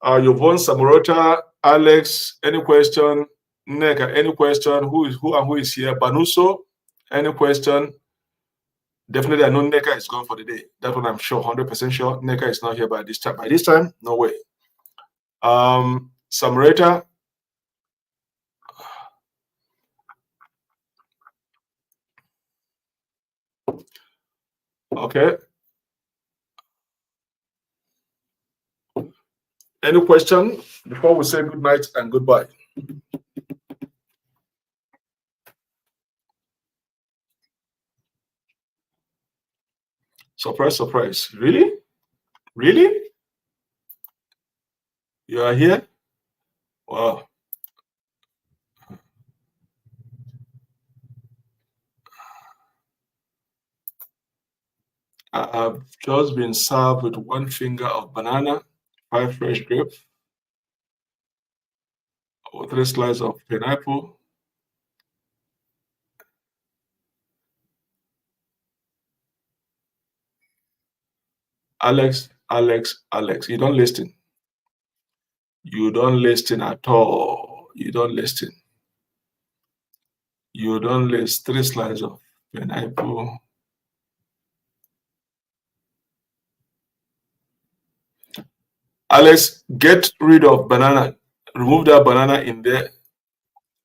Yvonne, Samorota, Alex, any question? Neka, any question? Who is here? Banuso, any question? Definitely, I know Neka is gone for the day. That one I'm sure, 100% sure. Neka is not here by this time. By this time, no way. Samorata. Okay. Any question before we say good night and goodbye? Surprise, surprise. Really? Really? You are here? Wow. I've just been served with 1 finger of banana, 5 fresh grapes, or 3 slices of pineapple. Alex, you don't listen. You don't listen at all. You don't listen. You don't listen. 3 slices of pineapple. Alex, get rid of banana. Remove that banana in there.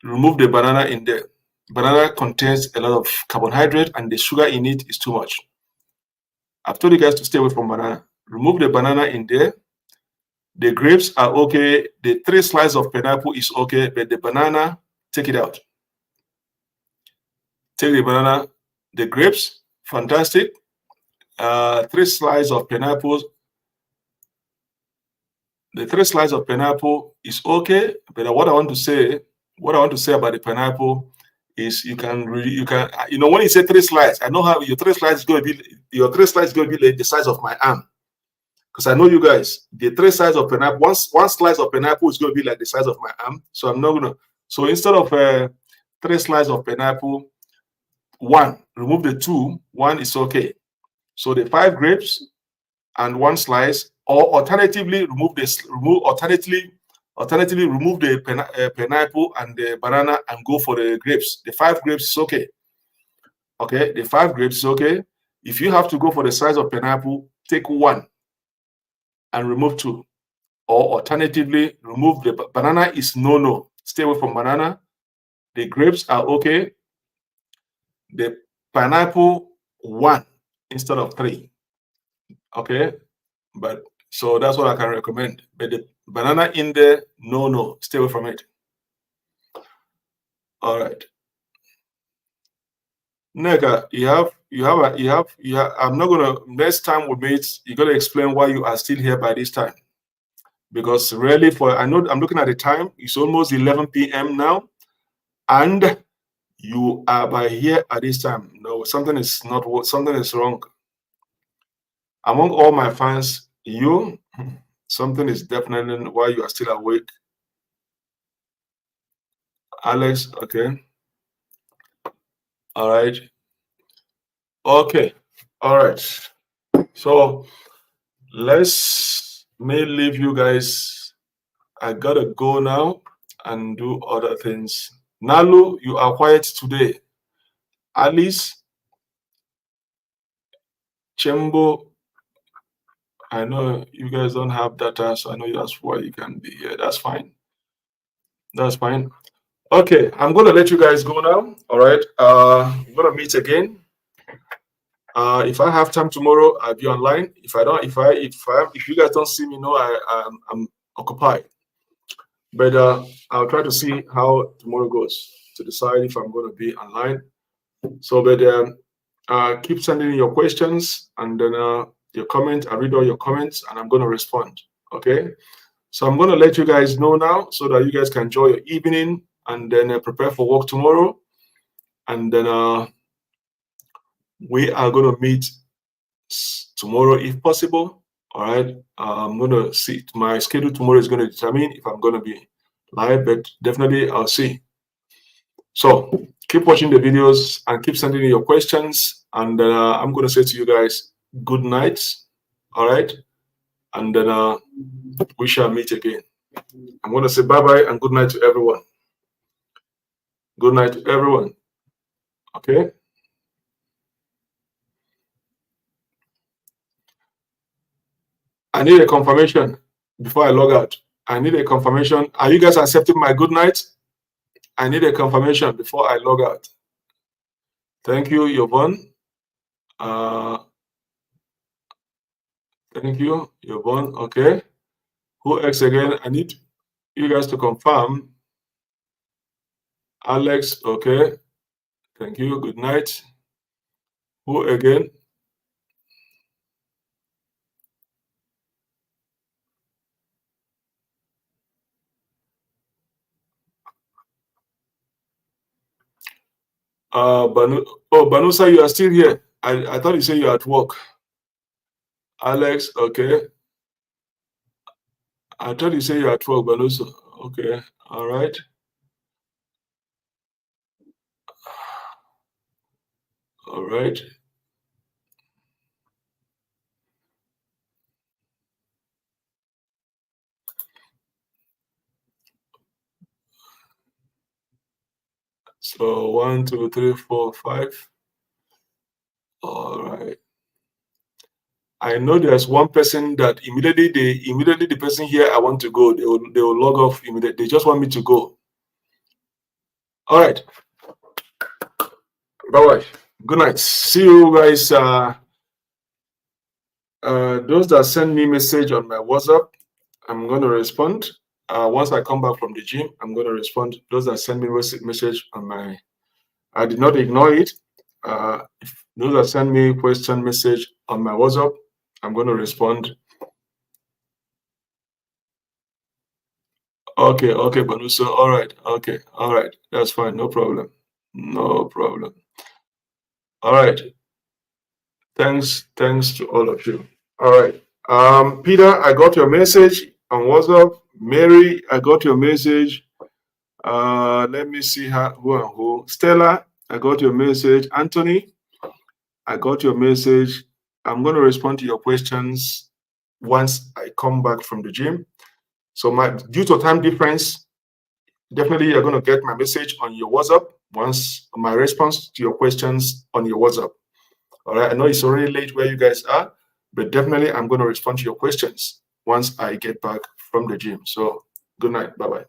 Remove the banana in there. Banana contains a lot of carbohydrate and the sugar in it is too much. I've told you guys to stay away from banana. Remove the banana in there. The grapes are okay. The 3 slices of pineapple is okay, but the banana, take it out. Take the banana, the grapes, fantastic. 3 slices of pineapple. The 3 slices of pineapple is okay, but what I want to say about the pineapple is you can when you say 3 slices, I know how your 3 slices is going to be. Your 3 slices is going to be like the size of my arm, because I know you guys. The 3 slices of pineapple, one slice of pineapple is going to be like the size of my arm. So I'm not gonna. So instead of 3 slices of pineapple, 1, remove the 2. 1 is okay. So the 5 grapes and 1 slice, or alternatively remove the pineapple and the banana and go for the grapes. The 5 grapes is okay. Okay, the 5 grapes is okay. If you have to go for the size of pineapple, take 1 and remove 2. Or alternatively, remove the banana is no. Stay away from banana. The grapes are okay. The pineapple, 1 instead of 3. Okay, but so that's what I can recommend. But the banana in there, no, stay away from it. All right. Nega, I'm not gonna. Next time we meet, you gotta explain why you are still here by this time. Because really, I know I'm looking at the time. It's almost 11 p.m. now, and you are by here at this time. No, something is wrong. Among all my fans, something is definitely why you are still awake. Alex, okay. All right. Okay. All right. So let me leave you guys. I gotta go now and do other things. Nalu, you are quiet today. Alice, Chembo, I know you guys don't have data, so I know that's why you can be here. That's fine. That's fine. Okay, I'm gonna let you guys go now. All right. I'm gonna meet again. If I have time tomorrow, I'll be online. If I don't, if you guys don't see me, know I'm occupied. But I'll try to see how tomorrow goes to decide if I'm going to be online. So, but keep sending in your questions and then your comments. I read all your comments and I'm going to respond. Okay. So I'm going to let you guys know now so that you guys can enjoy your evening and then prepare for work tomorrow. And then we are going to meet tomorrow if possible. All right. I'm going to see. My schedule tomorrow is going to determine if I'm going to be live, but definitely I'll see. So keep watching the videos and keep sending in your questions. And I'm going to say to you guys, good night. All right. And then we shall meet again. I'm going to say bye-bye and good night to everyone. Good night to everyone. Okay. I need a confirmation before I log out. I need a confirmation. Are you guys accepting my good night? I need a confirmation before I log out. Thank you, Yvonne. Thank you, Yvonne. Okay. Who else again? I need you guys to confirm. Alex, okay. Thank you. Good night. Who again? Banusa, you are still here. I thought you said you're at work. Alex, okay. I thought you said you're at work, Banusa. Okay. All right. All right. So 1, 2, 3, 4, 5. All right. I know there's one person that immediately the person here I want to go, they will log off immediately. They just want me to go. All right. Bye-bye. Good night. See you guys. Those that send me message on my WhatsApp, I'm going to respond. Once I come back from the gym, I'm going to respond. Those that send me message on my I did not ignore it. If those that send me question message on my WhatsApp, I'm going to respond. Okay, Banuso. All right, okay, all right. That's fine. No problem. No problem. All right. Thanks to all of you. All right. Peter, I got your message on WhatsApp. Mary, I got your message. Let me see who and who. Stella, I got your message. Anthony, I got your message. I'm going to respond to your questions once I come back from the gym. So due to time difference, definitely you're going to get my message on your WhatsApp once my response to your questions on your WhatsApp. All right. I know it's already late where you guys are, but definitely I'm going to respond to your questions once I get back from the gym. So good night. Bye-bye.